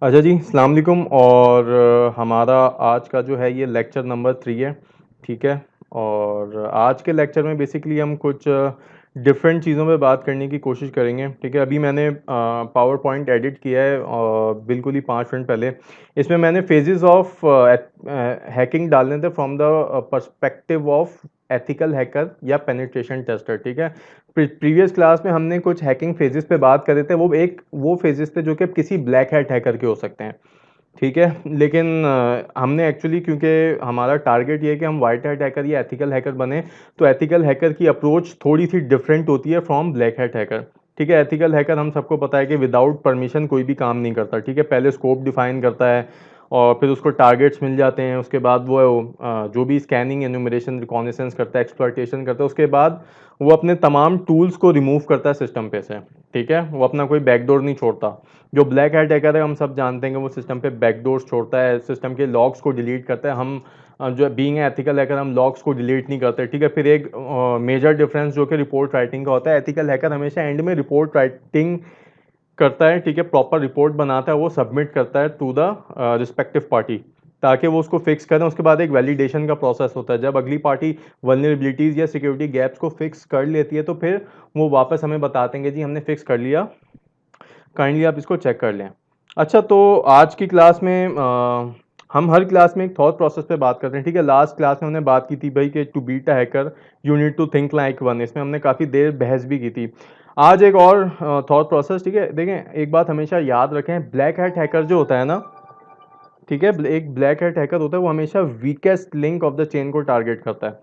अच्छा जी, अस्सलाम वालेकुम। और हमारा आज का जो है ये लेक्चर नंबर 3 है। ठीक है। और आज के लेक्चर में बेसिकली हम कुछ डिफरेंट चीज़ों पे बात करने की कोशिश करेंगे। ठीक है। अभी मैंने पावर पॉइंट एडिट किया है बिल्कुल ही 5 मिनट पहले। इसमें मैंने फेजेस ऑफ हैकिंग डालने थे from the perspective of ethical hacker या पेनिट्रेशन टेस्टर। ठीक है। प्रीवियस क्लास में हमने कुछ हैकिंग फेजेस पे बात करे थे। वो फेजेस थे जो कि किसी ब्लैक हैट हैकर के हो सकते हैं। ठीक है। लेकिन हमने एक्चुअली, क्योंकि हमारा टारगेट ये है कि हम वाइट हैट हैकर या एथिकल हैकर बने, तो एथिकल हैकर की अप्रोच थोड़ी सी डिफरेंट होती है फ्रॉम ब्लैक हैट हैकर। ठीक है। एथिकल हैकर हम सबको पता है कि विदाउट परमिशन कोई भी काम नहीं करता। ठीक है। पहले स्कोप डिफाइन करता है और फिर उसको टारगेट्स मिल जाते हैं। उसके बाद वो जो भी स्कैनिंग, एन्यूमरेशन, रिकॉनेसेंस करता है, एक्सप्लॉयटेशन करता है, उसके बाद वो अपने तमाम टूल्स को रिमूव करता है सिस्टम पे से। ठीक है। वो अपना कोई बैकडोर नहीं छोड़ता। जो ब्लैक हैट हैकर है हम सब जानते हैं कि वो सिस्टम पे बैकडोर्स छोड़ता है, सिस्टम के लॉग्स को डिलीट करता है। हम जो बीइंग एथिकल हैकर हम लॉग्स को डिलीट नहीं करते। ठीक है। फिर एक मेजर डिफरेंस जो कि रिपोर्ट राइटिंग का होता है, एथिकल हैकर हमेशा एंड में रिपोर्ट राइटिंग करता है। ठीक है। प्रॉपर रिपोर्ट बनाता है, वो सबमिट करता है टू द रिस्पेक्टिव पार्टी, ताकि वो उसको फिक्स करें। उसके बाद एक वैलिडेशन का प्रोसेस होता है। जब अगली पार्टी वल्नरेबिलिटीज़ या सिक्योरिटी गैप्स को फिक्स कर लेती है तो फिर वो वापस हमें बताते हैं कि जी हमने फिक्स कर लिया, काइंडली आप इसको चेक कर लें। अच्छा, तो आज की क्लास में हम हर क्लास में एक थॉट प्रोसेस पे बात करते हैं। ठीक है। लास्ट क्लास में हमने बात की थी भाई कि to beat a hacker you need to think like one. इसमें हमने काफ़ी देर बहस भी की थी। आज एक और थॉट प्रोसेस। ठीक है। देखें, एक बात हमेशा याद रखें, ब्लैक हैट हैकर जो होता है ना, ठीक है, एक ब्लैक हैट हैकर होता है, वो हमेशा weakest link of the chain को टारगेट करता है।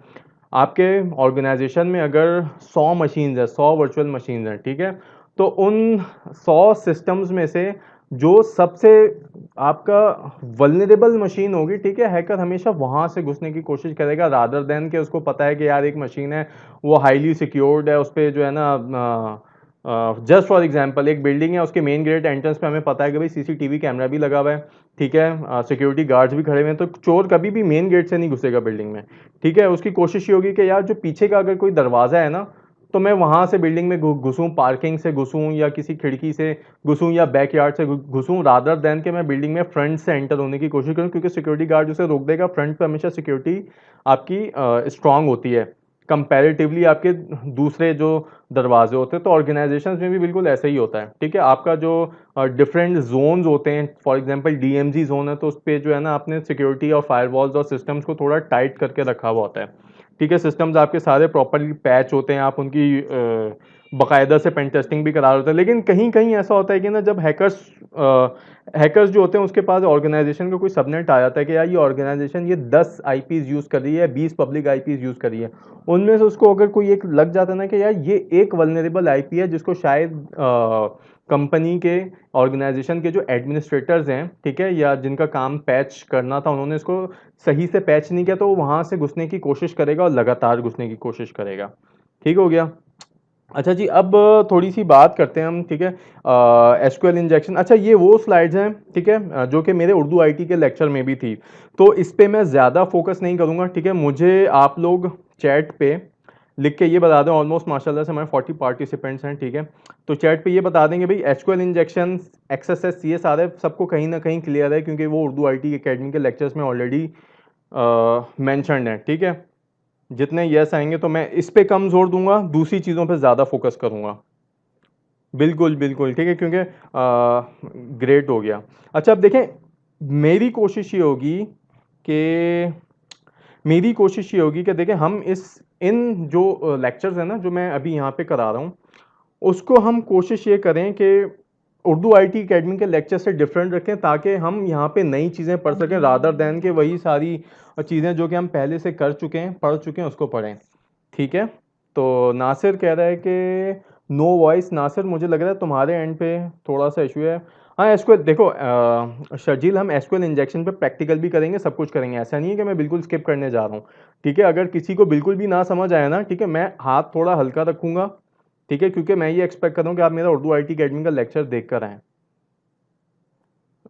आपके ऑर्गेनाइजेशन में अगर 100 मशीन्स है, 100 वर्चुअल मशीन्स हैं, ठीक है, तो उन 100 सिस्टम्स में से जो सबसे आपका वल्नरेबल मशीन होगी, ठीक है, हैकर हमेशा वहां से घुसने की कोशिश करेगा रादर देन कि उसको पता है कि यार एक मशीन है, वो हाईली सिक्योर्ड है, उस पर जो है ना, जस्ट फॉर एग्जांपल एक बिल्डिंग है, उसके मेन गेट एंट्रेंस पे हमें पता है कि भाई सीसीटीवी कैमरा भी लगा हुआ है। ठीक है। सिक्योरिटी गार्ड्स भी खड़े हुए हैं, तो चोर कभी भी मेन गेट से नहीं घुसेगा बिल्डिंग में। ठीक है। उसकी कोशिश ये होगी कि यार जो पीछे का अगर कोई दरवाज़ा है ना, तो मैं वहां से बिल्डिंग में घुसूं, पार्किंग से घुसूं या किसी खिड़की से घुसूं या बैकयार्ड से घुसूं, रादर देन के मैं बिल्डिंग में फ्रंट से एंटर होने की कोशिश करूं, क्योंकि सिक्योरिटी गार्ड उसे रोक देगा। फ्रंट पे हमेशा सिक्योरिटी आपकी स्ट्रांग होती है कंपैरेटिवली आपके दूसरे जो दरवाजे होते हैं। तो ऑर्गेनाइजेशंस में भी बिल्कुल ऐसा ही होता है। ठीक है। आपका जो डिफरेंट जोन्स होते हैं, फॉर एग्जांपल डीएमजी जोन है, तो उस पर जो है ना, आपने सिक्योरिटी और फायरवॉल्स और सिस्टम्स को थोड़ा टाइट करके रखा हुआ होता है। ठीक है। सिस्टम्स आपके सारे प्रॉपरली पैच होते हैं, आप उनकी बाकायदा से पेन टेस्टिंग भी करा रहे होते हैं। लेकिन कहीं कहीं ऐसा होता है कि ना, जब हैकर्स जो होते हैं उसके पास ऑर्गेनाइजेशन का कोई सबनेट आ जाता है कि यार ये ऑर्गेनाइजेशन ये 10 आईपीज यूज़ कर रही है, 20 पब्लिक आईपीज यूज़ कर रही है। उनमें से उसको अगर कोई एक लग जाता है ना कि यार ये एक वल्नरेबल आईपी है जिसको शायद कंपनी के, ऑर्गेनाइजेशन के जो एडमिनिस्ट्रेटर्स हैं, ठीक है, या जिनका काम पैच करना था, उन्होंने इसको सही से पैच नहीं किया, तो वो वहां से घुसने की कोशिश करेगा और लगातार घुसने की कोशिश करेगा। ठीक हो गया। अच्छा जी, अब थोड़ी सी बात करते हैं हम। ठीक है। SQL injection. अच्छा, ये वो स्लाइड्स हैं, ठीक है, जो कि मेरे उर्दू आईटी के लेक्चर में भी थी, तो इस पे मैं ज़्यादा फोकस नहीं करूँगा। ठीक है। मुझे आप लोग चैट पे लिख के ये बता दें, ऑलमोस्ट माशाल्लाह से हमारे 40 पार्टिसिपेंट्स हैं। ठीक है। तो चैट पे ये बता देंगे भाई एसक्यूएल इंजेक्शन, एक्सएसएस, ये सारे सबको कहीं ना कहीं क्लियर है, क्योंकि वो उर्दू आईटी एकेडमी के लेक्चर्स में ऑलरेडी मैंशनड है। ठीक है। जितने यस आएंगे तो मैं इस पे कम जोर दूंगा, दूसरी चीज़ों पे ज़्यादा फोकस करूंगा। बिल्कुल बिल्कुल। ठीक है। क्योंकि ग्रेट हो गया। अच्छा, अब देखें, मेरी कोशिश ये होगी कि देखें, हम इस इन जो लेक्चर्स हैं ना, जो मैं अभी यहाँ पे करा रहा हूँ, उसको हम कोशिश ये करें कि उर्दू आईटी एकेडमी के लेक्चर से डिफरेंट रखें, ताकि हम यहाँ पे नई चीज़ें पढ़ सकें रादर दैन के वही सारी चीज़ें जो कि हम पहले से कर चुके हैं, पढ़ चुके हैं, उसको पढ़ें। ठीक है। तो नासिर कह रहा है कि नो वॉइस। नासिर, मुझे लग रहा है तुम्हारे एंड पे थोड़ा सा इशू है। हाँ, एसक्यूएल देखो, शर्जील, हम एसक्यूएल इंजेक्शन पे प्रैक्टिकल भी करेंगे, सब कुछ करेंगे, ऐसा नहीं है कि मैं बिल्कुल स्किप करने जा रहा हूँ। ठीक है। अगर किसी को बिल्कुल भी ना समझ आया ना, ठीक है, मैं हाथ थोड़ा हल्का रखूंगा। ठीक है। क्योंकि मैं ये एक्सपेक्ट कर रहा हूँ कि आप मेरा उर्दू आईटी अकेडमी का लेक्चर देख कर आएँ।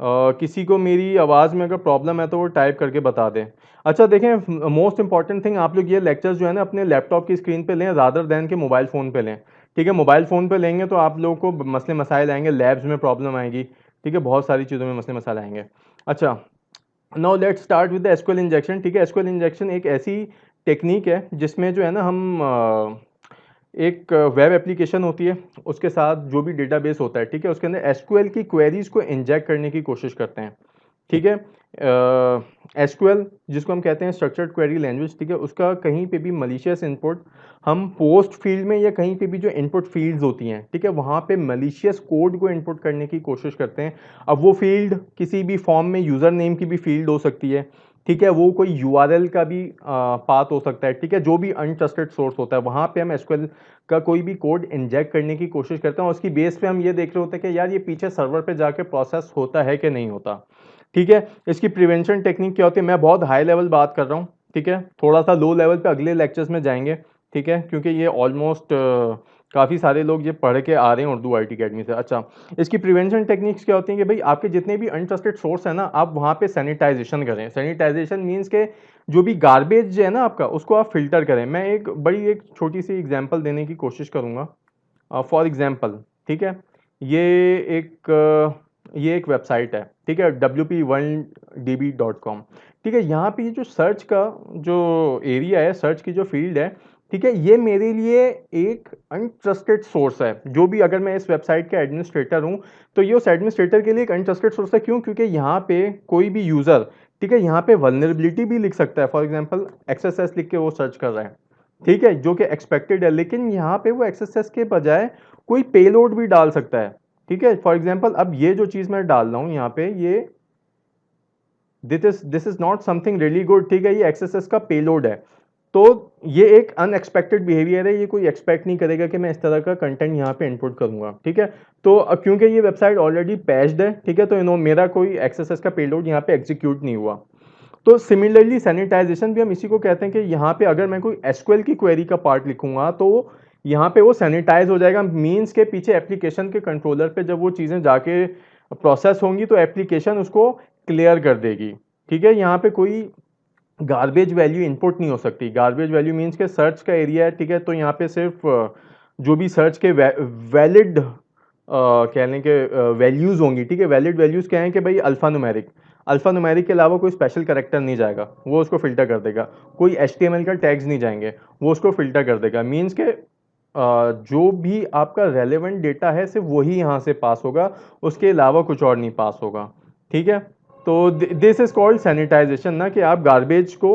किसी को मेरी आवाज़ में अगर प्रॉब्लम है तो वो टाइप करके बता दें। अच्छा, देखें, मोस्ट इंपॉर्टेंट थिंग, आप लोग ये लेक्चर्स जो है ना अपने लैपटॉप की स्क्रीन पे लें रादर दैन के मोबाइल फ़ोन पे लें। ठीक है। मोबाइल फ़ोन पे लेंगे तो आप लोगों को मसले मसाइल आएंगे, लैब्स में प्रॉब्लम आएगी। ठीक है, बहुत सारी चीज़ों में मसले मसाले आएंगे। अच्छा, now let's start with the SQL injection. ठीक है, एसक्यूएल इंजेक्शन एक ऐसी टेक्निक है जिसमें जो है ना हम एक वेब एप्लीकेशन होती है, उसके साथ जो भी डेटाबेस होता है, ठीक है, उसके अंदर एसक्यूएल की क्वेरीज को इंजेक्ट करने की कोशिश करते हैं। ठीक है, एसक्यूएल जिसको हम कहते हैं स्ट्रक्चर्ड क्वेरी लैंग्वेज, ठीक है, उसका कहीं पे भी मलिशियस इनपुट हम पोस्ट फील्ड में या कहीं पे भी जो इनपुट फील्ड्स होती हैं, ठीक है, वहाँ पे मलिशियस कोड को इनपुट करने की कोशिश करते हैं। अब वो फील्ड किसी भी फॉर्म में यूज़र नेम की भी फील्ड हो सकती है, ठीक है, वो कोई यूआरएल का भी पाथ हो सकता है, ठीक है, जो भी अनट्रस्टेड सोर्स होता है वहाँ पे हम एसक्यूएल का कोई भी कोड इंजेक्ट करने की कोशिश करते हैं और उसकी बेस पे हम ये देख रहे होते हैं कि यार ये पीछे सर्वर पे जाके प्रोसेस होता है कि नहीं होता। ठीक है, इसकी प्रिवेंशन टेक्निक क्या होती है, मैं बहुत हाई लेवल बात कर रहा हूँ, ठीक है, थोड़ा सा लो लेवल पे अगले लेक्चर्स में जाएंगे। ठीक है, क्योंकि ये ऑलमोस्ट काफ़ी सारे लोग ये पढ़ के आ रहे हैं उर्दू आईटी अकेडमी से। अच्छा, इसकी प्रिवेंशन टेक्निक्स क्या होती हैं कि भाई आपके जितने भी अनट्रस्टेड सोर्स है ना, आप वहाँ पे सैनिटाइजेशन करें। सैनिटाइजेशन मीन्स के जो भी गार्बेज है ना आपका, उसको आप फिल्टर करें। मैं एक छोटी सी एग्जांपल देने की कोशिश करूँगा। फॉर एग्जांपल, ठीक है, ये ये एक वेबसाइट है, ठीक है, wp1db.com। ठीक है, यहाँ पे ये जो सर्च का जो एरिया है, सर्च की जो फील्ड है, ठीक है, ये मेरे लिए एक अनट्रस्टेड सोर्स है। जो भी, अगर मैं इस वेबसाइट का एडमिनिस्ट्रेटर हूँ तो ये उस एडमिनिस्ट्रेटर के लिए एक अनट्रस्टेड सोर्स है। क्यों? क्योंकि यहाँ पे कोई भी यूज़र, ठीक है, यहाँ पे वल्नरेबिलिटी भी लिख सकता है। फॉर एग्जांपल एक्सएसएस लिख के वो सर्च कर रहा है, ठीक है, जो कि एक्सपेक्टेड है, लेकिन यहाँ पे वो एक्सएसएस के बजाय कोई पेलोड भी डाल सकता है। ठीक है, फॉर एग्जांपल अब ये जो चीज़ मैं डाल रहा हूँ यहाँ पे, ये this is not something really good. ठीक है, ये एक्सएसएस का पेलोड है, तो ये एक अनएक्सपेक्टेड बिहेवियर है। ये कोई एक्सपेक्ट नहीं करेगा कि मैं इस तरह का कंटेंट यहाँ पे इनपुट करूंगा। ठीक है, तो क्योंकि ये वेबसाइट ऑलरेडी पैच्ड है, ठीक है, तो मेरा कोई एक्सएसएस का पेलोड यहाँ पे एग्जीक्यूट नहीं हुआ। तो सिमिलरली सैनिटाइजेशन भी हम इसी को कहते हैं कि यहाँ पे अगर मैं कोई एसक्यूएल की क्वेरी का पार्ट लिखूंगा तो यहाँ पे वो सैनिटाइज हो जाएगा। मीन्स के पीछे एप्लीकेशन के कंट्रोलर पे जब वो चीज़ें जाके प्रोसेस होंगी तो एप्लीकेशन उसको क्लियर कर देगी। ठीक है, यहाँ पे कोई गार्बेज वैल्यू इनपुट नहीं हो सकती। गार्बेज वैल्यू मीन्स के सर्च का एरिया है, ठीक है, तो यहाँ पे सिर्फ जो भी सर्च के वैलिड कहने के वैल्यूज़ होंगी, ठीक है, वैलिड वैल्यूज़ क्या हैं कि भाई अल्फा न्यूमेरिक के अलावा कोई स्पेशल करेक्टर नहीं जाएगा, वो उसको फिल्टर कर देगा। कोई HTML का टैग्स नहीं जाएंगे, वो उसको फिल्टर कर देगा। मीन्स के जो भी आपका रेलेवेंट डेटा है सिर्फ वही यहाँ से पास होगा, उसके अलावा कुछ और नहीं पास होगा। ठीक है, तो दिस इज कॉल्ड सैनिटाइजेशन ना, कि आप गार्बेज को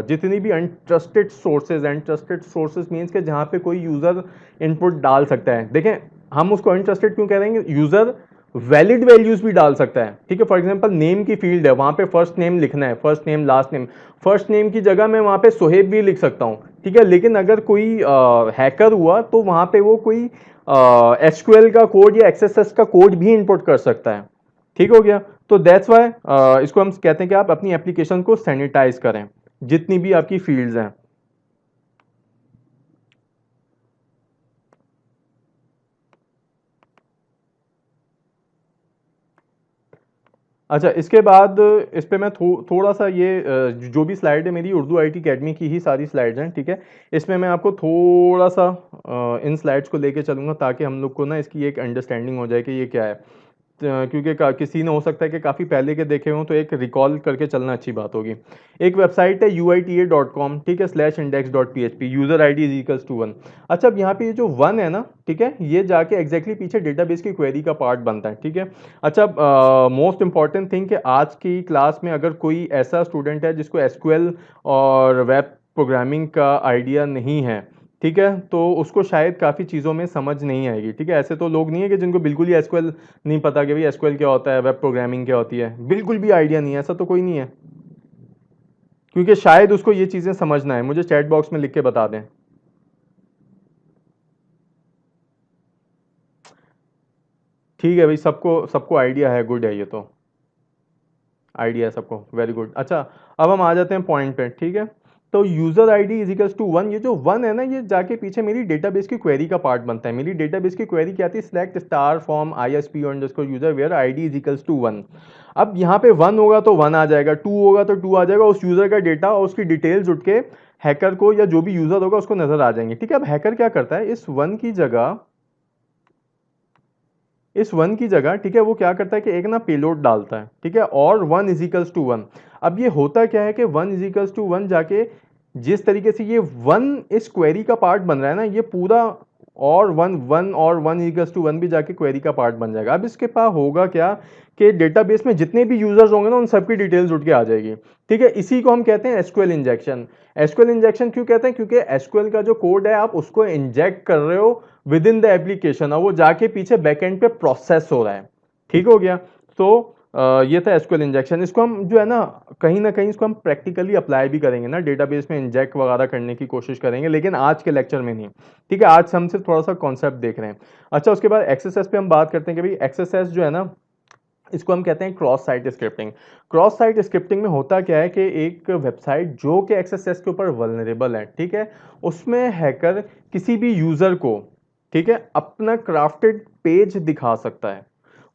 जितनी भी अनट्रस्टेड सोर्सेज मीन्स के जहाँ पे कोई यूज़र इनपुट डाल सकता है। देखें, हम उसको अनट्रस्टेड क्यों कह रहे हैं? यूज़र वैलिड वैल्यूज भी डाल सकता है। ठीक है, फॉर एग्जांपल नेम की फील्ड है, वहाँ पे फर्स्ट नेम लिखना है, first name last name. First name की जगह मैं वहाँ पे सोहेब भी लिख सकता हूँ, ठीक है, लेकिन अगर कोई हैकर हुआ तो वहाँ पे वो कोई एसक्यूएल का कोड या एक्सएसएस का कोड भी इनपुट कर सकता है। ठीक हो गया? तो दैट्स वाई इसको हम कहते हैं कि आप अपनी एप्लीकेशन को सैनिटाइज करें, जितनी भी आपकी फील्ड्स हैं। अच्छा, इसके बाद इस पे मैं थोड़ा सा ये जो भी स्लाइड है मेरी उर्दू आईटी अकेडमी की ही सारी स्लाइड्स हैं, ठीक है, इसमें मैं आपको थोड़ा सा इन स्लाइड्स को लेके चलूँगा ताकि हम लोग को ना इसकी एक अंडरस्टैंडिंग हो जाए कि ये क्या है। क्योंकि किसी ने हो सकता है कि काफ़ी पहले के देखे हों, तो एक रिकॉल करके चलना अच्छी बात होगी। एक वेबसाइट है uita.com, ठीक है, /index.php, user ID is equals to 1। अच्छा, अब यहाँ पे ये जो 1 है ना, ठीक है, ये जाके एग्जैक्टली पीछे डेटाबेस की क्वेरी का पार्ट बनता है। ठीक है, अच्छा, मोस्ट इंपॉर्टेंट थिंग कि आज की क्लास में अगर कोई ऐसा स्टूडेंट है जिसको एसक्यूएल और वेब प्रोग्रामिंग का आइडिया नहीं है, ठीक है, तो उसको शायद काफ़ी चीज़ों में समझ नहीं आएगी। ठीक है, ऐसे तो लोग नहीं है कि जिनको बिल्कुल ही एसक्यूएल नहीं पता कि भाई एसक्यूएल क्या होता है, वेब प्रोग्रामिंग क्या होती है, बिल्कुल भी आइडिया नहीं है, ऐसा तो कोई नहीं है। क्योंकि शायद उसको ये चीज़ें समझना है। मुझे चैट बॉक्स में लिख के बता दें। ठीक है भाई, सबको सबको आइडिया है, गुड है, ये तो आइडिया है सबको, वेरी गुड। अच्छा, अब हम आ जाते हैं पॉइंट पे। ठीक है, तो user ID is equals to 1, ये जो 1 है ना, ये जाके पीछे मेरी डेटाबेस की क्वेरी का पार्ट बनता है। मेरी डेटाबेस की क्वेरी क्या थी? Select star from ISP underscore user where ID is equals to 1। अब यहाँ पे 1 होगा तो 1 आ जाएगा, 2 होगा तो 2 आ जाएगा, उस यूजर का डेटा और उसकी डिटेल्स उठ के हैकर को या जो भी यूजर होगा उसको नजर आ जाएंगे। ठीक है, अब हैकर क्या करता है, इस 1 की जगह इस 1 की जगह, ठीक है, वो क्या करता है कि एक ना पेलोड डालता है, ठीक है, और 1 इज इक्वल्स टू 1। अब ये होता क्या है कि 1 इज इक्वल्स टू 1 जाके जिस तरीके से ये 1 इस क्वेरी का पार्ट बन रहा है ना, ये पूरा और 1 और 1 इक्वल्स टू 1 भी जाके क्वेरी का पार्ट बन जाएगा। अब इसके पास होगा क्या कि डेटाबेस में जितने भी यूजर्स होंगे ना, उन सबकी डिटेल्स उठ के आ जाएगी, ठीक है। इसी को हम कहते हैं एसक्यूएल इंजेक्शन। एसक्यूएल इंजेक्शन क्यों कहते हैं? क्योंकि एसक्यूएल का जो कोड है आप उसको इंजेक्ट कर रहे हो विद इन द एप्लीकेशन, और वो जाके पीछे बैकएंड पे प्रोसेस हो रहा है, ठीक हो गया। तो ये था एसक्यूएल इंजेक्शन। इसको हम जो है ना कहीं इसको हम प्रैक्टिकली अप्लाई भी करेंगे ना, डेटाबेस में इंजेक्ट वगैरह करने की कोशिश करेंगे, लेकिन आज के लेक्चर में नहीं, ठीक है। आज हम सिर्फ थोड़ा सा कॉन्सेप्ट देख रहे हैं। अच्छा, उसके बाद एक्सएसएस पे हम बात करते हैं कि भाई एक्सएसएस जो है ना, इसको हम कहते हैं cross site scripting. Cross site scripting में होता क्या है कि एक वेबसाइट जो कि एक्सएसएस के ऊपर वल्नरेबल है, ठीक है, उसमें हैकर किसी भी यूजर को, ठीक है, अपना क्राफ्टेड पेज दिखा सकता है।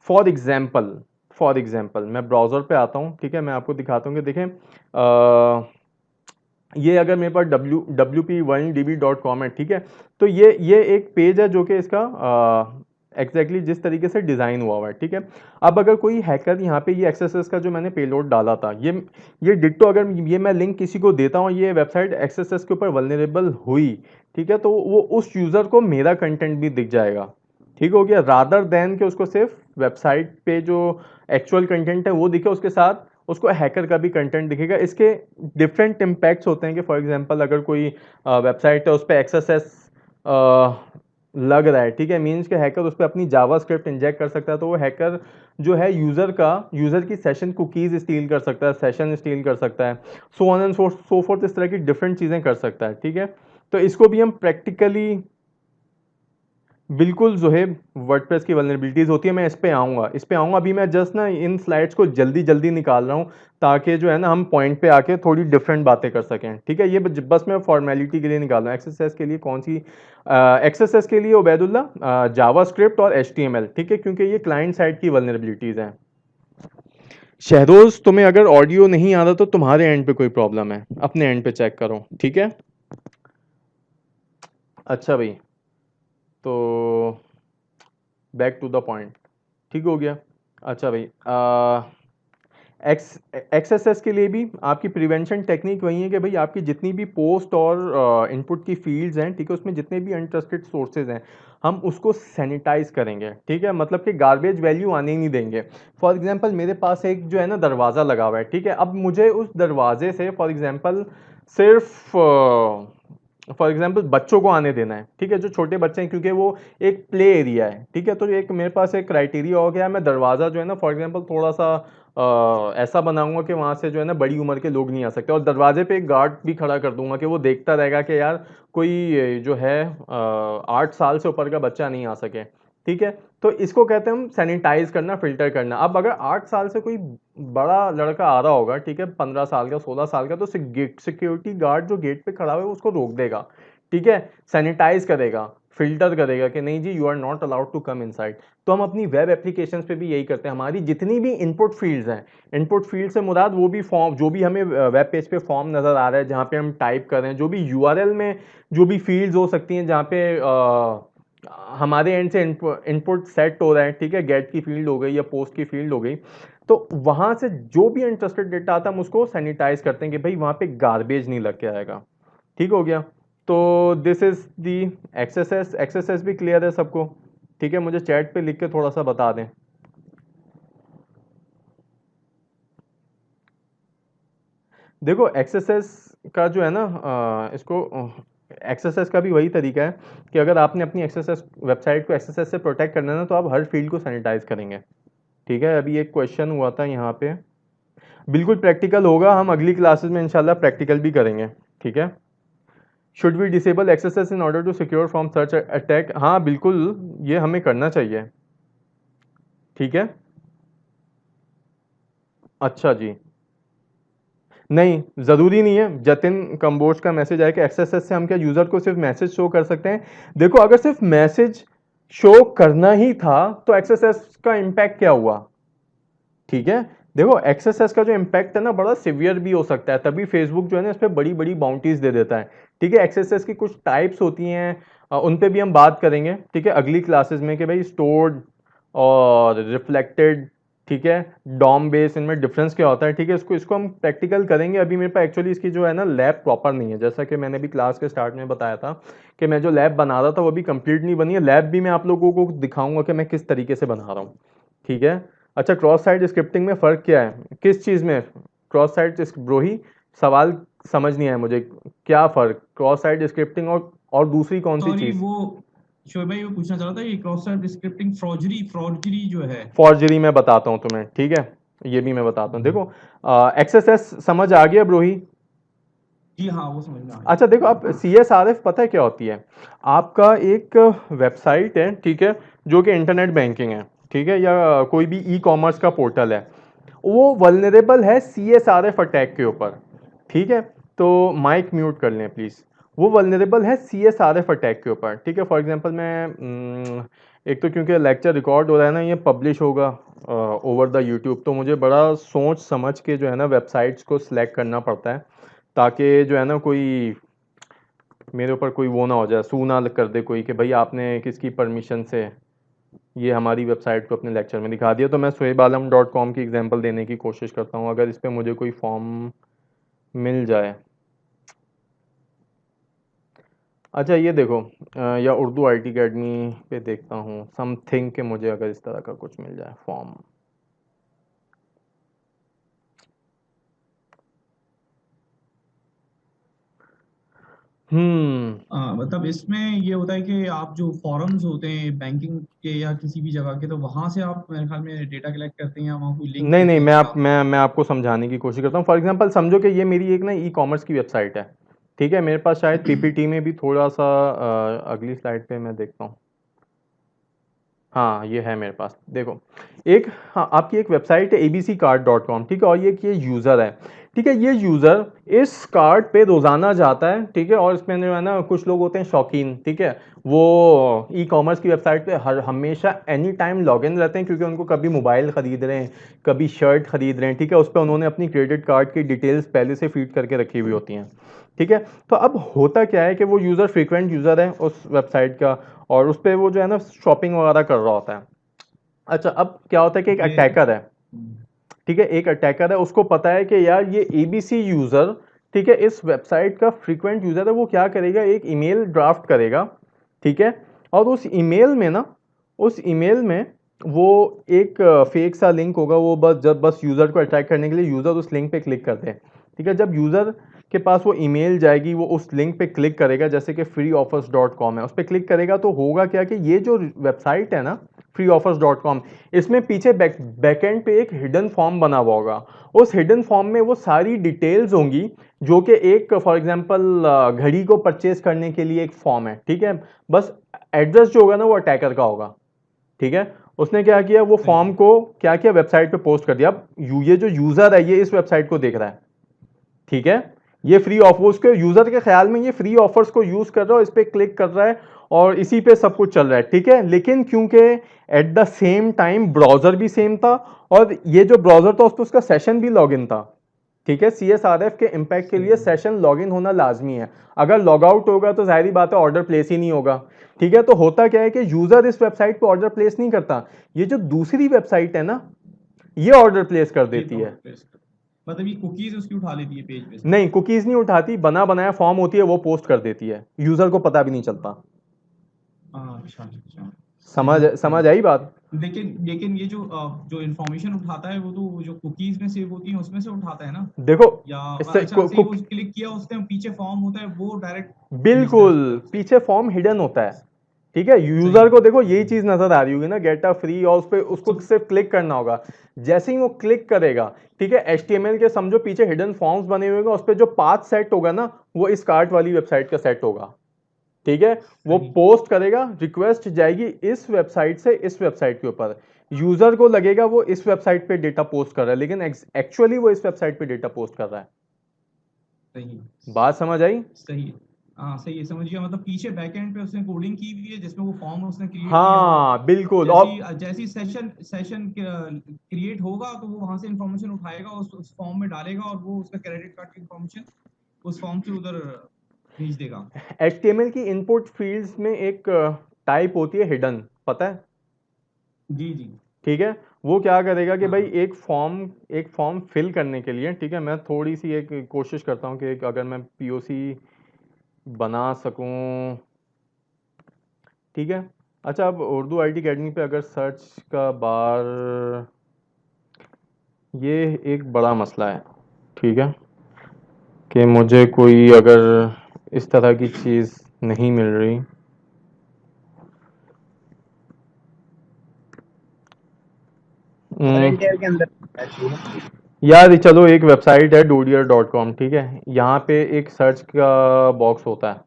फॉर एग्जाम्पल मैं ब्राउजर पे आता हूँ, ठीक है, मैं आपको दिखाता हूँ कि देखें ये अगर मेरे पास wp1db.com है, ठीक है, तो ये एक पेज है जो कि इसका एग्जैक्टली जिस तरीके से डिज़ाइन हुआ है, ठीक है। अब अगर कोई हैकर यहाँ पे ये एक्सएसएस का जो मैंने पेलोड डाला था, ये डिट्टो अगर ये मैं लिंक किसी को देता हूँ, ये वेबसाइट एक्सएसएस के ऊपर वल्नरेबल हुई, ठीक है, तो वो उस यूज़र को मेरा कंटेंट भी दिख जाएगा, ठीक हो गया, रादर देन कि उसको सिर्फ वेबसाइट पे जो एक्चुअल कंटेंट है वो दिखे, उसके साथ उसको हैकर का भी कंटेंट दिखेगा। इसके डिफरेंट इम्पैक्ट्स होते हैं कि फॉर एग्जांपल अगर कोई वेबसाइट है उस पर एक्सएसएस लग रहा है, ठीक है, मीन्स के हैकर उस पर अपनी जावास्क्रिप्ट इंजेक्ट कर सकता है, तो वो हैकर जो है यूजर की सेशन कुकीज स्टील कर सकता है, सेशन स्टील कर सकता है, सो ऑन एंड सो फोर्थ, इस तरह की डिफरेंट चीज़ें कर सकता है, ठीक है। तो इसको भी हम प्रैक्टिकली बिल्कुल ज़ोहेब, वर्डप्रेस की वल्नरेबिलिटीज़ होती है, मैं इस पे आऊँगा। अभी मैं जस्ट ना इन स्लाइड्स को जल्दी जल्दी निकाल रहा हूँ ताकि जो है ना हम पॉइंट पे आके थोड़ी डिफरेंट बातें कर सकें, ठीक है। ये बस मैं फॉर्मेलिटी के लिए निकाल रहा हूँ। एक्सएसएस के लिए कौन सी? एक्सएसएस के लिए उबैदुल्ला जावास्क्रिप्ट और एचटीएमएल, ठीक है, क्योंकि ये क्लाइंट साइड की वल्नरेबिलिटीज़ हैं। शहरोज, तुम्हें अगर ऑडियो नहीं आ रहा तो तुम्हारे एंड पे कोई प्रॉब्लम है, अपने एंड पे चेक करो, ठीक है। अच्छा भाई, तो बैक टू द पॉइंट, ठीक हो गया। अच्छा भाई, एक्सएसएस के लिए भी आपकी प्रिवेंशन टेक्निक वही है कि भाई आपकी जितनी भी पोस्ट और इनपुट की फील्ड्स हैं, ठीक है, उसमें जितने भी अनट्रस्टेड सोर्सेज हैं हम उसको सैनिटाइज करेंगे, ठीक है, मतलब कि गार्बेज वैल्यू आने ही नहीं देंगे। फॉर एग्जांपल मेरे पास एक जो है ना दरवाज़ा लगा हुआ है, ठीक है, अब मुझे उस दरवाजे से फॉर एग्जांपल सिर्फ बच्चों को आने देना है, ठीक है, जो छोटे बच्चे हैं, क्योंकि वो एक प्ले एरिया है, ठीक है। तो एक मेरे पास एक क्राइटेरिया हो गया, मैं दरवाज़ा जो है ना फॉर एग्जांपल थोड़ा सा ऐसा बनाऊंगा कि वहाँ से जो है ना बड़ी उम्र के लोग नहीं आ सकते, और दरवाजे पे एक गार्ड भी खड़ा कर दूंगा कि वो देखता रहेगा कि यार कोई जो है 8 साल से ऊपर का बच्चा नहीं आ सके, ठीक है। तो इसको कहते हैं हम सैनिटाइज करना, फिल्टर करना। अब अगर 8 साल से कोई बड़ा लड़का आ रहा होगा, ठीक है, 15 साल का, 16 साल का, तो सिक्योरिटी गार्ड जो गेट पे खड़ा हुआ है उसको रोक देगा, ठीक है, सैनिटाइज करेगा, फिल्टर करेगा कि नहीं जी, you are not allowed to come inside. तो हम अपनी वेब एप्लीकेशंस पे भी यही करते हैं। हमारी जितनी भी इनपुट फील्ड्स हैं, इनपुट फील्ड से मुराद वो भी फॉर्म, जो भी हमें वेब पेज पे फॉर्म नजर आ रहा है जहाँ पे हम टाइप कर रहे हैं, जो भी यूआरएल में जो भी फील्ड्स हो सकती हैं जहाँ पे हमारे एंड से इनपुट सेट हो रहा है, ठीक है, गेट की फील्ड हो गई या पोस्ट की फील्ड हो गई, तो वहां से जो भी इंटरेस्टेड डेटा आता है हम उसको सैनिटाइज करते हैं कि भाई वहां पे गार्बेज नहीं लग के आएगा, ठीक हो गया। तो this is the XSS. XSS भी क्लियर है सबको? ठीक है, मुझे चैट पे लिख के थोड़ा सा बता दें। देखो एक्सएसएस का जो है ना इसको एक्सएसएस का भी वही तरीका है कि अगर आपने अपनी एक्सएसएस वेबसाइट को एक्सएसएस से प्रोटेक्ट करना है ना, तो आप हर फील्ड को सैनिटाइज करेंगे, ठीक है। अभी एक क्वेश्चन हुआ था यहाँ पे, बिल्कुल प्रैक्टिकल होगा, हम अगली क्लासेस में इंशाल्लाह प्रैक्टिकल भी करेंगे, ठीक है। Should we disable XSS in order to secure from search attack? हाँ बिल्कुल, ये हमें करना चाहिए, ठीक है। अच्छा जी, नहीं ज़रूरी नहीं है। जतिन कंबोज का मैसेज आया कि एक्सएसएस से हम क्या यूज़र को सिर्फ मैसेज शो कर सकते हैं? देखो अगर सिर्फ मैसेज शो करना ही था तो एक्सएसएस का इम्पैक्ट क्या हुआ, ठीक है। देखो एक्सएसएस का जो इम्पैक्ट है ना बड़ा सिवियर भी हो सकता है, तभी फेसबुक जो है ना इस पर बड़ी बड़ी बाउंटीज दे देता है, ठीक है। एक्सएसएस की कुछ टाइप्स होती हैं, उन पे भी हम बात करेंगे, ठीक है, अगली क्लासेस में कि भाई स्टोर्ड और रिफ्लेक्टेड, ठीक है, डॉम बेस, इनमें डिफरेंस क्या होता है, ठीक है, इसको हम प्रैक्टिकल करेंगे। अभी मेरे पास एक्चुअली इसकी जो है ना लैब प्रॉपर नहीं है, जैसा कि मैंने भी क्लास के स्टार्ट में बताया था कि मैं जो लैब बना रहा था वो भी कंप्लीट नहीं बनी है। लैब भी मैं आप लोगों को दिखाऊंगा कि मैं किस तरीके से बना रहा हूँ, ठीक है। अच्छा, क्रॉस साइट स्क्रिप्टिंग में फ़र्क क्या है, किस चीज़ में क्रॉस साइट ब्रोही, सवाल समझ नहीं आया मुझे, क्या फ़र्क क्रॉस साइट स्क्रिप्टिंग और दूसरी कौन सी सॉरी, चीज़? वो शोएब भाई, वो पूछना चाह रहा था, ये क्रॉस साइट स्क्रिप्टिंग फॉर्जरी जो है। फॉर्जरी में बताता हूँ तुम्हें, ठीक है, ये भी मैं बताता हूँ। देखो, एक्सएसएस समझ आ गया ब्रोही? जी हाँ, वो समझ में आ अच्छा गया। देखो, आप सी एस आर एफ पता है क्या होती है? आपका एक वेबसाइट है, ठीक है, जो कि इंटरनेट बैंकिंग है, ठीक है, या कोई भी ई कॉमर्स का पोर्टल है, वो वल्नरेबल है C S R F attack के ऊपर, ठीक है। तो माइक म्यूट कर लें प्लीज़। वो वल्नरेबल है C S R F attack के ऊपर, ठीक है। फॉर एग्जांपल मैं एक तो क्योंकि लेक्चर रिकॉर्ड हो रहा है ना, ये पब्लिश होगा ओवर द यूट्यूब, तो मुझे बड़ा सोच समझ के जो है ना वेबसाइट्स को सिलेक्ट करना पड़ता है, ताकि जो है ना कोई मेरे ऊपर कोई वो ना हो जाए, सू ना कर दे कोई कि भाई आपने किसकी परमिशन से ये हमारी वेबसाइट को अपने लेक्चर में दिखा दिया। तो मैं sohabalam.com की एग्जांपल देने की कोशिश करता हूँ, अगर इस पर मुझे कोई फॉर्म मिल जाए। अच्छा ये देखो, या उर्दू आई टी अकेडमी पे देखता हूँ समथिंग कि मुझे अगर इस तरह का कुछ मिल जाए फॉर्म। हम्म। मतलब इसमें ये होता है कि आप जो फॉरम्स होते हैं बैंकिंग के या किसी भी जगह के, तो वहां से आप मेरे ख्याल में डेटा कलेक्ट करते हैं, या वहाँ कोई लिंक नहीं होते नहीं, हैं मैं कि आप आप। मैं आपको समझाने की कोशिश करता हूँ। फॉर एग्जांपल समझो कि ये मेरी एक ना ई कॉमर्स की वेबसाइट है, ठीक है। मेरे पास शायद पीपीटी में भी थोड़ा सा अगली स्लाइड पे मैं देखता हूँ। हाँ ये है मेरे पास, देखो एक, हाँ आपकी एक वेबसाइट है abccard.com, ठीक है, और ये यूज़र है, ठीक है। ये यूज़र इस कार्ड पे रोज़ाना जाता है, ठीक है, और इसमें जो है ना कुछ लोग होते हैं शौकीन, ठीक है, वो ई कॉमर्स की वेबसाइट पे हर हमेशा एनी टाइम लॉग इन रहते हैं, क्योंकि उनको कभी मोबाइल ख़रीद रहे हैं, कभी शर्ट ख़रीद रहे हैं, ठीक है, उस पर उन्होंने अपनी क्रेडिट कार्ड की डिटेल्स पहले से फीड करके रखी हुई होती हैं, ठीक है। तो अब होता क्या है कि वो यूज़र फ्रीक्वेंट यूज़र है उस वेबसाइट का, और उस पर वो जो है ना शॉपिंग वगैरह कर रहा होता है। अच्छा, अब क्या होता है कि एक ये अटैकर है, ठीक है, एक अटैकर है, उसको पता है कि यार ये एबीसी यूजर, ठीक है, इस वेबसाइट का फ्रीक्वेंट यूजर है। वो क्या करेगा, एक ईमेल ड्राफ्ट करेगा, ठीक है, और उस ईमेल में ना, उस ईमेल में वो एक फेक सा लिंक होगा, वो बस यूजर को अट्रैक्ट करने के लिए यूजर उस लिंक पे क्लिक करते हैं, ठीक है। जब यूजर के पास वो ईमेल जाएगी, वो उस लिंक पे क्लिक करेगा, जैसे कि freeoffers.com है, उस पर क्लिक करेगा तो होगा क्या कि ये जो वेबसाइट है ना freeoffers.com, इसमें पीछे बैकएंड पे एक हिडन फॉर्म बना हुआ होगा। उस हिडन फॉर्म में वो सारी डिटेल्स होंगी, जो कि एक फॉर एग्जांपल घड़ी को परचेज करने के लिए एक फॉर्म है, ठीक है। बस एड्रेस जो होगा ना वो अटैकर का होगा, ठीक है। उसने क्या किया, वो सही फॉर्म है। को क्या किया, वेबसाइट पे पोस्ट कर दिया। अब ये जो यूजर है ये इस वेबसाइट को देख रहा है, ठीक है, ये फ्री ऑफर्स के यूजर के ख्याल में ये फ्री ऑफर्स को यूज कर रहा है, इस पे क्लिक कर रहा है और इसी पे सब कुछ चल रहा है, ठीक है। लेकिन क्योंकि at the same time browser भी सेम था, और ये जो ब्राउजर था उस पर उसका सेशन भी लॉगिन था, ठीक है। सीएसआरएफ के इम्पैक्ट के सही लिए है। सेशन लॉगिन होना लाजमी है। अगर लॉग आउट होगा तो जाहिर बात है ऑर्डर प्लेस ही नहीं होगा, ठीक है। तो होता क्या है कि यूजर इस वेबसाइट पे ऑर्डर प्लेस नहीं करता, ये जो दूसरी वेबसाइट है ना ये ऑर्डर प्लेस कर ये देती तो है। मतलब ये कुकीज उसकी उठा लेती है पेज पे से। नहीं, कुकीज नहीं उठाती, बना बनाया फॉर्म होती है वो पोस्ट कर देती है, यूजर को पता भी नहीं चलता। अच्छा अच्छा। समझ सही समझ सही। आई बात? लेकिन ये जो इंफॉर्मेशन उठाता है वो तो जो कुकीज में सेव होती है उसमें से उठाता है ना। देखो या इससे अच्छा, ऐसे ही वो क्लिक किया उसने, पीछे फॉर्म होता है, वो डायरेक्ट भेजता है बिल्कुल उसकी तरफ से। पीछे फॉर्म हिडन होता है, ठीक है। सही यूजर है। को देखो यही चीज नजर आ रही होगी ना, गेट अ फ्री, और उस पे उसको सब। सिर्फ क्लिक करना होगा। जैसे ही वो क्लिक करेगा, ठीक है, एचटीएमएल के समझो पीछे हिडन फॉर्म्स बने हुए होंगे, उस पे जो पाथ सेट होगा ना वो इस कार्ट वाली वेबसाइट का सेट होगा, ठीक है। वो सही। पोस्ट करेगा, रिक्वेस्ट जाएगी इस वेबसाइट से इस वेबसाइट के ऊपर, यूजर को लगेगा वो इस वेबसाइट पे डेटा पोस्ट कर रहा है, लेकिन एक्चुअली वो इस वेबसाइट पे डेटा पोस्ट कर रहा है। सही। बात समझ आई? सही है। हाँ सही है, समझ गया। मतलब पीछे बैकएंड पे उसने कोडिंग की हुई है जिसमें वो फॉर्म उसने क्रिएट किया हुआ है। हाँ बिल्कुल। और जैसी जैसी सेशन सेशन क्रिएट होगा तो वो वहां से इंफॉर्मेशन उठाएगा, उस फॉर्म में डालेगा, और वो उसका क्रेडिट कार्ड की इंफॉर्मेशन उस फॉर्म से उधर भेज देगा। एचटीएमएल की इनपुट फील्ड्स में एक टाइप होती है हिडन, पता है? जी जी। ठीक है। वो क्या करेगा कि भाई हाँ एक फॉर्म फिल करने के लिए, ठीक है, मैं थोड़ी सी एक कोशिश करता हूँ कि अगर मैं पीओसी बना सकूँ, ठीक है। अच्छा, अब उर्दू आईटी अकेडमी पे अगर सर्च का बार, ये एक बड़ा मसला है, ठीक है, कि मुझे कोई अगर इस तरह की चीज़ नहीं मिल रही। हम्म, वॉलेंटियर के अंदर चाहिए। यार चलो, एक वेबसाइट है dodier.com, ठीक है, यहाँ पे एक सर्च का बॉक्स होता है,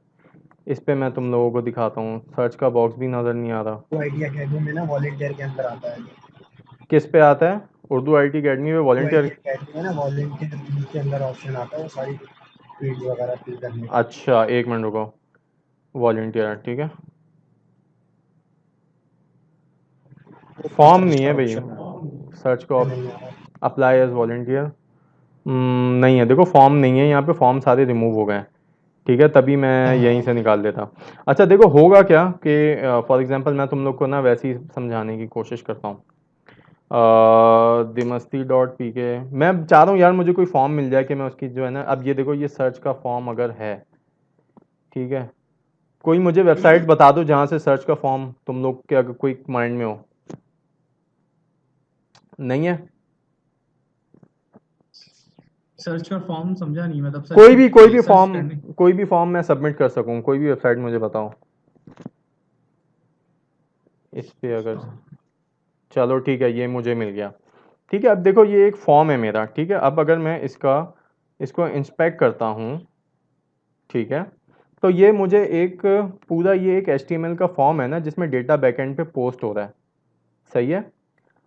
इस पे मैं तुम लोगों को दिखाता हूँ। सर्च का बॉक्स भी नज़र नहीं आ रहा। वो आईटी अकेडमी में ना वॉलेंटियर के अंदर आता है। किस पे आता है? उर्दू आईटी अकेडमी में वो आईटी वॉलेंटियर। अकेडमी में ना वॉलेंटियर के अंदर ऑप्शन आता है, वो सारी फील्ड वगैरह फिल करने का। अच्छा, एक मिनट रुको, वॉलेंटियर, ठीक है, ऊपर फॉर्म सर्च नहीं का है भैया, ऑप्शन सर्च का नहीं आ रहा। अप्लाई एज वॉलेंटियर नहीं है, देखो फॉर्म नहीं है यहाँ पे, फॉर्म सारे रिमूव हो गए हैं, ठीक है, तभी मैं यहीं हाँ से निकाल देता। अच्छा देखो, होगा क्या कि फॉर एग्जांपल मैं तुम लोग को ना वैसे ही समझाने की कोशिश करता हूँ। दिमस्ती डॉट पी के, मैं चाह रहा हूँ यार मुझे कोई फॉर्म मिल जाए कि मैं उसकी जो है ना, अब ये देखो, ये सर्च का फॉर्म अगर है, ठीक है, कोई मुझे वेबसाइट बता दो जहाँ से सर्च का फॉर्म तुम लोग के अगर कोई माइंड में हो। नहीं है? सर्च का फॉर्म समझा नहीं, मतलब सर्च कोई भी कोई भी सर्च फॉर्म, करने। कोई भी फॉर्म मैं सबमिट कर सकूँ, कोई भी वेबसाइट मुझे बताओ इस पे अगर। चलो ठीक है, ये मुझे मिल गया, ठीक है। अब देखो, ये एक फॉर्म है मेरा, ठीक है, अब अगर मैं इसको इंस्पेक्ट करता हूँ, ठीक है, तो ये मुझे एक पूरा, ये एक HTML का फॉर्म है ना, जिसमें डेटा बैकएंड पे पोस्ट हो रहा है, सही है।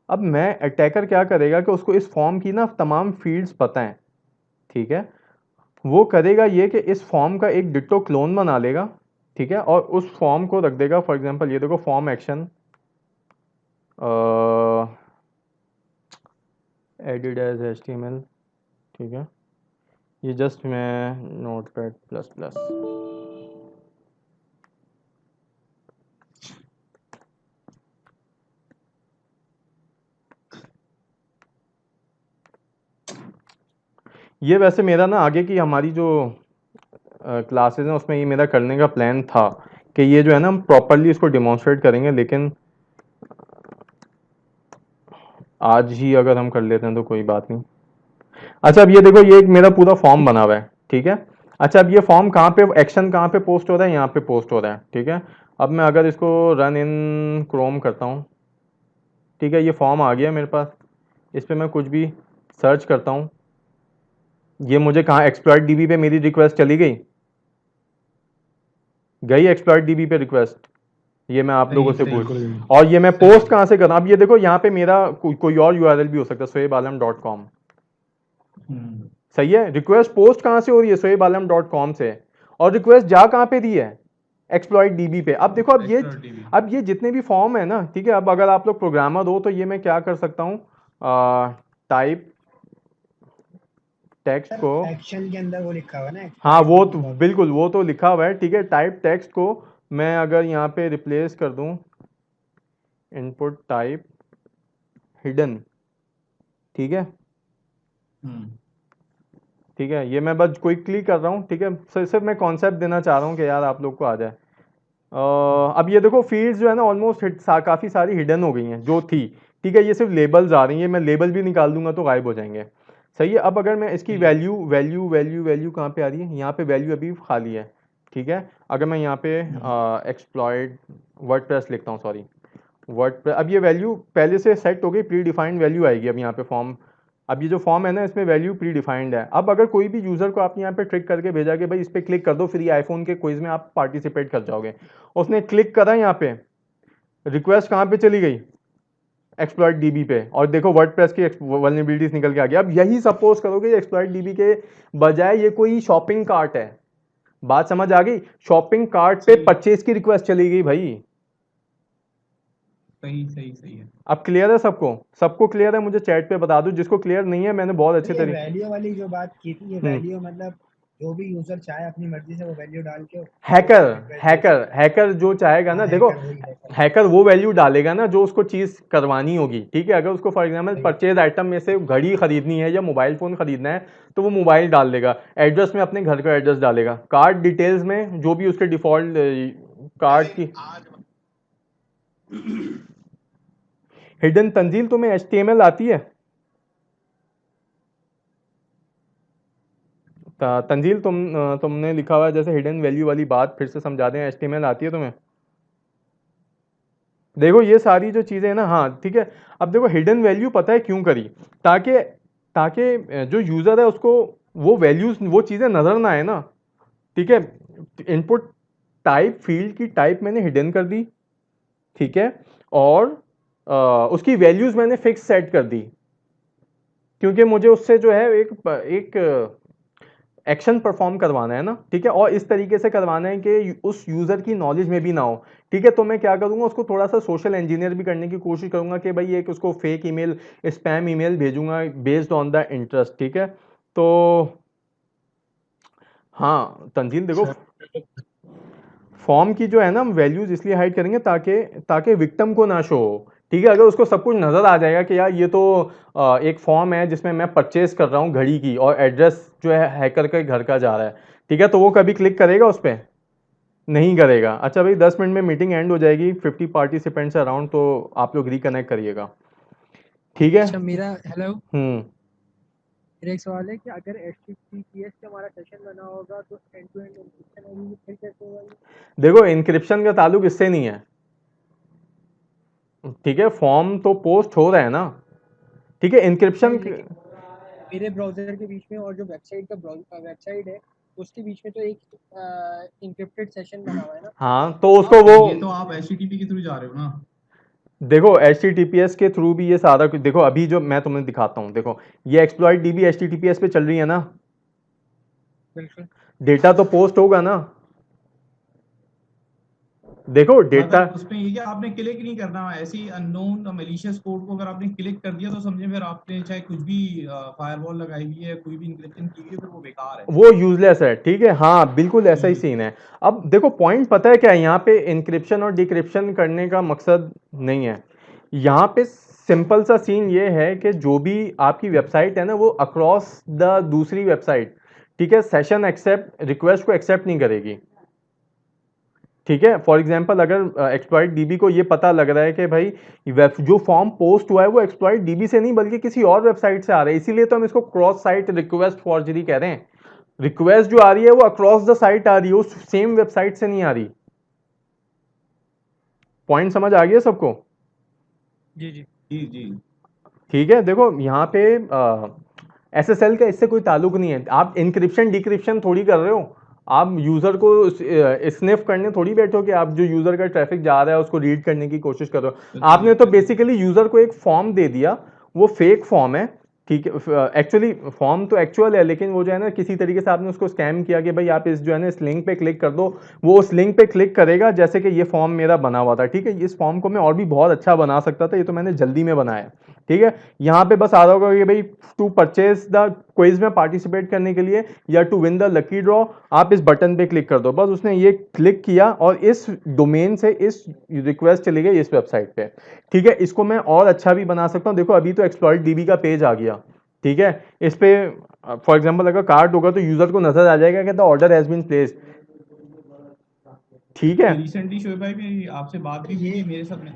अब मैं अटैकर क्या करेगा कि उसको इस फॉर्म की ना तमाम फील्ड्स पता है, ठीक है, वो करेगा ये कि इस फॉर्म का एक डिट्टो क्लोन बना लेगा, ठीक है, और उस फॉर्म को रख देगा, फॉर एग्जांपल ये देखो, form action added as HTML, ठीक है, ये जस्ट मैं नोटपैड प्लस प्लस, ये वैसे मेरा ना आगे की हमारी जो क्लासेस हैं उसमें ये मेरा करने का प्लान था कि ये जो है ना हम प्रॉपरली इसको डिमॉन्स्ट्रेट करेंगे, लेकिन आज ही अगर हम कर लेते हैं तो कोई बात नहीं। अच्छा, अब ये देखो, ये एक मेरा पूरा फॉर्म बना हुआ है, ठीक है। अच्छा, अब ये फॉर्म कहाँ पे, एक्शन कहाँ पे पोस्ट हो रहा है, यहाँ पे पोस्ट हो रहा है, ठीक है। अब मैं अगर इसको रन इन क्रोम करता हूँ, ठीक है, ये फॉर्म आ गया मेरे पास, इस पर मैं कुछ भी सर्च करता हूँ, ये मुझे कहाँ, एक्सप्लॉइट डीबी पे मेरी रिक्वेस्ट चली गई, एक्सप्लॉइट डीबी पे रिक्वेस्ट, ये मैं आप लोगों सही से सही पूछ, बिल्कुल और ये मैं सही पोस्ट कहाँ से कर रहा हूँ, अब ये देखो यहाँ पे मेरा कोई और यूआरएल भी हो सकता है, soebalam.com, हम्म। सही है। रिक्वेस्ट पोस्ट कहाँ से हो रही है, soebalam.com से, और रिक्वेस्ट जा कहाँ पे दी है, एक्सप्लॉइट डीबी पे। अब देखो, एक्सप्लोर टीवी। अब ये जितने भी फॉर्म है ना, ठीक है, अब अगर आप लोग प्रोग्रामर हो तो ये मैं क्या कर सकता हूँ, टाइप टेक्स्ट सर। को, एक्शन के अंदर वो लिखा हुआ है ना, हाँ एक्सप्लॉइट वो डीबी तो डॉट कॉम। बिल्कुल, वो तो लिखा हुआ है, ठीक है, टाइप टेक्स्ट को मैं अगर यहाँ पे रिप्लेस कर दूँ, इनपुट टाइप हिडन, ठीक है, हम्म। ठीक है, ये मैं बस क्विकली कर रहा हूँ, ठीक है, सिर्फ मैं कॉन्सेप्ट देना चाह रहा हूँ कि यार आप लोग को आ जाए। अब ये देखो, फील्ड्स जो है ना ऑलमोस्ट काफ़ी सारी हिडन हो गई हैं जो थी, ठीक है, ये सिर्फ लेबल्स आ रही हैं, मैं लेबल भी निकाल दूंगा तो गायब हो जाएंगे, सही है। अब अगर मैं इसकी सही है। वैल्यू वैल्यू वैल्यू वैल्यू कहाँ पे आ रही है, यहाँ पे वैल्यू अभी खाली है, ठीक है। अगर मैं यहाँ पे हम्म। एक्सप्लॉइट वर्डप्रेस लिखता हूँ, सॉरी, वर्ड, अब ये वैल्यू पहले से सेट हो गई, प्री डिफाइंड वैल्यू आएगी अब यहाँ पे फॉर्म, अब ये जो फॉर्म है ना इसमें वैल्यू प्री डिफाइंड है। अब अगर कोई भी यूजर को आपने यहाँ पे ट्रिक करके भेजा कि भाई इस पे क्लिक कर दो, फ्री आईफोन के क्विज में आप पार्टिसिपेट कर जाओगे, उसने क्लिक करा यहाँ पे, रिक्वेस्ट कहाँ पे चली गई, एक्सप्लॉइट डीबी पे, और देखो वर्डप्रेस की वल्नरेबिलिटीज निकल के आ गया। अब यही सपोज करोगे एक्सप्लॉइट डीबी के बजाय ये कोई शॉपिंग कार्ट है, बात समझ आ गई, शॉपिंग कार्ट पे सही परचेज की रिक्वेस्ट चली गई भाई। सही सही सही है। अब क्लियर है सबको, सबको क्लियर है, मुझे चैट पे बता दो, जिसको क्लियर नहीं है मैंने बहुत तो अच्छे ये तरीके। वैल्यू वाली जो बात की थी, ये हम्म, वैल्यू मतलब जो भी यूजर चाहे अपनी मर्जी से वो वैल्यू डाल के हैकर रिक्वेस्ट भेज हैकर सकता है। हैकर जो चाहेगा ना, हाँ देखो हैकर, वही हैकर। हैकर वो वैल्यू डालेगा ना जो उसको चीज़ करवानी होगी, ठीक है। अगर उसको फॉर एग्जांपल सही। परचेज आइटम में से घड़ी खरीदनी है या मोबाइल फ़ोन खरीदना है तो वो मोबाइल डाल देगा, एड्रेस में अपने घर का एड्रेस डालेगा, कार्ड डिटेल्स में जो भी उसके डिफ़ॉल्ट कार्ड की हिडन तंजील तुम्हें HTML आती है? तंजील तुमने लिखा हुआ है जैसे हिडन वैल्यू वाली बात फिर से समझा दें, HTML आती है तुम्हें? देखो ये सारी जो चीज़ें हैं ना, हाँ ठीक है। अब देखो हिडन वैल्यू पता है क्यों करी, ताकि ताकि जो यूज़र है उसको वो वैल्यूज वो चीज़ें नज़र ना आए ना, ठीक है। इनपुट टाइप फील्ड की टाइप मैंने हिडन कर दी, ठीक है। और उसकी वैल्यूज मैंने फिक्स सेट कर दी, क्योंकि मुझे उससे जो है एक एक्शन परफॉर्म करवाना है ना, ठीक है। और इस तरीके से करवाना है कि उस यूज़र की नॉलेज में भी ना हो, ठीक है। तो मैं क्या करूँगा, उसको थोड़ा सा सोशल इंजीनियर भी करने की कोशिश करूँगा कि भाई एक उसको फेक ईमेल, स्पैम ईमेल भेजूंगा बेस्ड ऑन द इंटरेस्ट, ठीक है। तो हाँ तंजील देखो, फॉर्म की जो है ना हम वैल्यूज इसलिए हाइड करेंगे ताकि ताकि विक्टिम को ना शो हो, ठीक है। अगर उसको सब कुछ नज़र आ जाएगा कि यार ये तो एक फॉर्म है जिसमें मैं परचेज कर रहा हूँ घड़ी की और एड्रेस जो है हैकर के घर का जा रहा है, ठीक है, तो वो कभी क्लिक करेगा उस पर? नहीं करेगा। अच्छा भाई 10 मिनट में मीटिंग एंड हो जाएगी, 50 पार्टिसिपेंट्स अराउंड, तो आप लोग रिकनेक्ट करिएगा, ठीक है। अच्छा मेरा हेलो, हम्म मेरा एक सवाल है कि अगर HTTPS से हमारा सेशन बना होगा तो एंड टू एंड एन्क्रिप्शन होगी, फिर कैसे होगा ये? देखो इनक्रिप्शन का ताल्लुक इससे नहीं है, ठीक है। फॉर्म तो पोस्ट हो रहा है ना, ठीक है। इनक्रिप्शन नहीं, लेकिन मेरे ब्राउजर के बीच में और जो वेबसाइट का वेबसाइट है उसके बीच में तो एक इंक्रिप्टेड सेशन बना हुआ है ना। हाँ तो उसको वो ये तो आप HTTP के थ्रू जा रहे हो ना। देखो HTTPS के थ्रू भी ये सारा कुछ, देखो अभी जो मैं तुम्हें दिखाता हूँ, देखो ये एक्सप्लॉइट DB HTTPS पे चल रही है ना, बिल्कुल। डेटा तो पोस्ट होगा ना, देखो डेटा। मतलब उसमें ये क्या आपने क्लिक नहीं करना, ऐसी अननोन मैलिशियस कोड को अगर आपने क्लिक कर दिया तो समझे फिर आपने चाहे कुछ भी फायरवॉल लगाई हुई है, कोई भी इंक्रिप्शन की हुई है, फिर वो बेकार है। वो यूजलेस है, ठीक है। हाँ बिल्कुल ऐसा ही सीन है। अब देखो पॉइंट पता है क्या है, यहाँ पे इंक्रिप्शन और डिक्रिप्शन करने का मकसद नहीं है। यहाँ पे सिंपल सा सीन ये है कि जो भी आपकी वेबसाइट है ना वो अक्रॉस द दूसरी वेबसाइट, ठीक है, सेशन एक्सेप्ट रिक्वेस्ट को एक्सेप्ट नहीं करेगी, ठीक है। फॉर एग्जांपल अगर एक्सप्लॉइट DB को ये पता लग रहा है कि भाई जो फॉर्म पोस्ट हुआ है वो एक्सप्लॉइट DB से नहीं बल्कि किसी और वेबसाइट से आ रहा है, इसीलिए तो हम इसको क्रॉस साइट रिक्वेस्ट फॉर्जरी कह रहे हैं। रिक्वेस्ट जो आ रही है वो अक्रॉस द साइट आ रही है, उस सेम वेबसाइट से नहीं आ रही। पॉइंट समझ आ गया सबको? जी जी। जी जी। ठीक है। देखो यहाँ पे SSL का इससे कोई ताल्लुक नहीं है। आप इंक्रिप्शन डिक्रिप्शन थोड़ी कर रहे हो, आप यूजर को स्निफ करने थोड़ी बैठो कि आप जो यूजर का ट्रैफिक जा रहा है उसको रीड करने की कोशिश कर रहे हो। आपने तो बेसिकली यूजर को एक फॉर्म दे दिया, वो फेक फॉर्म है, ठीक है। एक्चुअली फॉर्म तो एक्चुअल है, लेकिन वो जो है ना किसी तरीके से आपने उसको स्कैम किया कि भाई आप इस जो है ना इस लिंक पे क्लिक कर दो, वो उस लिंक पे क्लिक करेगा जैसे कि ये फॉर्म मेरा बना हुआ था, ठीक है। इस फॉर्म को मैं और भी बहुत अच्छा बना सकता था, ये तो मैंने जल्दी में बनाया, ठीक है। यहाँ पे बस आ रहा होगा कि भाई टू परचेज द क्विज में पार्टिसिपेट करने के लिए या to win the lucky draw आप इस बटन पे क्लिक कर दो, बस उसने ये क्लिक किया और इस डोमेन से इस रिक्वेस्ट चली गई इस वेबसाइट पे, ठीक है। इसको मैं और अच्छा भी बना सकता हूँ। देखो अभी तो एक्सप्लॉइट DB का पेज आ गया, ठीक है। इस पे फॉर एग्जांपल अगर कार्ड होगा तो यूजर को नजर आ जाएगा कि the order has been placed, ठीक है। रिसेंटली शोएब भाई मेरी आपसे बात भी हुई थी, मेरे साथ में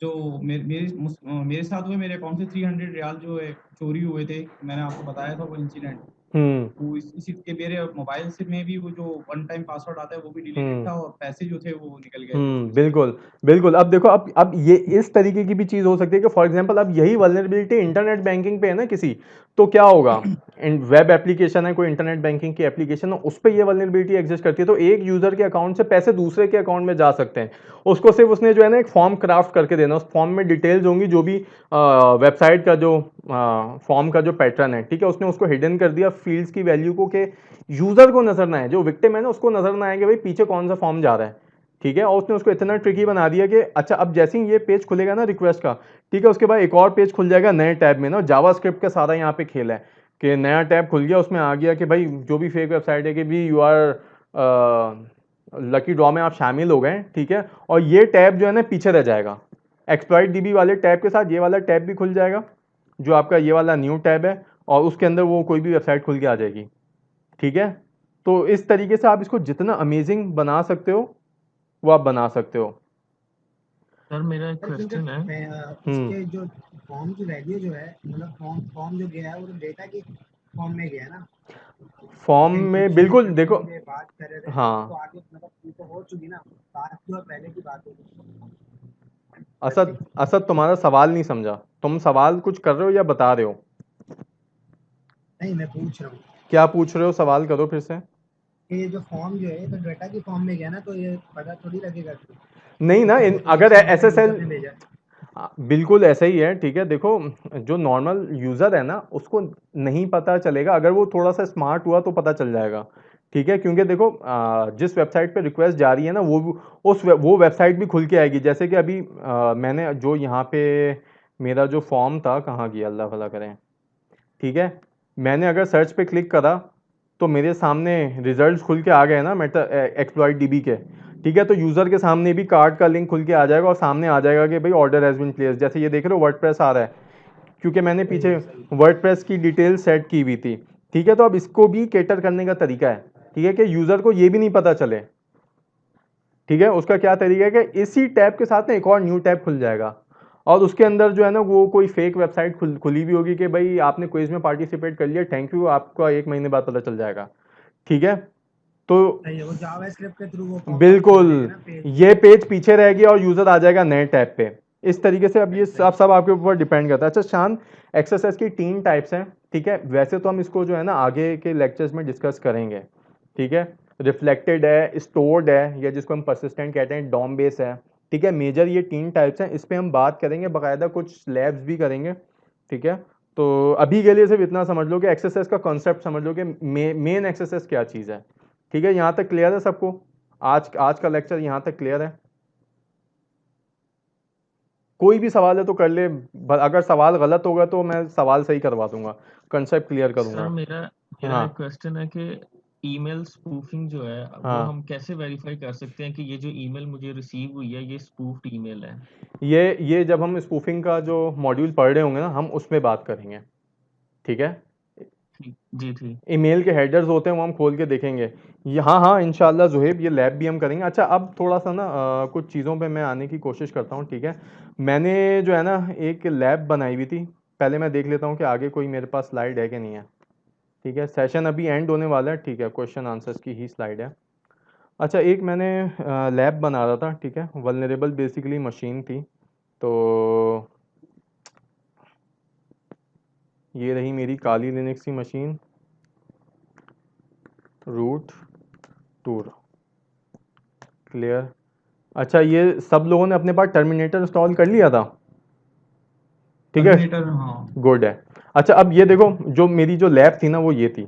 जो मेरे साथ हुए, मेरे अकाउंट से 300 रियाल जो है चोरी हुए थे, मैंने आपको बताया था वो इंसिडेंट। हम्म वो इसी के मेरे मोबाइल से में भी वो जो वन टाइम पासवर्ड आता है वो भी डिलीटेड हम्म था और पैसे जो थे वो निकल गए थे उसमें से। बिल्कुल बिल्कुल। अब देखो अब ये इस तरीके की भी चीज हो सकती है कि फॉर एग्जांपल अब यही वल्नरेबिलिटी इंटरनेट बैंकिंग पे है ना किसी, तो क्या होगा, वेब एप्लीकेशन है कोई इंटरनेट बैंकिंग की एप्लीकेशन है उस पर ये वल्नरेबिलिटी एग्जिस्ट करती है, तो एक यूजर के अकाउंट से पैसे दूसरे के अकाउंट में जा सकते हैं। उसको सिर्फ उसने जो है ना एक फॉर्म क्राफ्ट करके देना, उस फॉर्म में डिटेल्स होंगी जो भी वेबसाइट का जो फॉर्म का जो पैटर्न है, ठीक है, उसने उसको हिडन कर दिया फील्ड्स की वैल्यू को कि यूजर को नजर ना आए, जो विक्टिम है ना उसको नजर ना आए कि भाई पीछे कौन सा फॉर्म जा रहा है, ठीक है। और उसने उसको इतना ट्रिकी बना दिया कि अच्छा अब जैसे ही ये पेज खुलेगा ना रिक्वेस्ट का, ठीक है, उसके बाद एक और पेज खुल जाएगा नए टैब में ना, जावास्क्रिप्ट का सारा यहाँ पे खेल है, कि नया टैब खुल गया, उसमें आ गया कि भाई जो भी फेक वेबसाइट है कि भी यू आर लकी ड्रॉ में आप शामिल हो गए, ठीक है, और ये टैब जो है ना पीछे रह जाएगा। एक्सप्लॉइट डीबी वाले टैब के साथ ये वाला टैब भी खुल जाएगा, जो आपका ये वाला न्यू टैब है, और उसके अंदर वो कोई भी वेबसाइट खुल के आ जाएगी, ठीक है। तो इस तरीके से आप इसको जितना अमेजिंग बना सकते हो वो आप बना सकते हो। सर मेरा एक सर क्वेश्चन है। क्योंकि इसके जो फॉर्म की वैल्यू जो है, मतलब फॉर्म जो गया है वो डेटा की फॉर्म में गया है ना, फॉर्म में बिल्कुल देखो, बात कर रहे थे हाँ तो आगे मतलब ये तो हो चुकी ना बात, जो पहले की बात होगी। असद असद तुम्हारा सवाल नहीं समझा, तुम सवाल कुछ कर रहे हो या बता रहे हो? नहीं, मैं पूछ रहा हूँ क्या पूछ रहे हो, सवाल करो फिर से। कि ये जो फॉर्म जो है तो डेटा की फॉर्म में गया ना, तो ये पता थोड़ी लगेगा कि नहीं ना, अगर SSL ने भेजा। बिल्कुल ऐसा ही है, ठीक है। देखो जो नॉर्मल यूज़र है ना उसको नहीं पता चलेगा, अगर वो थोड़ा सा स्मार्ट हुआ तो पता चल जाएगा, ठीक है। क्योंकि देखो जिस वेबसाइट पे रिक्वेस्ट जा रही है ना वो वेबसाइट भी खुल के आएगी। जैसे कि अभी मैंने जो यहाँ पे मेरा जो फॉर्म था, कहाँ गया अल्लाह भला करें, ठीक है, मैंने अगर सर्च पे क्लिक करा तो मेरे सामने रिजल्ट्स खुल के आ गए ना मेटा एक्सप्लॉइट डीबी के, ठीक है। तो यूज़र के सामने भी कार्ड का लिंक खुल के आ जाएगा और सामने आ जाएगा कि भाई ऑर्डर हैज़ बीन प्लेस्ड। जैसे ये देख रहे हो वर्डप्रेस आ रहा है, क्योंकि मैंने पीछे वर्डप्रेस की डिटेल सेट की हुई थी, ठीक है। तो अब इसको भी केटर करने का तरीका है, ठीक है, कि यूज़र को ये भी नहीं पता चले, ठीक है। उसका क्या तरीका है कि इसी टैब के साथ ना एक और न्यू टैब खुल जाएगा, और उसके अंदर जो है ना वो कोई फेक वेबसाइट खुली भी होगी कि भाई आपने क्विज में पार्टिसिपेट कर लिया, थैंक यू, आपका 1 महीने बाद पता चल जाएगा, ठीक है। तो वो जावास्क्रिप्ट के थ्रू वो बिल्कुल ये पेज पीछे रह गया और यूजर आ जाएगा नए टैब पे। इस तरीके से अब ये सब आपके ऊपर डिपेंड करता है। अच्छा शान, एक्सएसएस की 3 टाइप्स हैं, ठीक है। वैसे तो हम इसको जो है ना आगे के लेक्चर्स में डिस्कस करेंगे, ठीक है। रिफ्लेक्टेड है, स्टोर्ड है, या जिसको हम परसिस्टेंट कहते हैं, डॉम बेस है, ठीक है। मेजर ये 3 टाइप्स हैं, इस पे हम बात करेंगे बाकायदा, कुछ लैब्स भी करेंगे, ठीक है। तो अभी के लिए सिर्फ इतना समझ लो कि एक्सएसएस का कॉन्सेप्ट समझ लो कि मेन एक्सएसएस क्या चीज़ है, ठीक है। यहाँ तक क्लियर है सबको? आज का लेक्चर यहाँ तक क्लियर है? कोई भी सवाल है तो कर ले, अगर सवाल गलत होगा तो मैं सवाल सही करवा दूंगा, कंसेप्ट क्लियर करूंगा। सर मेरा हाँ एक क्वेश्चन है कि ईमेल स्पूफिंग जो है वो हाँ, हम कैसे वेरीफाई कर सकते हैं कि ये जो ईमेल मुझे रिसीव हुई है ये स्पूफ्ड ईमेल है? ये जब हम स्पूफिंग का जो मॉड्यूल पढ़ रहे होंगे ना हम उसमें बात करेंगे, ठीक है। जी ठीक। ईमेल के हेडर्स होते हैं वो हम खोल के देखेंगे। हाँ हाँ इंशाल्लाह जुहेब, ये लैब भी हम करेंगे। अच्छा अब थोड़ा सा ना कुछ चीज़ों पे मैं आने की कोशिश करता हूँ, ठीक है। मैंने जो है ना एक लैब बनाई हुई थी, पहले मैं देख लेता हूँ कि आगे कोई मेरे पास स्लाइड है कि नहीं है, ठीक है। सेशन अभी एंड होने वाला है, ठीक है, क्वेश्चन आंसर्स की ही स्लाइड है। अच्छा एक मैंने लैब बना रहा था, ठीक है, वल्नरेबल बेसिकली मशीन थी। तो ये रही मेरी काली लिनक्स की मशीन, रूट टूर क्लियर। अच्छा ये सब लोगों ने अपने पास टर्मिनेटर इंस्टॉल कर लिया था, ठीक है, टर्मिनेटर, हाँ गुड है। अच्छा अब ये देखो जो मेरी जो लैब थी ना वो ये थी,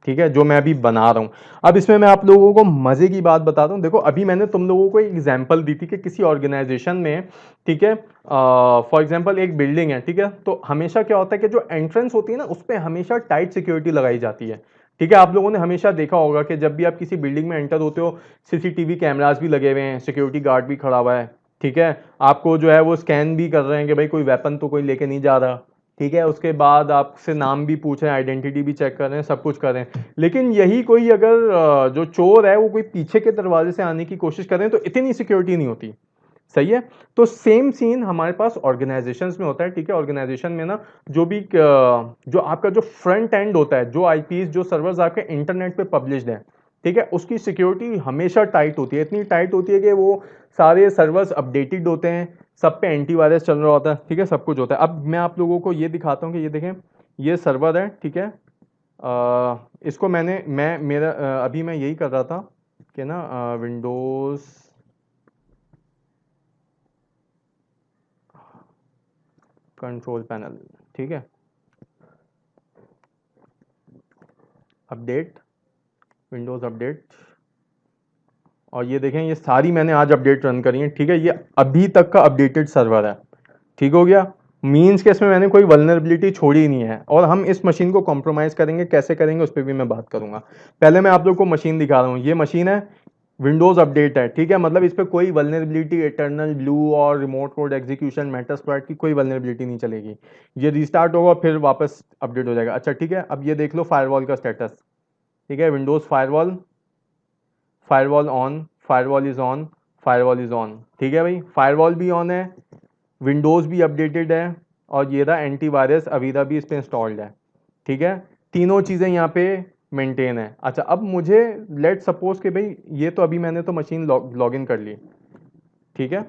ठीक है, जो मैं अभी बना रहा हूँ। अब इसमें मैं आप लोगों को मज़े की बात बताता हूँ। देखो अभी मैंने तुम लोगों को एक एग्जांपल दी थी कि किसी ऑर्गेनाइजेशन में, ठीक है, फॉर एग्जांपल एक बिल्डिंग है, ठीक है, तो हमेशा क्या होता है कि जो एंट्रेंस होती है ना उस पर हमेशा टाइट सिक्योरिटी लगाई जाती है, ठीक है। आप लोगों ने हमेशा देखा होगा कि जब भी आप किसी बिल्डिंग में एंटर होते हो सीसीटीवी कैमरास भी लगे हुए हैं, सिक्योरिटी गार्ड भी खड़ा हुआ है, ठीक है। आपको जो है वो स्कैन भी कर रहे हैं कि भाई कोई वेपन तो कोई लेके नहीं जा रहा, ठीक है। उसके बाद आपसे नाम भी पूछ रहे हैं, आइडेंटिटी भी चेक कर रहे हैं, सब कुछ कर रहे हैं। लेकिन यही कोई अगर जो चोर है वो कोई पीछे के दरवाजे से आने की कोशिश कर रहे हैं तो इतनी सिक्योरिटी नहीं होती, सही है। तो सेम सीन हमारे पास ऑर्गेनाइजेशंस में होता है, ठीक है। ऑर्गेनाइजेशन में ना जो भी जो आपका जो फ्रंट एंड होता है, जो आईपीस जो सर्वर्स आपके इंटरनेट पे पब्लिश्ड हैं, ठीक है, उसकी सिक्योरिटी हमेशा टाइट होती है, इतनी टाइट होती है कि वो सारे सर्वर्स अपडेटेड होते हैं, सब पे एंटीवायरस चल रहा होता है, ठीक है, सब कुछ होता है। अब मैं आप लोगों को ये दिखाता हूँ कि ये देखें, ये सर्वर है, ठीक है। इसको मैं मेरा अभी मैं यही कर रहा था कि ना विंडोज़ कंट्रोल पैनल, ठीक है, अपडेट, विंडोज़ अपडेट, और ये देखें ये सारी मैंने आज अपडेट रन करी है, ठीक है। ये अभी तक का अपडेटेड सर्वर है, ठीक हो गया। मीन्स के इसमें मैंने कोई वल्नरेबिलिटी छोड़ी नहीं है, और हम इस मशीन को कॉम्प्रोमाइज़ करेंगे, कैसे करेंगे उस पर भी मैं बात करूंगा। पहले मैं आप लोग को मशीन दिखा रहा हूँ, ये मशीन है, विंडोज़ अपडेट है, ठीक है, मतलब इस पर कोई वल्नरेबिलिटी, इटर्नल ब्लू और रिमोट कोड एग्जीक्यूशन, मेटास्प्लॉइट की कोई वल्नरेबिलिटी नहीं चलेगी। ये रीस्टार्ट होगा फिर वापस अपडेट हो जाएगा। अच्छा ठीक है, अब ये देख लो फायरवॉल का स्टेटस, ठीक है, Windows firewall, firewall on, firewall is on, firewall is on, ठीक है भाई, फायरवॉल भी ऑन है, विंडोज़ भी अपडेटेड है, और ये रहा एंटीवायरस अवीरा भी इस पर इंस्टॉल्ड है, ठीक है, तीनों चीज़ें यहाँ पे मेंटेन है। अच्छा अब मुझे लेट सपोज कि भाई ये तो अभी मैंने तो मशीन लॉग इन कर ली, ठीक है,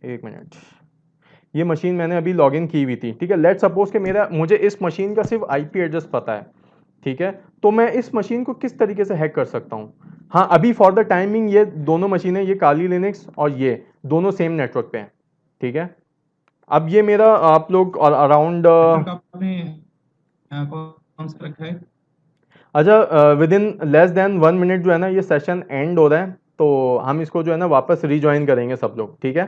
एक मिनट, ये मशीन मैंने अभी लॉग इन की हुई थी, ठीक है, लेट सपोज कि मुझे इस मशीन का सिर्फ आईपी एड्रेस पता है, ठीक है, तो मैं इस मशीन को किस तरीके से हैक कर सकता हूँ। हाँ अभी फॉर द टाइमिंग ये दोनों मशीनें, ये काली लिनक्स और ये दोनों सेम नेटवर्क पे हैं, ठीक है। अब ये मेरा आप लोग अराउंड नेटवर्क आपने कौन सा रखा है? अच्छा with in less than 1 minute जो है ना ये सेशन एंड हो रहा है, तो हम इसको जो है ना वापस रीज्वाइन करेंगे सब लोग, ठीक है।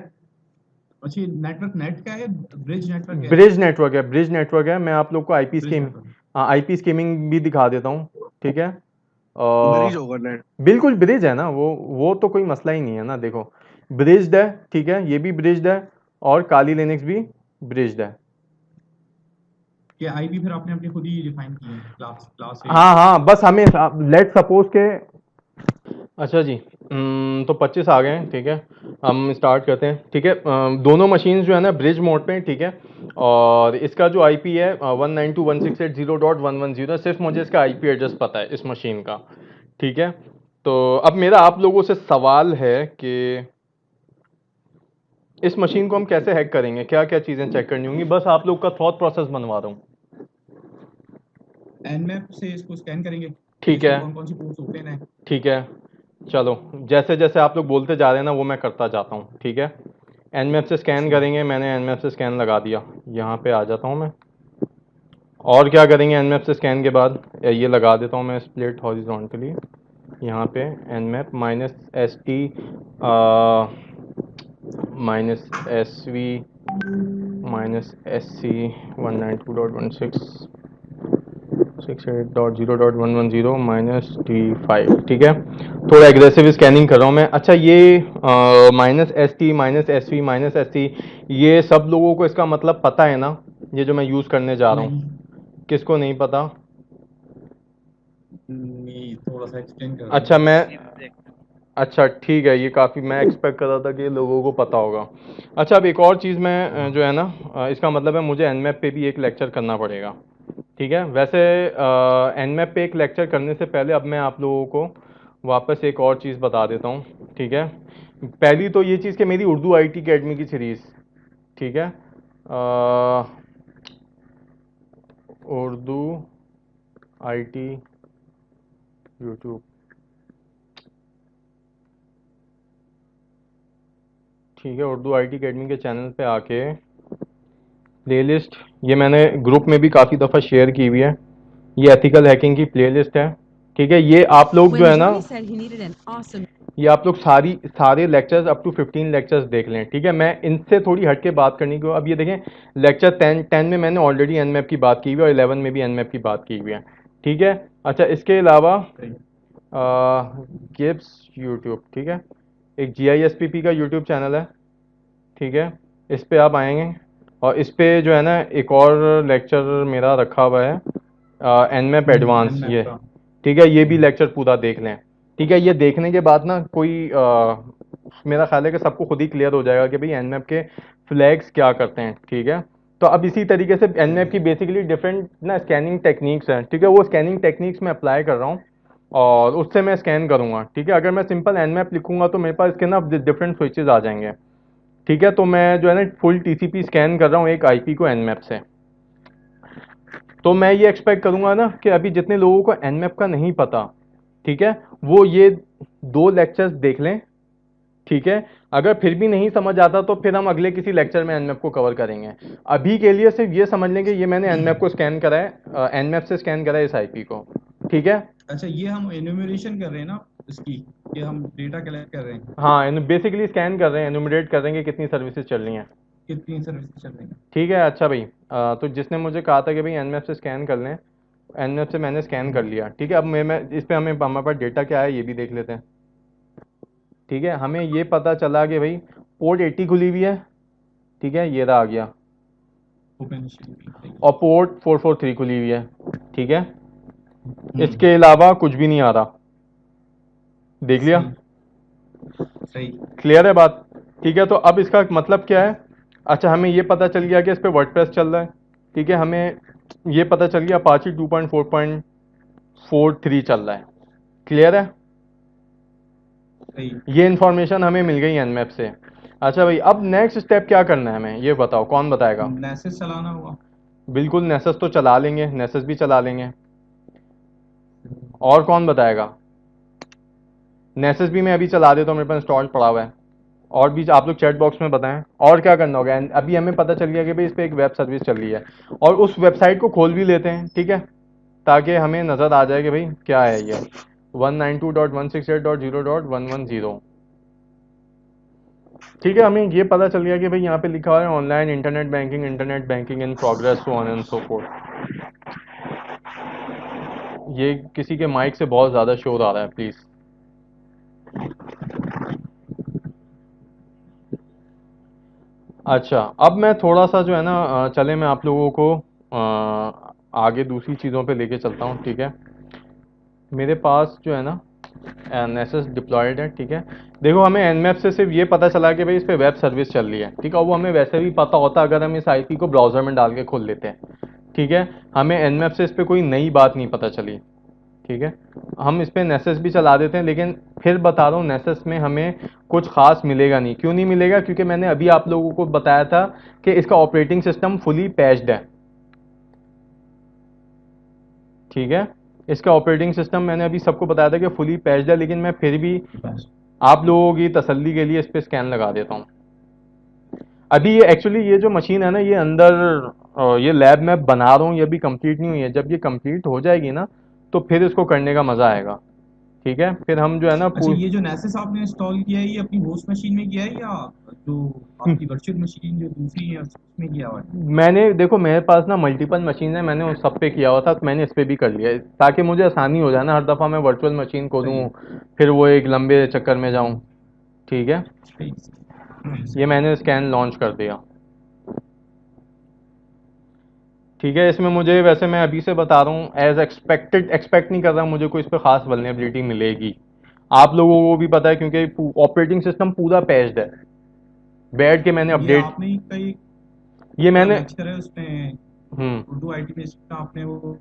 अच्छा नेटवर्क नेट का है, ब्रिज नेटवर्क है? ब्रिज नेटवर्क है, ब्रिज नेटवर्क है। मैं आप लोग को आईपी ब्रिज स्कीम, नेटवर्क हाँ आईपी स्कीमिंग भी दिखा देता हूँ, ठीक है। ब्रिज होगा नेट। बिल्कुल ब्रिज है ना, वो तो कोई मसला ही नहीं है ना। देखो ब्रिज्ड है, ठीक है, ये भी ब्रिज्ड है, और काली लिनक्स भी ब्रिज्ड है। क्या आईपी फिर आपने अपनी खुद ही डिफाइन की है क्लास से? हाँ हाँ, बस हमें लेट सपोज के, अच्छा जी, तो 25 आ गए हैं, ठीक है, हम स्टार्ट करते हैं, ठीक है। दोनों मशीन्स जो है ना ब्रिज मोड पे हैं, ठीक है, और इसका जो आईपी है 192.168.0.110, सिर्फ मुझे इसका आईपी एड्रेस पता है इस मशीन का, ठीक है। तो अब मेरा आप लोगों से सवाल है कि इस मशीन को हम कैसे हैक करेंगे, क्या क्या चीज़ें चेक करनी होंगी, बस आप लोग का थॉट प्रोसेस बनवा रहा हूँ। nmap से इसको स्कैन करेंगे, ठीक है, कौन कौन सी पोर्ट्स ओपन है। ठीक है, चलो जैसे जैसे आप लोग बोलते जा रहे हैं ना वो मैं करता जाता हूँ, ठीक है। nmap से स्कैन करेंगे, मैंने nmap से स्कैन लगा दिया, यहाँ पे आ जाता हूँ मैं। और क्या करेंगे nmap से स्कैन के बाद, ये लगा देता हूँ मैं स्प्लिट हॉरिजॉन्टली, यहाँ पे nmap -st -sv -sc 192.168.0.110 -t5, ठीक है। थोड़ा एग्रेसिव स्कैनिंग कर रहा हूँ मैं। अच्छा ये -st -sv -sc ये सब लोगों को इसका मतलब पता है ना, ये जो मैं यूज़ करने जा रहा हूँ, किसको नहीं पता? नहीं, थोड़ा सा एक्सप्लेन कर अच्छा अच्छा ठीक है, ये काफ़ी मैं एक्सपेक्ट कर रहा था कि लोगों को पता होगा। अच्छा अब एक और चीज़ मैं जो है ना इसका मतलब है मुझे nmap पे भी एक लेक्चर करना पड़ेगा, ठीक है। वैसे nmap पे एक लेक्चर करने से पहले अब मैं आप लोगों को वापस एक और चीज़ बता देता हूँ, ठीक है। पहली तो ये चीज़ कि मेरी उर्दू IT अकेडमी की सीरीज़, ठीक है, उर्दू IT यूट्यूब, ठीक है, उर्दू IT अकेडमी के चैनल पे आके प्लेलिस्ट, ये मैंने ग्रुप में भी काफ़ी दफ़ा शेयर की हुई है, ये एथिकल हैकिंग की प्लेलिस्ट है, ठीक है। ये आप लोग जो है ना ये आप लोग सारे लेक्चर्स अप टू 15 लेक्चर्स देख लें, ठीक है। मैं इनसे थोड़ी हट के बात करनी को, अब ये देखें लेक्चर 10 में मैंने ऑलरेडी nmap की बात की हुई है, और 11 में भी nmap की बात की हुई है, ठीक है। अच्छा इसके अलावा गिब्स यूट्यूब, ठीक है, एक GISPP का यूट्यूब चैनल है, ठीक है, इस पे आप आएंगे और इस पे जो है ना एक और लेक्चर मेरा रखा हुआ है nmap एडवांस, nmap ये का। ठीक है, ये भी लेक्चर पूरा देख लें, ठीक है। ये देखने के बाद ना कोई मेरा ख्याल है कि सबको खुद ही क्लियर हो जाएगा कि भाई nmap के फ्लैग्स क्या करते हैं, ठीक है। तो अब इसी तरीके से nmap की बेसिकली डिफरेंट ना स्कैनिंग टेक्निक्स हैं, ठीक है, वो स्कैनिंग टेक्निक्स मैं अप्लाई कर रहा हूँ और उससे मैं स्कैन करूँगा, ठीक है। अगर मैं सिंपल nmap लिखूंगा तो मेरे पास इसके ना डिफरेंट स्विचेस आ जाएंगे, ठीक है। तो मैं जो है ना फुल TCP स्कैन कर रहा हूँ एक IP को nmap से। तो मैं ये एक्सपेक्ट करूंगा ना कि अभी जितने लोगों को nmap का नहीं पता, ठीक है, वो ये 2 लेक्चर्स देख लें, ठीक है। अगर फिर भी नहीं समझ आता तो फिर हम अगले किसी लेक्चर में nmap को कवर करेंगे। अभी के लिए सिर्फ ये समझ लें कि ये मैंने nmap को स्कैन करा है, nmap से स्कैन करा है इस IP को, ठीक है। अच्छा ये हम एन्यूमरेशन कर रहे हैं ना इसकी, कि हम डेटा कलेक्ट कर रहे हैं, हाँ बेसिकली स्कैन कर रहे हैं, एनुमरेट कर रहे हैं कि कितनी सर्विसेज चल रही हैं। कितनी सर्विस चल रही है। ठीक है अच्छा भाई, तो जिसने मुझे कहा था कि भाई एनमैप से स्कैन कर लें, एनमैप से मैंने स्कैन कर लिया। ठीक है, अब मैं इस पे हमारे पास डेटा क्या है ये भी देख लेते हैं। ठीक है, हमें ये पता चला कि भाई पोर्ट 80 खुली हुई है। ठीक है, ये रहा आ गया। ओपन और पोर्ट 443 खुली हुई है। ठीक है, इसके अलावा कुछ भी नहीं आ रहा। देख लिया, सही। क्लियर है बात। ठीक है, तो अब इसका मतलब क्या है। अच्छा, हमें ये पता चल गया कि इस पे वर्डप्रेस चल रहा है। ठीक है, हमें ये पता चल गया अपाची 2.4.43 चल रहा है। क्लियर है, सही। ये इन्फॉर्मेशन हमें मिल गई एनमैप से। अच्छा भाई, अब नेक्स्ट स्टेप क्या करना है हमें ये बताओ, कौन बताएगा। नेसेस चलाना होगा। बिल्कुल, नेसेस तो चला लेंगे, नेसेस भी चला लेंगे। और कौन बताएगा। नेसेस भी मैं अभी चला देता हूँ, मेरे पास इंस्टॉल पड़ा हुआ है। और भी आप लोग चैट बॉक्स में बताएं और क्या करना होगा। अभी हमें पता चल गया कि भाई इस पर एक वेब सर्विस चल रही है, और उस वेबसाइट को खोल भी लेते हैं। ठीक है, ताकि हमें नज़र आ जाए कि भाई क्या है ये 192.168.0.110। ठीक है, हमें ये पता चल गया कि भाई यहाँ पे लिखा हुआ है online internet banking in progress, so on and so fourth. ये किसी के माइक से बहुत ज़्यादा शोर आ रहा है, प्लीज़। अच्छा, अब मैं थोड़ा सा जो है ना चले मैं आप लोगों को आगे दूसरी चीज़ों पे लेके चलता हूँ। ठीक है, मेरे पास जो है ना नेसेस डिप्लॉयड है। ठीक है, देखो हमें एनमैप से सिर्फ ये पता चला कि भाई इस पे वेब सर्विस चल रही है। ठीक है, वो हमें वैसे भी पता होता अगर हम इस आईपी को ब्राउज़र में डाल के खोल लेते हैं। ठीक है, हमें एनमैप से इस पे कोई नई बात नहीं पता चली। ठीक है, हम इस पे नेसेस भी चला देते हैं, लेकिन फिर बता रहा हूँ नेसेस में हमें कुछ खास मिलेगा नहीं। क्यों नहीं मिलेगा, क्योंकि मैंने अभी आप लोगों को बताया था कि इसका ऑपरेटिंग सिस्टम फुली पैच्ड है। ठीक है, इसका ऑपरेटिंग सिस्टम मैंने अभी सबको बताया था कि फुली पैच्ड है, लेकिन मैं फिर भी आप लोगों की तसल्ली के लिए इस पे स्कैन लगा देता हूँ। अभी ये एक्चुअली ये जो मशीन है ना, ये अंदर ये लैब में बना रहा हूँ, ये अभी कंप्लीट नहीं हुई है। जब ये कंप्लीट हो जाएगी ना तो फिर इसको करने का मज़ा आएगा। ठीक है, फिर हम जो है ना अच्छा, ये जो नेसेस आपने इंस्टॉल किया है ये अपनी होस्ट मशीन में किया है या जो आपकी वर्चुअल मशीन जो दूसरी है उसमें किया हुआ है? मैंने देखो मेरे पास ना मल्टीपल मशीन है, मैंने उस सब पे किया हुआ था, तो मैंने इस पे भी कर लिया है, ताकि मुझे आसानी हो जाए ना, हर दफ़ा मैं वर्चुअल मशीन सही खोलूँ है। फिर वो एक लंबे चक्कर में जाऊँ। ठीक है, सही। ये मैंने स्कैन लॉन्च कर दिया। ठीक है, इसमें मुझे वैसे मैं अभी से बता रहा हूँ एज एक्सपेक्टेड, एक्सपेक्ट नहीं कर रहा मुझे कोई इस पर खास वल्नरेबिलिटी मिलेगी। आप लोगों को भी पता है क्योंकि ऑपरेटिंग सिस्टम पूरा पैच्ड है। बैठ के मैंने ये अपडेट, आपने ही कई ये मैंने लेक्चर है उसमें उर्दू आईटी बेसिक का आपने वो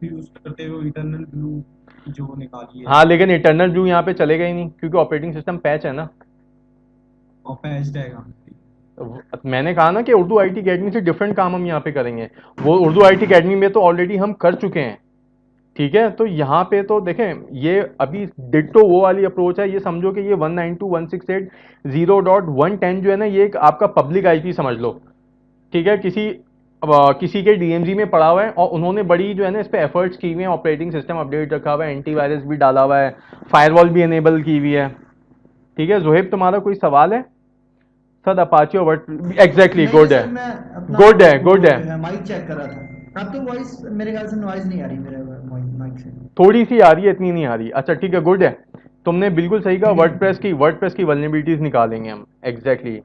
यूज करते हुए इंटरनल व्यू जो निकाली है हाँ, लेकिन इंटरनल व्यू यहाँ पे चलेगा ही नहीं क्योंकि ऑपरेटिंग सिस्टम पैच है ना। और पैच जाएगा। मैंने कहा ना कि उर्दू आईटी अकेडमी से डिफरेंट काम हम यहाँ पे करेंगे। वो उर्दू आईटी अकेडमी में तो ऑलरेडी हम कर चुके हैं। ठीक है, तो यहाँ पे तो देखें ये अभी डिट्टो वो वाली अप्रोच है। ये समझो कि ये 192.168.0.110 जो है ना, ये एक आपका पब्लिक आईपी समझ लो। ठीक है, किसी के डीएमजी में पड़ा हुआ है और उन्होंने बड़ी जो है ना इस पे एफर्ट्स की हुई हैं, ऑपरेटिंग सिस्टम अपडेट रखा हुआ है, एंटीवायरस भी डाला हुआ है, फायरवॉल भी इनेबल की हुई है। ठीक है, जोहेब तुम्हारा कोई सवाल है। सर अपाची और वर्ड एग्जैक्टली नहीं गुड है, सर, मैं अपना गुड है, वो गुड है। जो है माइक चेक कर रहा था। अब तो वॉइस मेरे ख्याल से नॉइज नहीं आ रही मेरे माइक से। थोड़ी सी आ रही है, इतनी नहीं आ रही। अच्छा ठीक है, गुड है। तुमने बिल्कुल सही कहा, ठीक है वर्डप्रेस की वल्नरेबिलिटीज निकालेंगे हम एग्जैक्टली।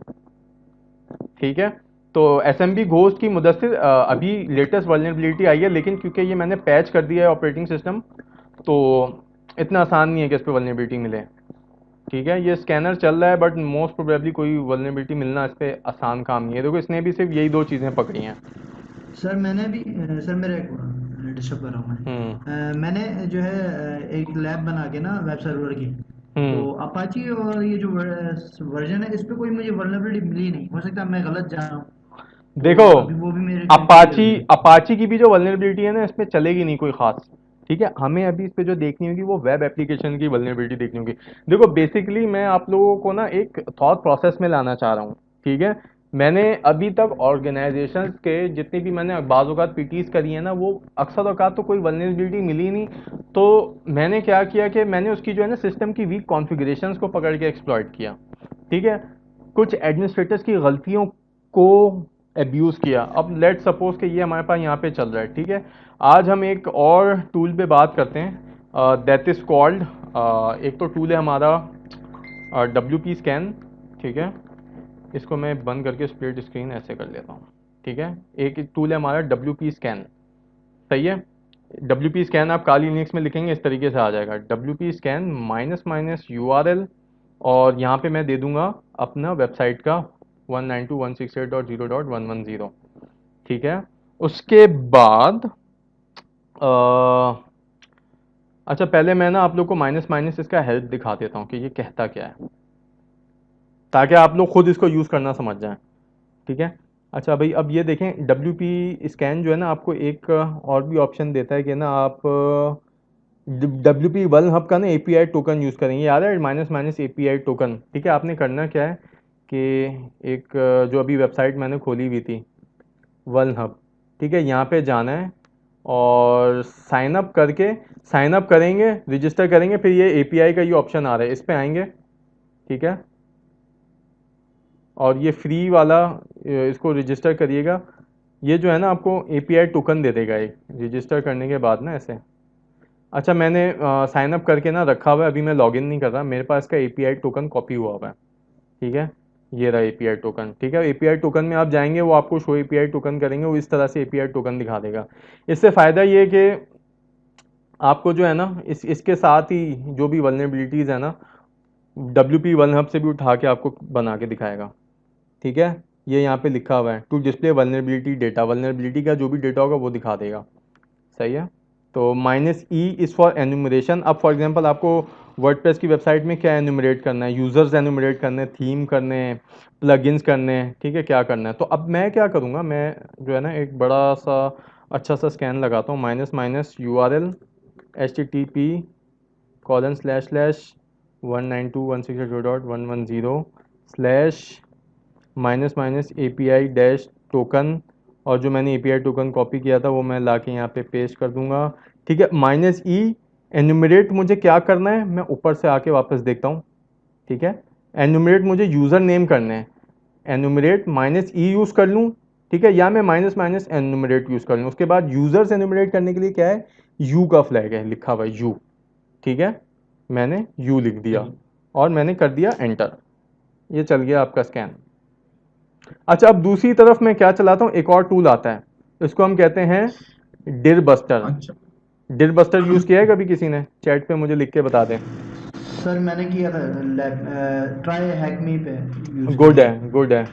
ठीक है, तो एसएमबी घोस्ट की मुदस्सिर अभी लेटेस्ट वल्नरेबिलिटी आई है, लेकिन क्योंकि ये मैंने पैच कर दिया है ऑपरेटिंग सिस्टम, तो इतना आसान नहीं है कि इस पर वल्नरेबिलिटी मिले। ठीक है, ये स्कैनर चल रहा है बट मोस्ट प्रोबेबली कोई वल्नरेबिलिटी मिलना इस पर आसान काम नहीं है। देखो इसने भी सिर्फ यही दो चीज़ें पकड़ी हैं। सर। मैंने भी सर मेरे डिस्टर्ब कर रहा हूँ मैंने जो है एक लैब बना के ना वेब सर्वर की, तो अपाची और ये जो वर्जन है इस पे कोई मुझे वल्नरेबिलिटी मिली नहीं। हो सकता है मैं गलत जा रहा हूँ, तो देखो अभी वो भी मेरे लिए clear अपाची है। अपाची की भी जो वल्नरेबिलिटी है ना, इसमें चलेगी नहीं कोई खास। ठीक है, हमें अभी इस पे जो देखनी होगी वो वेब एप्लीकेशन की वल्नरेबिलिटी देखनी होगी। देखो बेसिकली मैं आप लोगों को ना एक थॉट प्रोसेस में लाना चाह रहा हूँ। ठीक है, मैंने अभी तक ऑर्गेनाइजेशन के जितनी भी मैंने बाज़ औक़ात पीटीज करी है ना, वो अक्सर औक़ात तो कोई वल्नरेबिलिटी मिली नहीं। तो मैंने क्या किया कि मैंने उसकी जो है ना सिस्टम की वीक कॉन्फ़िगरेशंस को पकड़ के एक्सप्लॉइट किया, ठीक है। कुछ एडमिनिस्ट्रेटर्स की गलतियों को एब्यूज़ किया। अब लेट सपोज कि ये हमारे पास यहाँ पे चल रहा है, ठीक है। आज हम एक और टूल पे बात करते हैं, दैट इज़ कॉल्ड, एक तो टूल है हमारा WP स्कैन, ठीक है। इसको मैं बंद करके स्प्लिट स्क्रीन ऐसे कर लेता हूँ, ठीक है। एक टूल है हमारा WP स्कैन, सही है। WP स्कैन आप काली लिनक्स में लिखेंगे इस तरीके से आ जाएगा, WP स्कैन -- URL, और यहाँ पे मैं दे दूंगा अपना वेबसाइट का 192.168.0.110, ठीक है। उसके बाद अच्छा, पहले मैं ना आप लोग को -- इसका हेल्प दिखा देता हूँ कि ये कहता क्या है, ताकि आप लोग खुद इसको यूज़ करना समझ जाएं, ठीक है। अच्छा भाई, अब ये देखें, WP स्कैन जो है ना आपको एक और भी ऑप्शन देता है कि ना आप WP वन हब का ना API टोकन यूज़ करेंगे, याद है, -- API टोकन, ठीक है। आपने करना क्या है कि एक जो अभी वेबसाइट मैंने खोली हुई थी वन हब, ठीक है, यहाँ पे जाना है और साइन अप करके, साइन अप करेंगे, रजिस्टर करेंगे, फिर ये API का ये ऑप्शन आ रहा है, इस पे आएंगे, ठीक है। और ये फ्री वाला इसको रजिस्टर करिएगा। ये जो है ना आपको API टोकन दे देगा एक, रजिस्टर करने के बाद ना ऐसे। अच्छा, मैंने साइन अप करके ना रखा हुआ है, अभी मैं लॉगिन नहीं कर रहा, मेरे पास का API टोकन कॉपी हुआ हुआ है, ठीक है। ये रहा API टोकन, ठीक है। API टोकन में आप जाएंगे, वो आपको शो API टोकन करेंगे, वो इस तरह से API टोकन दिखा देगा। इससे फ़ायदा ये है कि आपको जो है ना इसके साथ ही जो भी वल्नरेबिलिटीज़ है ना, WP वन हब से भी उठा के आपको बना के दिखाएगा, ठीक है। ये यहाँ पे लिखा हुआ है to display vulnerability data, vulnerability का जो भी डेटा होगा वो दिखा देगा, सही है। तो -E इज़ फॉर एनुमरेशन। अब फॉर एग्जांपल आपको वर्डप्रेस की वेबसाइट में क्या एनुमरेट करना है, यूज़र्स एनुमरेट करने हैं, थीम करने हैं, प्लगइन्स करने हैं, ठीक है, क्या करना है। तो अब मैं क्या करूँगा, मैं जो है ना एक बड़ा सा अच्छा सा स्कैन लगाता हूँ, -- URL http://192.168.110 -- API dash token, और जो मैंने API टोकन कॉपी किया था वो मैं लाके यहाँ पे पेस्ट कर दूंगा, ठीक है। -E एनुमरेट मुझे क्या करना है, मैं ऊपर से आके वापस देखता हूँ, ठीक है। एनुमरेट मुझे यूज़र नेम करने हैं, एनुमरेट -E यूज़ कर लूँ, ठीक है, या मैं -- एनुमरेट यूज़ कर लूँ। उसके बाद यूज़र्स एनुमरेट करने के लिए क्या है, U का फ्लैग है लिखा हुआ है, U, ठीक है। मैंने U लिख दिया और मैंने कर दिया एंटर, ये चल गया आपका स्कैन। अच्छा, अब दूसरी तरफ मैं क्या चलाता हूँ, एक और टूल आता है, इसको हम कहते हैं डिर बस्टर। अच्छा, डिर बस्टर यूज़ किया है कभी किसी ने? चैट पे मुझे लिख के बता दें। सर मैंने किया था, ट्राई हैकमी पे यूज़ गुड किया था। है, गुड है।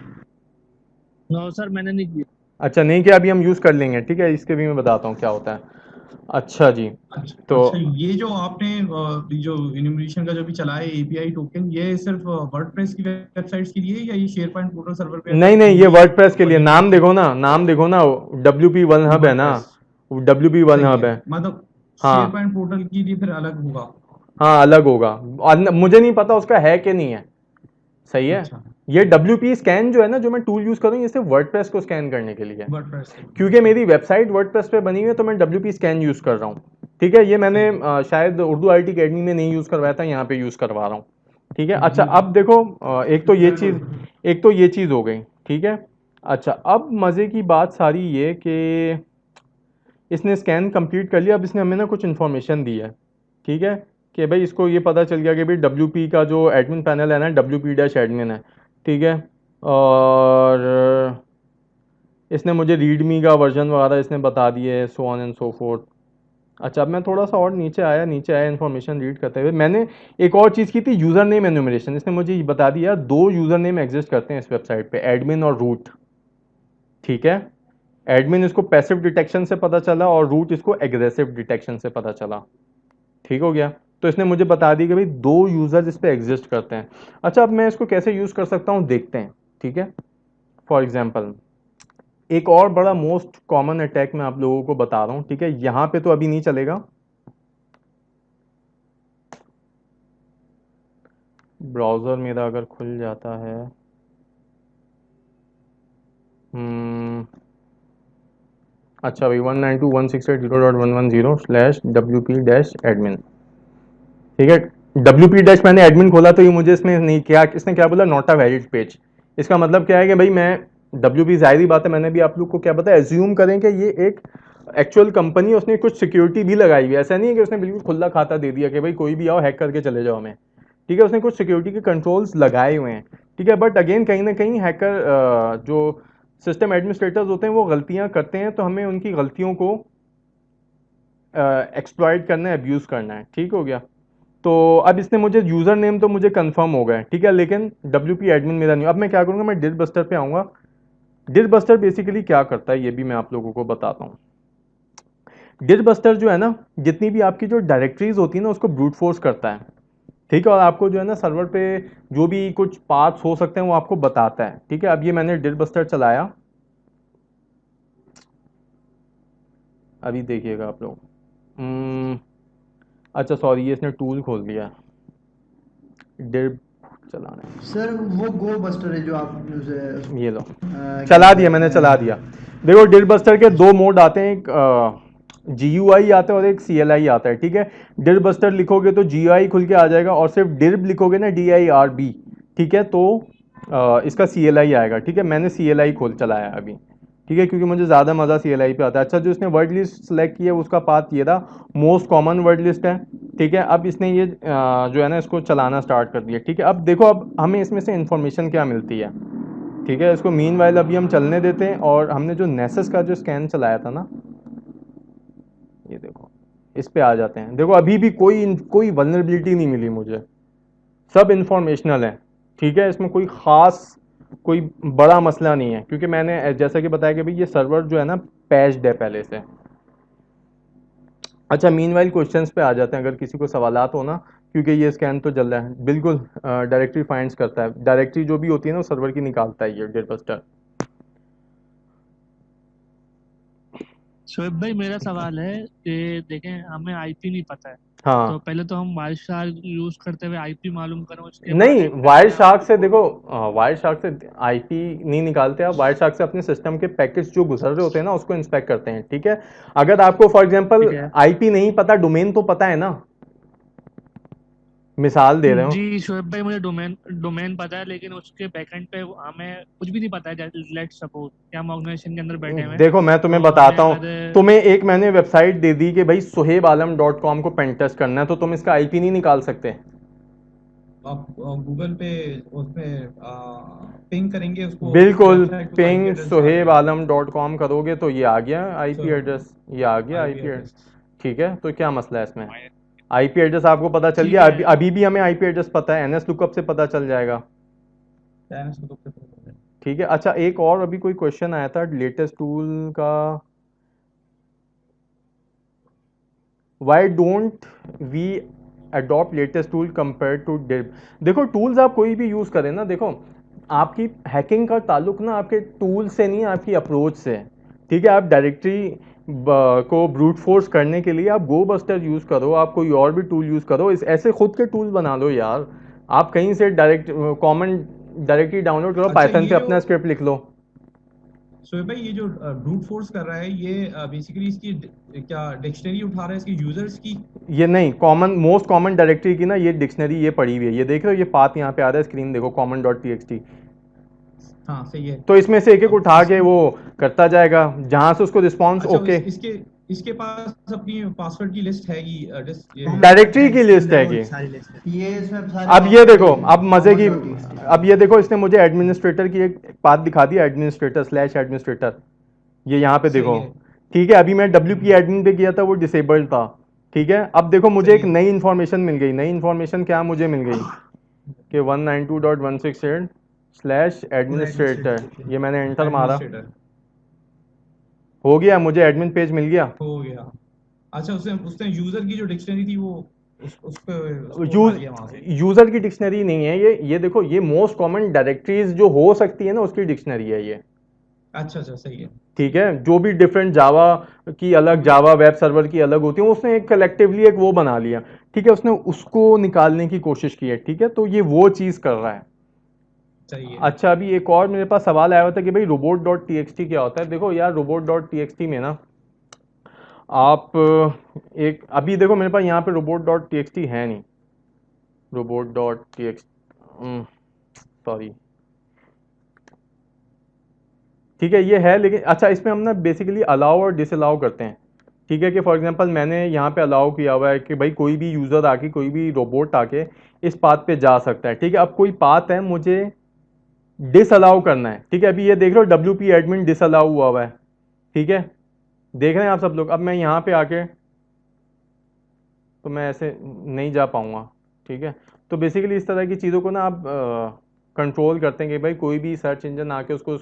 नो सर, मैंने नहीं किया। अच्छा, नहीं किया, अभी हम यूज़ कर लेंगे, ठीक है, इसके भी मैं बताता हूँ क्या होता है। अच्छा जी, अच्छा, तो अच्छा, ये जो आपने जो इन्यूमरेशन का जो भी चला है एपीआई टोकन, ये सिर्फ वर्डप्रेस की वेबसाइट्स के लिए या ये शेयरपॉइंट पोर्टल सर्वर पे अगर नहीं नहीं, ये कोई वर्डप्रेस के लिए, नाम पर्टिकुलर देखो ना, नाम देखो ना, WP वन हब है ना, वर्डप्रेस WP वन सही हब है, है। मतलब हाँ शेयरपॉइंट पोर्टल के लिए फिर अलग होगा। हाँ, अलग होगा। मुझे नहीं पता उसका है कि नहीं है, सही है। अच्छा, ये WP स्कैन जो है ना, जो मैं टूल यूज़ करूँ, ये सिर्फ वर्डप्रेस को स्कैन करने के लिए है, वर्डप्रेस के लिए, क्योंकि अच्छा, मेरी वेबसाइट वर्डप्रेस पे बनी हुई है, तो मैं WP स्कैन यूज़ कर रहा हूँ, ठीक है। ये मैंने सही है। शायद उर्दू IT अकेडमी में नहीं यूज़ करवाया था, यहाँ पे यूज़ करवा रहा हूँ, ठीक है। अच्छा, जी, अब देखो, एक तो ये चीज़ हो गई, ठीक है। अच्छा, अब मज़े की बात सारी ये कि इसने स्कैन कंप्लीट कर लिया, अब इसने हमें ना कुछ इन्फॉर्मेशन दी है, ठीक है, कि भाई इसको ये पता चल गया कि भाई WP का जो एडमिन पैनल है ना, WP-admin है, ठीक है। और इसने मुझे रीडमी का वर्जन वगैरह इसने बता दिए, सो ऑन एंड सो फोर्थ। अच्छा, अब मैं थोड़ा सा और नीचे आया इन्फॉर्मेशन रीड करते हुए, मैंने एक और चीज़ की थी, यूज़र नेम एनुमरेशन। इसने मुझे ये बता दिया, दो यूज़र नेम एग्जिस्ट करते हैं इस वेबसाइट पे, एडमिन और रूट, ठीक है। एडमिन इसको पैसिव डिटेक्शन से पता चला और रूट इसको एग्रेसिव डिटेक्शन से पता चला, ठीक हो गया। तो इसने मुझे बता दी कि भाई दो यूज़र इस पे एग्जिस्ट करते हैं। अच्छा, अब मैं इसको कैसे यूज़ कर सकता हूँ देखते हैं, ठीक है। फॉर एग्जाम्पल, एक और बड़ा मोस्ट कॉमन अटैक मैं आप लोगों को बता रहा हूँ, ठीक है। यहाँ पे तो अभी नहीं चलेगा, ब्राउज़र मेरा अगर खुल जाता है, अच्छा भाई 192.168.0.110/wp-admin, ठीक है। WP डैश मैंने एडमिन खोला तो ये मुझे इसमें नहीं किया, इसने क्या बोला, नॉट अ वैलिड पेज। इसका मतलब क्या है कि भाई मैं WP, जाहिर ही बात है, मैंने भी आप लोग को क्या पता, एज्यूम करें कि ये एक एक्चुअल कंपनी, उसने कुछ सिक्योरिटी भी लगाई हुई है। ऐसा नहीं है कि उसने बिल्कुल खुला खाता दे दिया कि भाई कोई भी आओ हैक करके चले जाओ हमें, ठीक है। उसने कुछ सिक्योरिटी के कंट्रोल्स लगाए हुए हैं, ठीक है। बट अगेन कहीं ना कहीं हैकर जो सिस्टम एडमिनिस्ट्रेटर्स होते हैं वो गलतियां करते हैं, तो हमें उनकी गलतियों को एक्सप्लॉइट करना है, अब्यूज़ करना है, ठीक हो गया। तो अब इसने मुझे यूज़र नेम तो मुझे कंफर्म हो गया, ठीक है, लेकिन WP एडमिन मेरा नहीं। अब मैं क्या करूँगा, मैं डिड बस्टर पे आऊँगा। डिड बस्टर बेसिकली क्या करता है ये भी मैं आप लोगों को बताता हूँ। डिड बस्टर जो है ना, जितनी भी आपकी जो डायरेक्टरीज होती है ना उसको ब्रूट फोर्स करता है, ठीक है। और आपको जो है ना सर्वर पे जो भी कुछ पाथ्स हो सकते हैं वो आपको बताता है, ठीक है। अब ये मैंने डिड बस्टर चलाया, अभी देखिएगा आप लोग। अच्छा सॉरी, ये इसने टूल खोल दिया डिड चलाने। सर वो गो बस्टर है जो आप ये लो, क्या चला कहते दिया मैंने, हैं, चला दिया। देखो डिड बस्टर के दो मोड आते हैं, एक GUI आता है और एक CLI आता है, ठीक है। डिड बस्टर लिखोगे तो GUI खुल के आ जाएगा, और सिर्फ डिड लिखोगे ना DIRB, ठीक है, तो इसका CLI आएगा, ठीक है। मैंने CLI खोल चलाया अभी, ठीक है, क्योंकि मुझे ज़्यादा मज़ा CLI पे आता है। अच्छा, जो इसने वर्ड लिस्ट सेलेक्ट किया उसका पाथ ये था, मोस्ट कॉमन वर्ड लिस्ट है, ठीक है। अब इसने ये जो है ना इसको चलाना स्टार्ट कर दिया, ठीक है। अब देखो अब हमें इसमें से इंफॉर्मेशन क्या मिलती है, ठीक है। इसको मीनवाइल अभी हम चलने देते हैं, और हमने जो नेसेस का जो स्कैन चलाया था ना, ये देखो इस पे आ जाते हैं। देखो अभी भी कोई वल्नरेबिलिटी नहीं मिली मुझे, सब इंफॉर्मेशनल है, ठीक है। इसमें कोई ख़ास कोई बड़ा मसला नहीं है, क्योंकि मैंने जैसा कि बताया कि भाई ये सर्वर जो है ना पैच्ड है पहले से। अच्छा, मीनवाइल क्वेश्चंस पे आ जाते हैं, अगर किसी को सवालात हो ना, क्योंकि ये स्कैन तो चल रहा है बिल्कुल। डायरेक्टरी फाइंड्स करता है, डायरेक्टरी जो भी होती है ना सर्वर की निकालता है ये डिड बस्टर। शोएब भाई मेरा सवाल है कि देखें हमें आईपी नहीं पता है, तो हाँ, पहले तो हम वायर शार्क यूज करते हुए आईपी मालूम करें, उसके बाद नहीं हैक वायर करके शार्क से उसको। देखो, वायर शार्क से IP नहीं निकालते आप। वायर शार्क से अपने सिस्टम के पैकेट्स जो गुजर रहे होते हैं ना उसको इंस्पेक्ट करते हैं, ठीक है। अगर आपको फॉर एग्जांपल ठीक है IP नहीं पता, डोमेन तो पता है ना, मिसाल दे रहे हो। जी शोएब भाई, मुझे डोमेन डोमेन पता है, लेकिन उसके बैकएंड पे हमें कुछ भी नहीं पता है। लेट्स सपोज कि हम ऑर्गेनाइजेशन के अंदर बैठे हुए हैं, देखो मैं तुम्हें तो हमें बताता हूँ, अगर तुम्हें एक मैंने वेबसाइट दे दी कि भाई suhebalam.com को पेन टेस्ट करना है, तो तुम इसका IP नहीं निकाल सकते। आप गूगल पे उसमें पिंग करेंगे उसको, उस बिल्कुल, वेबसाइट को, तो आईपी पिंग एड्रेस आ जाएगा, suhebalam.com करोगे तो ये आ गया IP एड्रेस, ये आ गया आईपी IP एड्रेस, एड्रेस। ठीक है। तो क्या मसला है इसमें, IP एड्रेस आपको पता चल ठीक गया। है। अभी भी हमें IP एड्रेस पता है, NS लुकअप से पता चल जाएगा, ठीक है। अच्छा, एक और अभी कोई क्वेश्चन आया था लेटेस्ट टूल का, why don't we adopt latest tool compare to did. देखो टूल्स आप कोई भी यूज़ करें ना, देखो आपकी हैकिंग का ताल्लुक ना आपके टूल से नहीं, आपकी अप्रोच से है, ठीक है। आप डायरेक्टरी को ब्रूट फोर्स करने के लिए आप गो बस्टर यूज़ करो, आप कोई और भी टूल यूज़ करो, इस ऐसे खुद के टूल बना लो यार। आप कहीं से डायरेक्ट कॉमन डायरेक्टरी डाउनलोड करो, अच्छा, पाइथन ये पे जो अपना स्क्रिप्ट लिख लो। शोएब भाई ये जो ब्रूट फोर्स कर रहा है, ये बेसिकली इसकी क्या डिक्शनरी उठा रहा है इसकी यूजर्स की? ये नहीं, कॉमन मोस्ट कॉमन डायरेक्टरी की ना ये डिक्शनरी ये पड़ी हुई है, ये देख रहे हो, ये पाथ यहाँ पे आ रहा है, स्क्रीन देखो common.txt। हाँ सही है। तो इसमें से एक एक अब उठा के इसकी वो करता जाएगा, जहां से उसको रिस्पॉन्स अच्छा, ओके। इसके पास अपनी पासवर्ड की लिस्ट हैगी, डायरेक्टरी की लिस्ट है कि सारी लिस्ट है। ये इसमें सारे अब ये देखो, password अब मजे की, common.txt अब ये देखो इसने मुझे एडमिनिस्ट्रेटर की एक पाथ दिखा दिया, एडमिनिस्ट्रेटर/एडमिनिस्ट्रेटर, ये यहाँ पे सही देखो, है। ठीक है। अभी मैं WP एडमिन पे किया था, वो डिसेबल्ड था, ठीक है। अब देखो मुझे सही एक है। नई इन्फॉर्मेशन मिल गई। नई इन्फॉर्मेशन क्या मुझे मिल गई कि 192.168/एडमिनिस्ट्रेटर, ये मैंने एंटर मारा, एडमिनिस्ट्रेटर हो गया, मुझे एडमिन पेज मिल गया। हो गया। अच्छा, उसने उसने यूजर की जो डिक्शनरी थी वो उसको उठा यूज लिया वहां से। यूजर की डिक्शनरी नहीं है ये देखो, ये मोस्ट कॉमन डायरेक्टरीज जो हो सकती है ना उसकी डिक्शनरी है ये, अच्छा सही है। ठीक है। जो भी डिफरेंट जावा की अलग, जावा वेब सर्वर की अलग होती है, उसने एक कलेक्टिवली एक वो बना लिया, ठीक है। उसने उसको निकालने की कोशिश की है, ठीक है। तो ये वो चीज कर रहा है, चाहिए। अच्छा, अभी एक और मेरे पास सवाल आया हुआ था कि भाई robot.txt क्या होता है। देखो यार, robot.txt में ना आप एक अभी देखो मेरे पास यहाँ पे robot.txt है नहीं। robot.txt, सॉरी, ठीक है ये है, लेकिन अच्छा इसमें हम ना बेसिकली अलाउ और डिसअलाउ करते हैं। ठीक है कि फॉर एग्जांपल मैंने यहाँ पे अलाउ किया हुआ है कि भाई कोई भी यूज़र आके, कोई भी रोबोट आके इस पाथ पे जा सकता है। ठीक है, अब कोई पाथ है मुझे डिसअलाउ करना है। ठीक है, अभी ये देख रहे हो WP एडमिन डिसअलाउ हुआ है। ठीक है, देख रहे हैं आप सब लोग। अब मैं यहाँ पे आके तो मैं ऐसे नहीं जा पाऊंगा। ठीक है, तो बेसिकली इस तरह की चीज़ों को ना आप कंट्रोल करते हैं कि भाई कोई भी सर्च इंजन आके उसको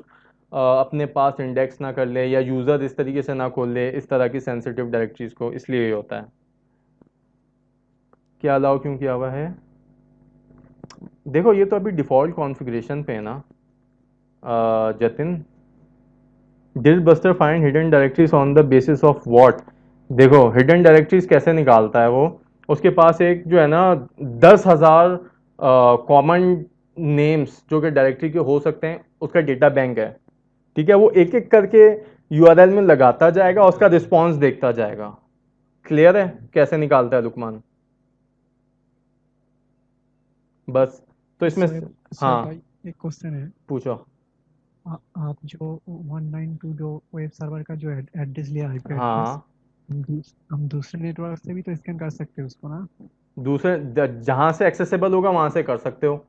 अपने पास इंडेक्स ना कर ले, या यूज़र इस तरीके से ना खोल ले इस तरह की सेंसिटिव डायरेक्टरीज को, इसलिए ये होता है। क्या अलाउ क्यों किया हुआ है? देखो ये तो अभी डिफ़ॉल्ट कॉन्फ़िगरेशन पे है ना Jatin. Did buster find hidden directories on the basis of what? देखो हिडन डायरेक्टरीज कैसे निकालता है वो, उसके पास एक जो है ना 10,000 कॉमन नेम्स जो कि डायरेक्टरी के हो सकते हैं, उसका डेटा बैंक है। ठीक है, वो एक एक करके यूआरएल में लगाता जाएगा, उसका रिस्पॉन्स देखता जाएगा। क्लियर है कैसे निकालता है लुकमान? बस तो इसमें हाँ भाई एक क्वेश्चन है। पूछो। आप जो 192 जो वेब सर्वर का जो एड्रेस लिया आईपी एड्रेस, हाँ, हम दूसरे नेटवर्क से भी तो स्कैन कर सकते हैं उसको ना? दूसरे जहां से एक्सेसिबल होगा वहां से कर सकते हो।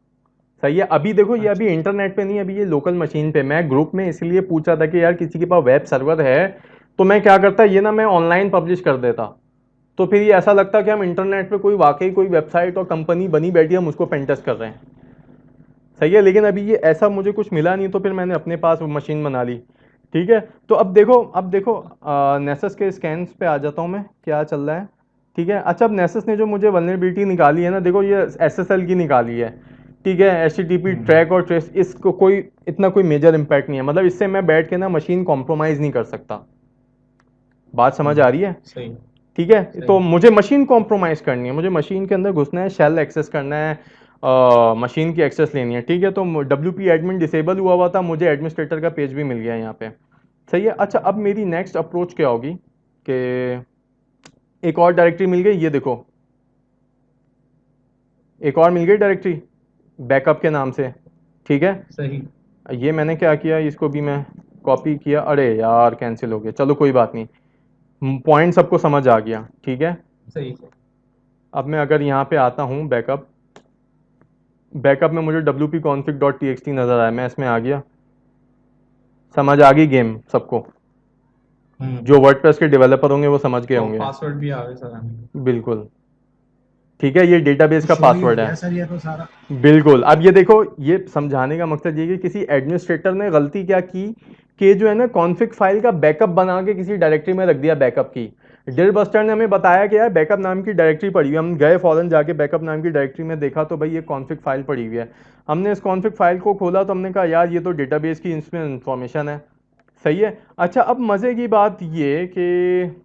सही है, अभी देखो ये अभी इंटरनेट पे नहीं, अभी ये लोकल मशीन पे। मैं ग्रुप में इसलिए पूछा था कि यार किसी के पास वेब सर्वर है तो मैं क्या करता, ये ना मैं ऑनलाइन पब्लिश कर देता, तो फिर ये ऐसा लगता कि हम इंटरनेट पे कोई वाकई कोई वेबसाइट और कंपनी बनी बैठी है, हम उसको पेंटेस्ट कर रहे हैं। सही है, लेकिन अभी ये ऐसा मुझे कुछ मिला नहीं, तो फिर मैंने अपने पास मशीन बना ली। ठीक है, तो अब देखो नेसस के स्कैन्स पे आ जाता हूँ मैं, क्या चल रहा है। ठीक है, अच्छा अब नेसस ने जो मुझे वल्नरेबिलिटी निकाली है ना, देखो ये SSL की निकाली है। ठीक है, HTTP ट्रैक और ट्रेस, इसको कोई इतना कोई मेजर इम्पैक्ट नहीं है। मतलब इससे मैं बैठ के ना मशीन कॉम्प्रोमाइज़ नहीं कर सकता। बात समझ आ रही है? सही। ठीक है, तो मुझे मशीन कॉम्प्रोमाइज़ करनी है, मुझे मशीन के अंदर घुसना है, शेल एक्सेस करना है, मशीन की एक्सेस लेनी है। ठीक है, तो WP एडमिन डिसेबल हुआ था, मुझे एडमिनिस्ट्रेटर का पेज भी मिल गया यहाँ पे। सही है, अच्छा अब मेरी नेक्स्ट अप्रोच क्या होगी कि एक और डायरेक्टरी मिल गई, ये देखो एक और मिल गई डायरेक्टरी बैकअप के नाम से। ठीक है, सही। ये मैंने क्या किया, इसको भी मैं कॉपी किया, अरे यार कैंसिल हो गया, चलो कोई बात नहीं, पॉइंट सबको समझ आ गया। ठीक है, सही। अब मैं अगर यहाँ पे आता हूँ बैकअप में मुझे wp-config.txt नज़र आया, मैं इसमें आ गया, समझ आ गई गेम सबको। जो वर्डप्रेस के डेवलपर होंगे वो समझ गए होंगे। पासवर्ड भी आ गए सर हमें। बिल्कुल, ठीक है, ये डेटाबेस का शो ही हो पासवर्ड गया है। सर ये तो सारा। बिल्कुल, अब ये देखो, ये समझाने का मकसद ये है कि किसी एडमिनिस्ट्रेटर ने गलती क्या की कि जो है ना कॉन्फ़िग फाइल का बैकअप बना के किसी डायरेक्टरी में रख दिया बैकअप की। डिर बस्टर ने हमें बताया कि यार बैकअप नाम की डायरेक्टरी पड़ी हुई है। हम गए फौरन जाके बैकअप नाम की डायरेक्टरी में देखा तो भाई ये कॉन्फ़िग फाइल पड़ी हुई है। हमने इस कॉन्फ़िग फाइल को खोला तो हमने कहा यार ये तो डेटाबेस की इसमें इंफॉर्मेशन है। सही है, अच्छा अब मज़े की बात ये कि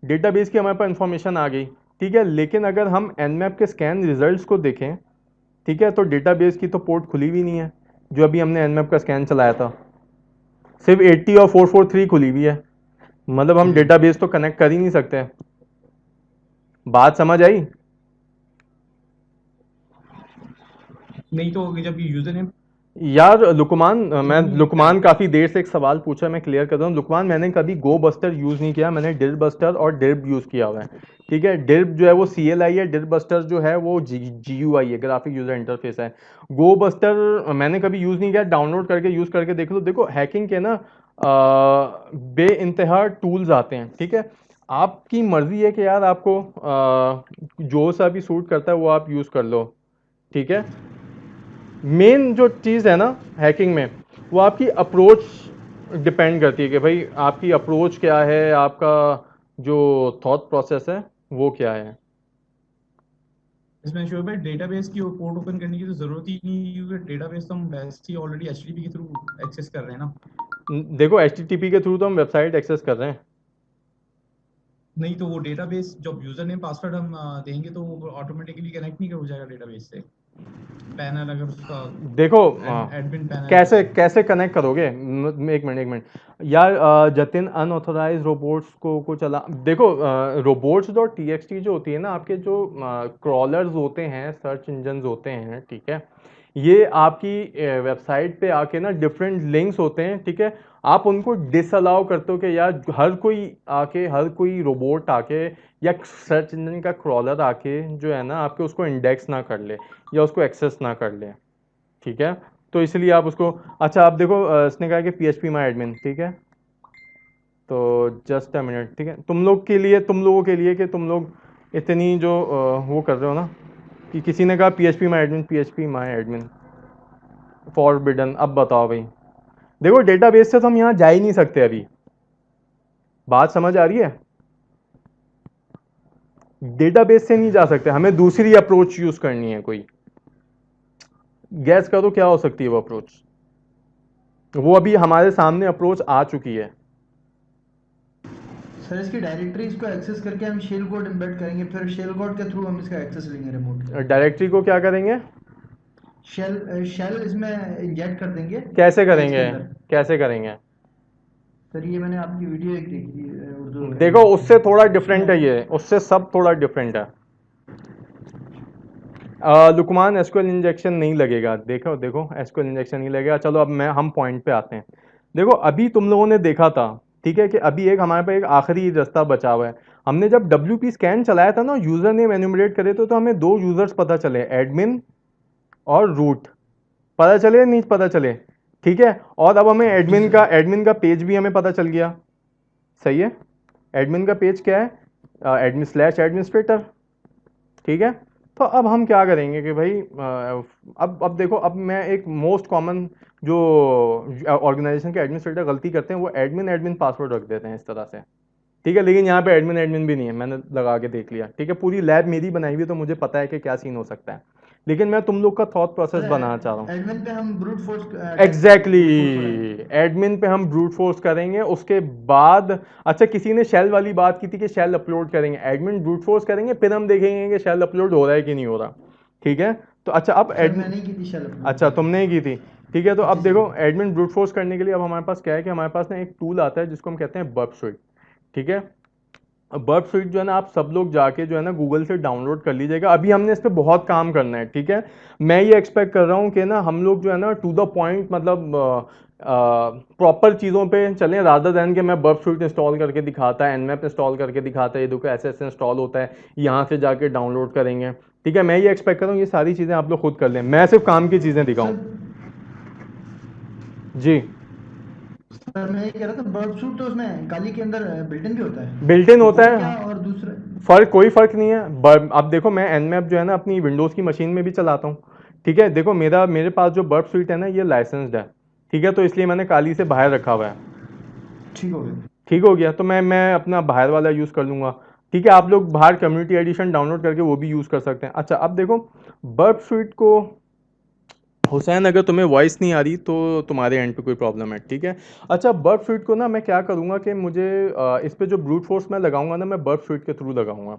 डेटाबेस की हमारे पास इंफॉर्मेशन आ गई। ठीक है, लेकिन अगर हम Nmap के स्कैन रिजल्ट्स को देखें, ठीक है, तो डेटाबेस की तो पोर्ट खुली हुई नहीं है। जो अभी हमने Nmap का स्कैन चलाया था सिर्फ 80 और 443 खुली हुई है। मतलब हम डेटाबेस तो कनेक्ट कर ही नहीं सकते। बात समझ आई? नहीं तो जब यूजर नेम यार लुकमान, मैं लुकमान काफ़ी देर से एक सवाल पूछा, मैं क्लियर कर दूँ। लुकमान, मैंने कभी गो बस्टर यूज़ नहीं किया, मैंने डिर बस्टर और डिर्ब यूज़ किया हुआ है। ठीक है, डिर्ब जो है वो CLI है, डिर बस्टर जो है वो GUI है, ग्राफिक यूज़र इंटरफेस है। गो बस्टर मैंने कभी यूज़ नहीं किया, डाउनलोड करके यूज़ करके देख लो। देखो हैकिंग के ना बे इंतहा टूल्स आते हैं। ठीक है, आपकी मर्ज़ी है कि यार आपको जो सा भी सूट करता है वो आप यूज़ कर लो। ठीक है, मेन जो चीज़ है ना हैकिंग में, वो आपकी अप्रोच डिपेंड करती है कि भाई आपकी अप्रोच क्या है, आपका जो थॉट प्रोसेस है वो क्या है। इसमें शोएब भाई डेटाबेस की पोर्ट ओपन करने की तो जरूरत ही नहीं, क्योंकि डेटाबेस तो हम वैसे ही ऑलरेडी HTTP के थ्रू एक्सेस कर रहे हैं ना। देखो HTTP के थ्रू तो हम वेबसाइट एक्सेस कर रहे हैं। नहीं तो वो डेटाबेस जब यूजर नेम पासवर्ड हम देंगे तो वो ऑटोमेटिकली कनेक्ट नहीं हो जाएगा डेटाबेस से। पैनल अगर उसका देखो एडमिन पैनल कैसे कैसे कनेक्ट करोगे? एक मिनट यार, जतिन अनऑथोराइज रोबोट्स को चला देखो, robots.txt जो होती है ना, आपके जो क्रॉलर्स होते हैं, सर्च इंजन होते हैं, ठीक है, ये आपकी वेबसाइट पे आके ना डिफरेंट लिंक्स होते हैं, ठीक है, आप उनको डिसअलाउ करते हो कि यार हर कोई रोबोट आके या सर्च इंजन का क्रॉलर आके जो है ना आपके उसको इंडेक्स ना कर ले या उसको एक्सेस ना कर ले, ठीक है। तो इसलिए आप उसको, अच्छा आप देखो, इसने कहा कि PHP माई एडमिन, ठीक है, तो जस्ट अ मिनट, ठीक है, तुम लोगों के लिए कि तुम लोग इतनी जो वो कर रहे हो ना, कि किसी ने कहा PHP माई एडमिन फॉरबिडन। अब बताओ भाई, देखो डेटाबेस से तो हम यहाँ जा ही नहीं सकते अभी, बात समझ आ रही है? डेटाबेस से नहीं जा सकते, हमें दूसरी अप्रोच यूज करनी है कोई। गैस करो क्या हो सकती है वो अप्रोच? वो अभी हमारे सामने अप्रोच आ चुकी है। सर इसकी डायरेक्टरीज को एक्सेस करके हम शेल कोड एम्बेड करेंगे, फिर शेल कोड के थ्रू हम इसका एक्सेस लेंगे रिमोट। डायरेक्टरी को क्या करेंगे? शेल इसमें इंजेक्ट कर देंगे कैसे पेज के करेंगे? अंदर। कैसे करेंगे? सर ये मैंने आपकी वीडियो एक देखी उर्दू देखो अकेडमी उससे थोड़ा की, डिफरेंट है, उसमें ये उससे सब थोड़ा डिफरेंट है। लुकमान एसक्यूएल इंजेक्शन नहीं लगेगा, देखो देखो एसक्यूएल इंजेक्शन नहीं लगेगा। चलो अब हम पॉइंट पे आते हैं। देखो अभी तुम लोगों ने देखा था, ठीक है, कि अभी एक हमारे पास एक आखिरी रास्ता बचा हुआ है। हमने जब WP स्कैन चलाया था ना, यूजर नेम एन्यूमरेट करे तो हमें दो यूजर्स पता चले, एडमिन और रूट। पता चले या नहीं पता चले? ठीक है, और अब हमें जी सर। एडमिन का पेज भी हमें पता चल गया। सही है, एडमिन का पेज क्या है? एडमिन/एडमिनिस्ट्रेटर, ठीक है। तो अब हम क्या करेंगे कि भाई, अब देखो, अब मैं एक मोस्ट कॉमन जो ऑर्गेनाइजेशन के एडमिनिस्ट्रेटर गलती करते हैं, वो एडमिन एडमिन पासवर्ड रख देते हैं इस तरह से, ठीक है, लेकिन यहाँ पे एडमिन एडमिन भी नहीं है, मैंने लगा के देख लिया, ठीक है, पूरी लैब मेरी बनाई हुई है, तो मुझे पता है कि क्या सीन हो सकता है, लेकिन मैं तुम लोग का थॉट प्रोसेस बनाना चाह रहा हूँ। एडमिन पे हम ब्रूट फोर्स अटैक करेंगे, एग्जैक्टली ब्रूट फोर्स बनाएंगे। एडमिन पे हम ब्रूट फोर्स करेंगे, उसके बाद अच्छा किसी ने शेल वाली बात की थी कि शेल अपलोड करेंगे, एडमिन ब्रूट फोर्स करेंगे, फिर हम देखेंगे कि शेल अपलोड हो रहा है कि नहीं हो रहा, ठीक है। तो अच्छा अब सर एडमिन, मैंने ही की थी शेल अपलोड। अच्छा तुमने ही की थी, ठीक है। तो जी अब सर। देखो एडमिन ब्रूट फोर्स करने के लिए अब हमारे पास क्या है कि हमारे पास ना एक टूल आता है जिसको हम कहते हैं बर्प स्विट, ठीक है। बर्प स्विट जो है ना, आप सब लोग जाके जो है ना गूगल से डाउनलोड कर लीजिएगा, अभी हमने इस पर बहुत काम करना है, ठीक है। मैं ये एक्सपेक्ट कर रहा हूँ कि ना हम लोग जो है ना टू द पॉइंट, मतलब प्रॉपर चीज़ों पे चलें, रादर दैन कि मैं बर्प स्विट इंस्टॉल करके दिखाता है, nmap इंस्टॉल करके दिखाता है, ये देखो ऐसे ऐसे इंस्टॉल होता है, यहाँ से जाके डाउनलोड करेंगे, ठीक है। मैं ये एक्सपेक्ट कर रहा हूँ ये सारी चीज़ें आप लोग खुद कर लें, मैं सिर्फ काम की चीज़ें दिखाऊँ। सर जी, सर मैं ये कह रहा था बर्ड सूट तो उसमें गाली के अंदर बिल्ट इन भी होता है, बिल्ट इन तो होता वो है, क्या, और दूसरा। कोई फर्क नहीं है। अब देखो मैं nmap जो है ना अपनी विंडोज़ की मशीन में भी चलाता हूँ, ठीक है। देखो मेरे पास जो बर्प स्विट है ना ये लाइसेंस्ड है, ठीक है, तो इसलिए मैंने काली से बाहर रखा हुआ है, ठीक हो गया। ठीक हो गया। तो मैं अपना बाहर वाला यूज़ कर लूँगा, ठीक है। आप लोग बाहर कम्युनिटी एडिशन डाउनलोड करके वो भी यूज़ कर सकते हैं। अच्छा अब देखो बर्प स्विट को, हुसैन अगर तुम्हें वॉइस नहीं आ रही तो तुम्हारे एंड पे कोई प्रॉब्लम है, ठीक है। अच्छा बर्प स्विट को ना मैं क्या करूँगा कि मुझे इस पे जो ब्रूट फोर्स मैं लगाऊंगा ना, मैं बर्प स्विट के थ्रू लगाऊंगा,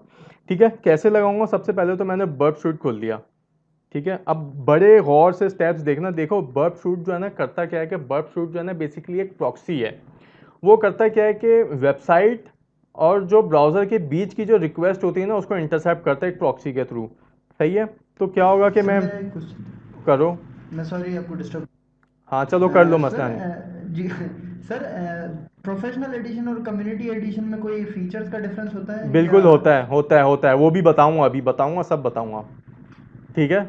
ठीक है। कैसे लगाऊंगा? सबसे पहले तो मैंने बर्प स्विट खोल लिया, ठीक है। अब बड़े गौर से स्टेप्स देखना, देखो बर्प स्विट जो है ना करता क्या है कि बर्प स्विट जो है ना बेसिकली एक प्रॉक्सी है। वो करता क्या है कि वेबसाइट और जो ब्राउज़र के बीच की जो रिक्वेस्ट होती है ना उसको इंटरसेप्ट करता है एक प्रॉक्सी के थ्रू, सही है। तो क्या होगा कि सर मैं मेरा एक क्वेश्चन, करो, मैं सॉरी आपको डिस्टर्ब। हाँ चलो कर लो, सर मसला नहीं। जी सर, प्रोफेशनल एडिशन और कम्युनिटी एडिशन में कोई फीचर्स का डिफरेंस होता है या? बिल्कुल होता है, वो भी बताऊंगा, अभी बताऊंगा, सब बताऊंगा, ठीक है।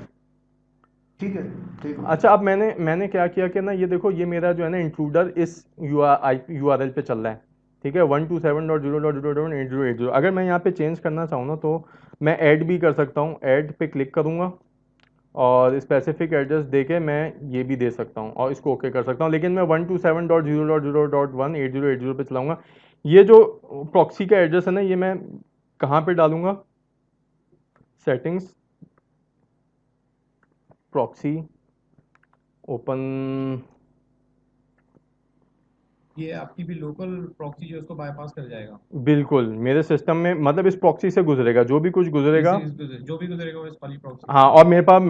ठीक है, ठीक हो अच्छा गया। अब मैंने क्या किया कि ना ये देखो ये मेरा जो है ना इंट्रूडर इस URL पे चल रहा है, ठीक है, 127.0.0.8080। अगर मैं यहाँ पे चेंज करना चाहूँ ना तो मैं ऐड भी कर सकता हूँ, ऐड पे क्लिक करूँगा और स्पेसिफिक एड्रेस दे के मैं ये भी दे सकता हूँ और इसको ओके कर सकता हूँ, लेकिन मैं 127.0.0.18080 पे चलाऊँगा। ये जो प्रॉक्सी का एड्रेस है ना ये मैं कहाँ पे डालूँगा? सेटिंग्स, प्रॉक्सी, ओपन, ये आपकी भी लोकल प्रॉक्सी जो है उसको बाईपास कर जाएगा। बिल्कुल मेरे सिस्टम में मतलब इस प्रॉक्सी से गुजरेगा, जो भी कुछ गुजरेगा। जो भी गुजरेगा वो इस वाली प्रॉक्सी हाँ, और मेरे पास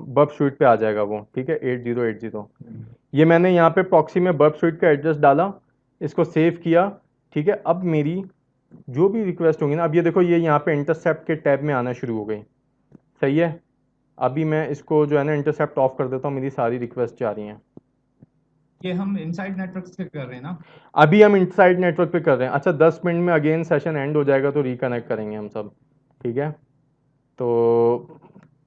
बर्ब स्वीट पे आ जाएगा वो, ठीक है, 8080। ये मैंने यहाँ पे प्रॉक्सी में बर्ब स्वीट का एड्रेस डाला, इसको सेव किया, ठीक है। अब मेरी जो भी रिक्वेस्ट होंगी ना, अब ये देखो ये यहाँ पे इंटरसेप्ट के टैब में आना शुरू हो गई, सही है। अभी मैं इसको जो है ना इंटरसेप्ट ऑफ कर देता हूँ, मेरी सारी रिक्वेस्ट जा रही हैं। ये हम इनसाइड नेटवर्क से कर रहे हैं ना? अभी हम इनसाइड नेटवर्क पे कर रहे हैं। अच्छा 10 मिनट में अगेन सेशन एंड हो जाएगा तो रिकनेक्ट करेंगे हम सब, ठीक है। तो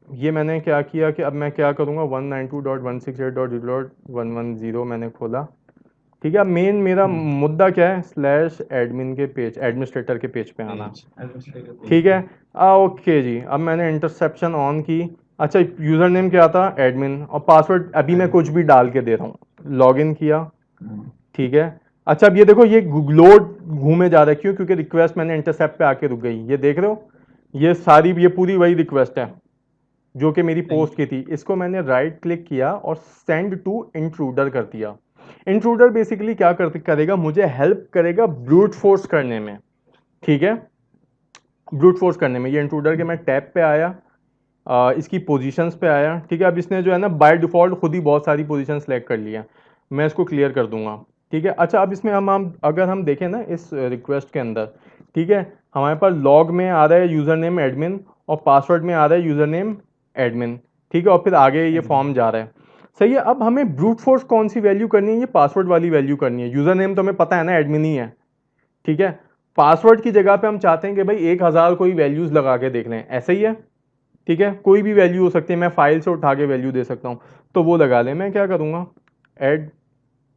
ये मैंने क्या किया कि अब मैं क्या करूँगा, 192.168.0.110 मैंने खोला, ठीक है। अब मेन मेरा मुद्दा क्या है, स्लैश एडमिन के पेज, एडमिनिस्ट्रेटर के पेज पे आना, ठीक है। ओके जी, अब मैंने इंटरसेप्शन ऑन की। अच्छा यूज़र नेम क्या था, एडमिन, और पासवर्ड अभी मैं कुछ भी डाल के दे रहा हूँ, लॉगिन किया, ठीक है। अच्छा अब ये देखो ये लोड घूमे जा रहा है, क्यों, क्योंकि रिक्वेस्ट मैंने इंटरसेप्ट पे आके रुक गई, ये देख रहे हो, ये सारी ये पूरी वही रिक्वेस्ट है जो कि मेरी पोस्ट की थी। इसको मैंने राइट क्लिक किया और सेंड टू इंट्रूडर कर दिया। इंट्रूडर बेसिकली क्या करेगा, मुझे हेल्प करेगा ब्रूट फोर्स करने में, ठीक है, ब्रूट फोर्स करने में। ये इंट्रूडर के मैं टैब पे आया, इसकी पोजीशंस पे आया, ठीक है। अब इसने जो है ना बाय डिफ़ॉल्ट खुद ही बहुत सारी पोजीशन सेलेक्ट कर लिया, मैं इसको क्लियर कर दूंगा, ठीक है। अच्छा अब इसमें हम अगर हम देखें ना इस रिक्वेस्ट के अंदर, ठीक है, हमारे पास लॉग में आ रहा है यूज़र नेम एडमिन और पासवर्ड में आ रहा है यूज़र नेम एडमिन, ठीक है, और फिर आगे ये फॉर्म जा रहा है, सही है। अब हमें ब्रूट फोर्स कौन सी वैल्यू करनी है, ये पासवर्ड वाली वैल्यू करनी है। यूज़र नेम तो हमें पता है ना एडमिन ही है, ठीक है। पासवर्ड की जगह पे हम चाहते हैं कि भाई 1000 कोई वैल्यूज़ लगा के देख लें, ऐसे ही है, ठीक है, कोई भी वैल्यू हो सकती है, मैं फाइल से उठा के वैल्यू दे सकता हूँ, तो वो लगा लें। मैं क्या करूँगा, ऐड,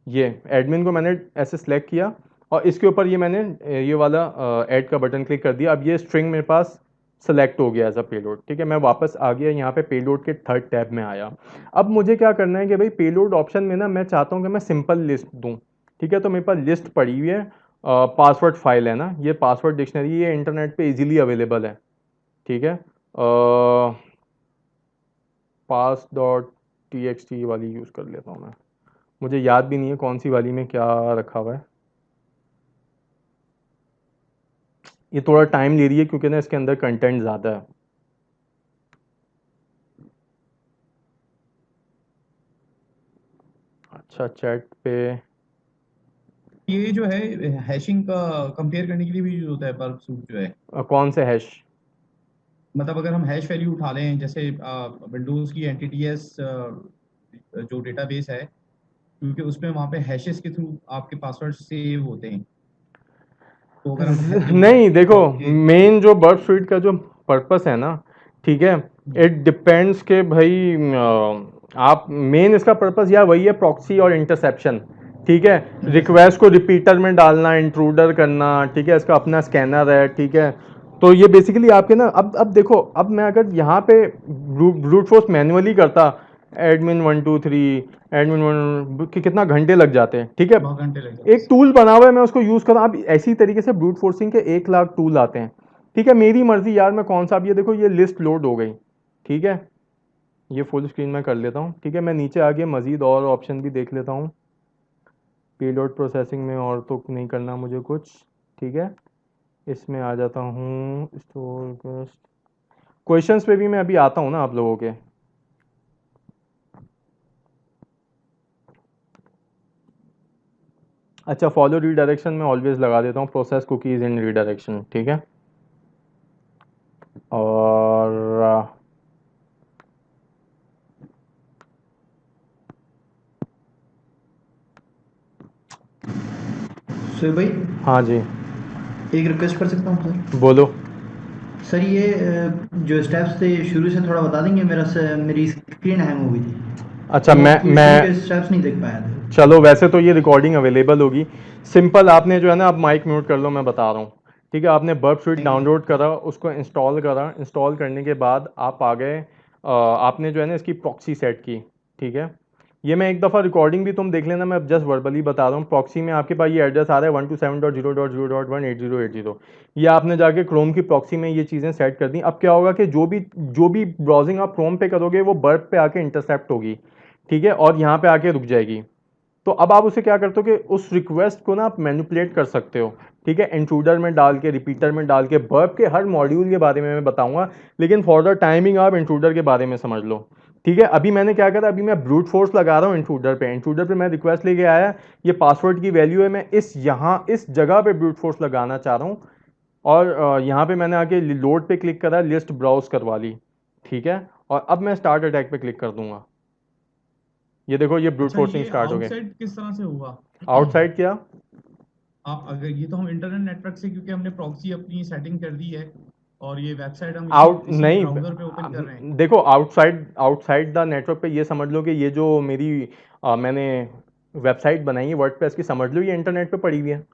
ये एडमिन को मैंने ऐसे सेलेक्ट किया और इसके ऊपर ये मैंने ये वाला ऐड का बटन क्लिक कर दिया। अब ये स्ट्रिंग मेरे पास सेलेक्ट हो गया एज अ पेलोड, ठीक है। मैं वापस आ गया यहाँ पे पेलोड के थर्ड टैब में आया। अब मुझे क्या करना है कि भाई पेलोड ऑप्शन में ना मैं चाहता हूँ कि मैं सिंपल लिस्ट दूँ, ठीक है। तो मेरे पास लिस्ट पड़ी हुई है, पासवर्ड फाइल है ना, ये पासवर्ड डिक्शनरी, ये इंटरनेट पे इजीली अवेलेबल है, ठीक है। pass.txt वाली यूज़ कर लेता हूँ मैं, मुझे याद भी नहीं है कौन सी वाली में क्या रखा हुआ है। ये थोड़ा टाइम ले रही है क्योंकि ना इसके अंदर कंटेंट ज़्यादा है। अच्छा चैट पे ये जो है हैशिंग का कंपेयर करने के लिए भी यूज होता है बल्ब सूट जो है। कौन से हैश, मतलब अगर हम हैश वैल्यू उठा लें, जैसे विंडोज की एनटीटीएस जो डेटाबेस है, क्योंकि उसमें वहाँ पे हैशेस के थ्रू आपके पासवर्ड सेव होते हैं, तो अगर हम नहीं देखो, मेन जो बर्ब स्वीट का जो पर्पस है ना, ठीक है, इट डिपेंड्स के भाई आप मेन इसका पर्पस या वही है प्रॉक्सी और इंटरसेप्शन, ठीक है, रिक्वेस्ट को रिपीटर में डालना, इंट्रूडर करना, ठीक है, इसका अपना स्कैनर है, ठीक है। तो ये बेसिकली आपके ना, अब देखो, अब मैं अगर यहाँ पे ब्रूट फोर्स मैन्युअली करता, एडमिन 123 एडमिन 1 कि कितना घंटे लग जाते हैं, ठीक है। एक टूल बना हुआ है, मैं उसको यूज़ कर रहा हूँ। अब ऐसी तरीके से ब्रूट फोर्सिंग के 1 लाख टूल आते हैं, ठीक है, मेरी मर्जी यार मैं कौन सा। अब ये देखो ये लिस्ट लोड हो गई, ठीक है, ये फुल स्क्रीन में कर लेता हूँ, ठीक है। मैं नीचे आगे मज़ीद और ऑप्शन भी देख लेता हूँ, पेलोड प्रोसेसिंग में और तो नहीं करना मुझे कुछ, ठीक है। इसमें आ जाता हूँ स्टोर क्वेश्चंस पे भी मैं अभी आता हूँ ना आप लोगों के। अच्छा फॉलो रीडायरेक्शन में ऑलवेज लगा देता हूँ, प्रोसेस कुकीज़ इन रीडायरेक्शन, ठीक है। और सर भाई, हाँ जी एक रिक्वेस्ट कर सकता हूँ सर? बोलो। सर ये जो स्टेप्स थे शुरू से थोड़ा बता देंगे, मेरी स्क्रीन हैंग हो गई थी। अच्छा तो मैं स्टेप्स नहीं देख पाया था। चलो वैसे तो ये रिकॉर्डिंग अवेलेबल होगी, सिंपल आपने जो है ना, आप माइक म्यूट कर लो, मैं बता रहा हूँ, ठीक है। आपने बर्ब स्वीट डाउनलोड करा, उसको इंस्टॉल करा, इंस्टॉल करने के बाद आप आ गए, आपने जो है ना इसकी प्रॉक्सी सेट की, ठीक है। ये मैं एक दफ़ा रिकॉर्डिंग भी तुम देख लेना, मैं जस्ट वर्बली बता रहा हूँ। प्रॉक्सी में आपके पास ये एड्रेस आ रहा है 127.0.0.180.80, ये आपने जाके क्रोम की प्रॉक्सी में ये चीज़ें सेट कर दी। अब क्या होगा कि जो भी ब्राउजिंग आप क्रोम पे करोगे वो बर्ब पे आके इंटरसेप्ट होगी, ठीक है, और यहाँ पे आके रुक जाएगी, तो अब आप उसे क्या करते हो कि उस रिक्वेस्ट को ना आप मैनिपुलेट कर सकते हो, ठीक है, इंट्रूडर में डाल के, रिपीटर में डाल के। बर्ब के हर मॉड्यूल के बारे में मैं बताऊंगा, लेकिन फॉर द टाइमिंग आप इंट्रूडर के बारे में समझ लो, ठीक है। अभी मैंने क्या करा, अभी मैं ब्रूट फोर्स लगा रहा हूँ इंट्रूडर पे मैं रिक्वेस्ट लेके आया, ये पासवर्ड की वैल्यू है, मैं इस जगह पे ब्रूट फोर्स लगाना चाह रहा हूँ, और यहाँ पे मैंने आके लोड पे क्लिक करा, लिस्ट ब्राउज करवा ली, ठीक है। और अब मैं स्टार्ट अटैक पे क्लिक कर दूंगा, ये देखो ये ब्रूट अच्छा, फोर्सिंग ये स्टार्ट हो गए। आउटसाइड किस तरह से हुआ? आउटसाइड क्या? अगर ये तो हम इंटरनेट नेटवर्क से, क्योंकि हमने प्रॉक्सी अपनी सेटिंग कर दी है और ये वेबसाइट हम आउट इसी नहीं, ब्राउजर पे ओपन कर रहे हैं। देखो आउटसाइड द नेटवर्क पे ये समझ लो कि ये जो मेरी मैंने वेबसाइट बनाई है वर्डप्रेस की, समझ लो ये इंटरनेट पे पड़ी हुई है।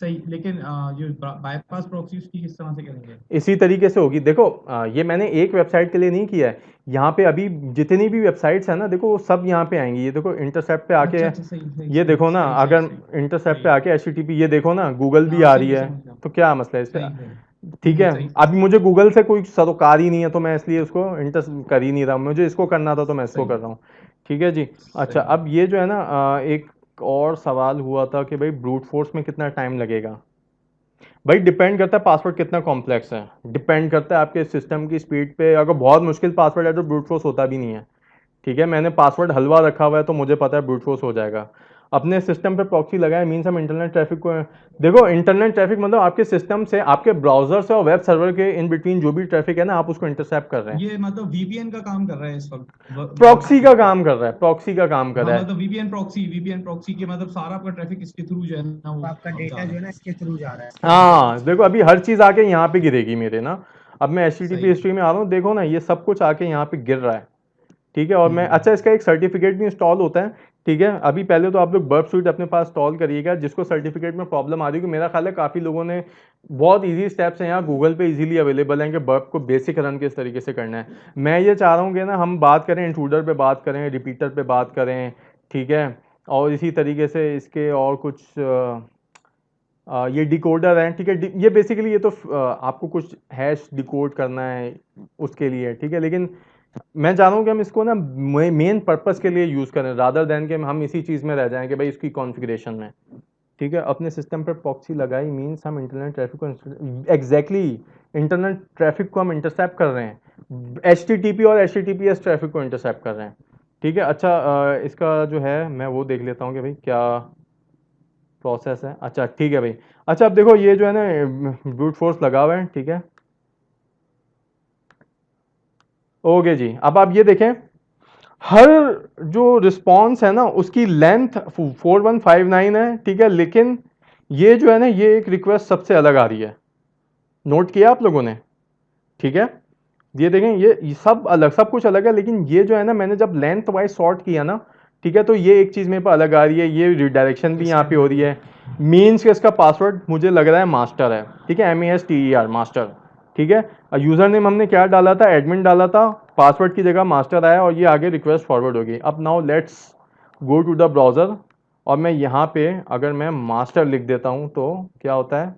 सही, लेकिन ये बाईपास प्रॉक्सी उसकी किस तरह से करेंगे? इसी तरीके से होगी। देखो ये मैंने एक वेबसाइट के लिए नहीं किया है, यहाँ पे अभी जितनी भी वेबसाइट्स है ना, देखो वो सब यहाँ पे आएंगी। ये देखो इंटरसेप्ट पे आके अच्छा, सही, सही, ये सही, देखो ना, सही, अगर सही, इंटरसेप्ट पे सही। आके HTTP, ये देखो ना गूगल भी हाँ, आ सही रही है, है, समझ गया। तो क्या मसला है इस पे? सही है। ठीक है, सही, अभी मुझे गूगल से कोई सरोकार ही नहीं है, तो मैं इसलिए उसको इंटर कर ही नहीं रहा, मुझे इसको करना था तो मैं इसको सही, कर रहा हूँ, ठीक है जी। अच्छा, सही। अब ये जो है ना एक और सवाल हुआ था कि भाई ब्रूट फोर्स में कितना टाइम लगेगा। भाई डिपेंड करता है पासवर्ड कितना कॉम्प्लेक्स है, डिपेंड करता है आपके सिस्टम की स्पीड पे। अगर बहुत मुश्किल पासवर्ड है तो ब्रूट फोर्स होता भी नहीं है, ठीक है। मैंने पासवर्ड हलवा रखा हुआ है तो मुझे पता है ब्रूट फोर्स हो जाएगा। अपने सिस्टम पे प्रॉक्सी लगाए मीन्स हम इंटरनेट ट्रैफिक को, देखो इंटरनेट ट्रैफिक मतलब आपके सिस्टम से, आपके ब्राउजर से और वेब सर्वर के इन बिटवीन जो भी ट्रैफिक है ना, आप उसको इंटरसेप्ट कर रहे हैं। ये मतलब VPN का काम कर रहा है इस वक्त, प्रॉक्सी का काम कर रहा है, प्रॉक्सी का काम कर हाँ, रहा है। मतलब VPN प्रॉक्सी के मतलब सारा आपका ट्रैफिक इसके थ्रू जो है ना, तो वो आपका अब डेटा जा जो है रहा ना इसके थ्रू जा रहा है। हाँ देखो अभी हर चीज आके यहाँ पे गिरेगी मेरे ना। अब मैं HTTP सही। हिस्ट्री में आ रहा हूँ, देखो ना ये सब कुछ आके यहाँ पे गिर रहा है, ठीक है। और मैं, अच्छा इसका एक सर्टिफिकेट भी इंस्टॉल होता है, ठीक है। अभी पहले तो आप लोग बर्ब सूट अपने पास इंस्टॉल करिएगा, जिसको सर्टिफिकेट में प्रॉब्लम आ रही है, मेरा ख्याल है काफ़ी लोगों ने, बहुत इजी स्टेप्स हैं यहाँ गूगल पे इजीली अवेलेबल हैं कि बर्ब को बेसिक रन किस तरीके से करना है। मैं ये चाह रहा हूँ कि ना हम बात करें इंट्रूडर पे, बात करें रिपीटर पे, बात करें, ठीक है। और इसी तरीके से इसके और कुछ ये डिकोडर हैं, ठीक है। ये बेसिकली ये तो आपको कुछ हैश डिकोड करना है उसके लिए, ठीक है। लेकिन मैं चाह रहा हूँ कि हम इसको ना मेन पर्पस के लिए यूज़ करें, रादर देन कि हम इसी चीज़ में रह जाएं कि भाई इसकी कॉन्फ़िगरेशन में, ठीक है। अपने सिस्टम पर प्रॉक्सी लगाई मीन्स हम इंटरनेट ट्रैफिक को, एग्जैक्टली इंटरनेट ट्रैफिक को हम इंटरसेप्ट कर रहे हैं, HTTP और HTTPS ट्रैफिक को इंटरसेप्ट कर रहे हैं, ठीक है। अच्छा इसका जो है मैं वो देख लेता हूँ कि भाई क्या प्रोसेस है। अच्छा ठीक है भाई। अच्छा अब देखो ये जो है ना ब्रूट फोर्स लगा हुआ है, ठीक है। ओके जी, अब आप ये देखें, हर जो रिस्पॉन्स है ना उसकी लेंथ 4159 है, ठीक है। लेकिन ये जो है ना ये एक रिक्वेस्ट सबसे अलग आ रही है, नोट किया आप लोगों ने, ठीक है। ये देखें ये सब अलग, सब कुछ अलग है, लेकिन ये जो है ना मैंने जब लेंथ वाइज सॉर्ट किया ना, ठीक है, तो ये एक चीज़ मेरे पर अलग आ रही है, ये रिडायरेक्शन भी यहाँ पे हो रही है। मीन्स के इसका पासवर्ड मुझे लग रहा है मास्टर है, ठीक है, MASTER मास्टर, ठीक है। यूज़र नेम हमने क्या डाला था, एडमिन डाला था, पासवर्ड की जगह मास्टर आया और ये आगे रिक्वेस्ट फॉरवर्ड होगी। अब now let's go to the browser, और मैं यहाँ पे अगर मैं मास्टर लिख देता हूँ तो क्या होता है,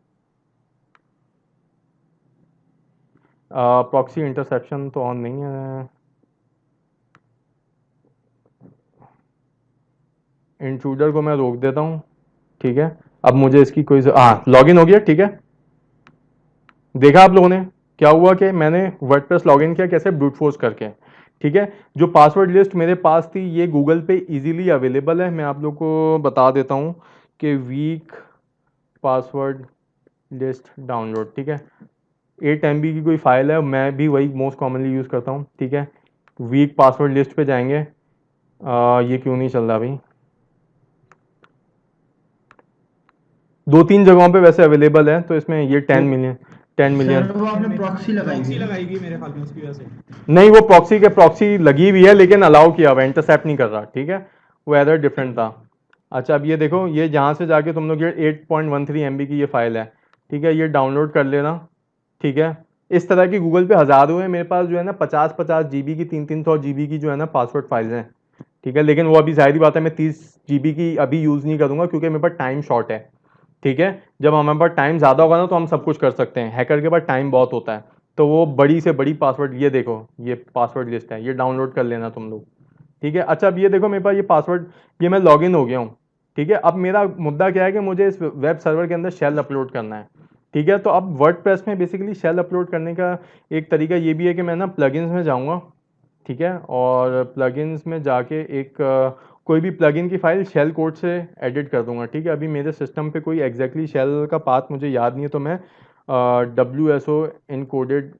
प्रॉक्सी इंटरसेप्शन तो ऑन नहीं है, इंट्रूडर को मैं रोक देता हूँ, ठीक है। अब मुझे इसकी कोई, हाँ लॉगिन हो गया, ठीक है। देखा आप लोगों ने क्या हुआ कि मैंने वर्डप्रेस लॉगिन किया कैसे, ब्रूट फोर्स करके, ठीक है। जो पासवर्ड लिस्ट मेरे पास थी ये गूगल पे इजीली अवेलेबल है, मैं आप लोग को बता देता हूँ कि वीक पासवर्ड लिस्ट डाउनलोड, ठीक है। 8 MB की कोई फाइल है, मैं भी वही मोस्ट कॉमनली यूज़ करता हूँ, ठीक है। वीक पासवर्ड लिस्ट पे जाएंगे, ये क्यों नहीं चल रहा भाई, 2-3 जगहों पे वैसे अवेलेबल है, तो इसमें ये 10 मिलियन सर वो आपने प्रॉक्सी लगाई प्रॉक्सी है। लगाई हुई है मेरे ख्याल में उसकी वजह से। नहीं, वो प्रॉक्सी लगी हुई है लेकिन अलाउ किया हुआ है, इंटरसेप्ट नहीं कर रहा, ठीक है। वो एरर डिफरेंट था। अच्छा अब ये देखो, ये जहाँ से जाके तुम लोग ये 8.13 MB की ये फाइल है, ठीक है, ये डाउनलोड कर लेना, ठीक है। इस तरह की गूगल पे हज़ारों है, मेरे पास जो है ना 50-50 GB की, 300 GB की जो है ना पासवर्ड फाइल्स हैं, ठीक है। लेकिन वो अभी जाहिर बात है मैं 30 GB की अभी यूज़ नहीं करूँगा क्योंकि मेरे पास टाइम शॉर्ट है, ठीक है। जब हमारे पास टाइम ज़्यादा होगा ना तो हम सब कुछ कर सकते हैं, हैकर के पास टाइम बहुत होता है, तो वो बड़ी से बड़ी पासवर्ड, ये देखो ये पासवर्ड लिस्ट है, ये डाउनलोड कर लेना तुम लोग, ठीक है। अच्छा अब ये देखो मेरे पास ये पासवर्ड, ये मैं लॉगिन हो गया हूँ, ठीक है। अब मेरा मुद्दा क्या है कि मुझे इस वेब सर्वर के अंदर शेल अपलोड करना है, ठीक है। तो अब वर्डप्रेस में बेसिकली शेल अपलोड करने का एक तरीका ये भी है कि मैं ना प्लगइन्स में जाऊँगा, ठीक है, और प्लगइन्स में जाके एक कोई भी प्लगइन की फाइल शेल कोड से एडिट कर दूंगा, ठीक है। अभी मेरे सिस्टम पे कोई एग्जैक्टली शेल का पाथ मुझे याद नहीं है, तो मैं WSO इनकोडेड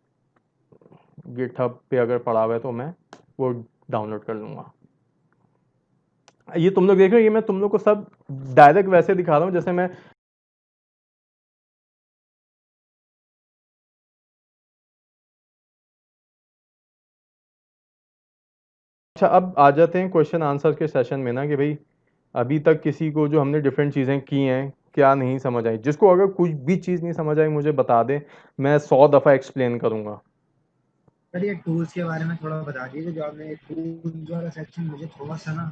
गिटहब पे अगर पड़ा हुआ है तो मैं वो डाउनलोड कर लूँगा। ये तुम लोग देख रहे हो, ये मैं तुम लोग को सब डायरेक्ट वैसे दिखा रहा हूँ जैसे मैं अच्छा अब आ जाते हैं क्वेश्चन आंसर के सेशन में ना, कि भाई अभी तक किसी को जो हमने डिफरेंट चीज़ें की हैं क्या नहीं समझ आई। जिसको अगर कुछ भी चीज़ नहीं समझ आई मुझे बता दे, मैं 100 दफ़ा एक्सप्लेन करूँगा। सर ये टूल्स के बारे में थोड़ा बता दीजिए, जो आपने टूल्स वाला सेक्शन मुझे थोड़ा सा ना,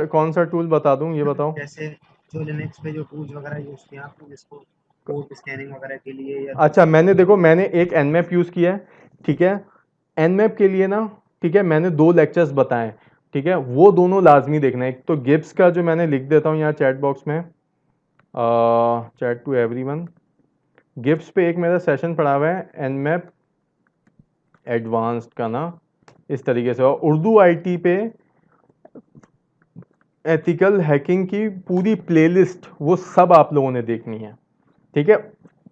कौन सा टूल बता दूँ ये बताओ। जैसे जो लिनक्स पे जो टूल्स वगैरह यूज किए आपने, जिसको कोड स्कैनिंग वगैरह के लिए या अच्छा मैंने देखो मैंने एक nmap यूज़ किया है, ठीक है। nmap के लिए ना, ठीक है, मैंने 2 लेक्चर्स बताए, ठीक है, वो दोनों लाजमी देखना है। एक तो गिब्स का जो मैंने लिख देता हूँ यहाँ चैट बॉक्स में, चैट टू एवरीवन, गिब्स पे एक मेरा सेशन पड़ा हुआ है nmap एडवांस्ड का ना, इस तरीके से। और उर्दू IT पे एथिकल हैकिंग की पूरी प्लेलिस्ट वो सब आप लोगों ने देखनी है, ठीक है।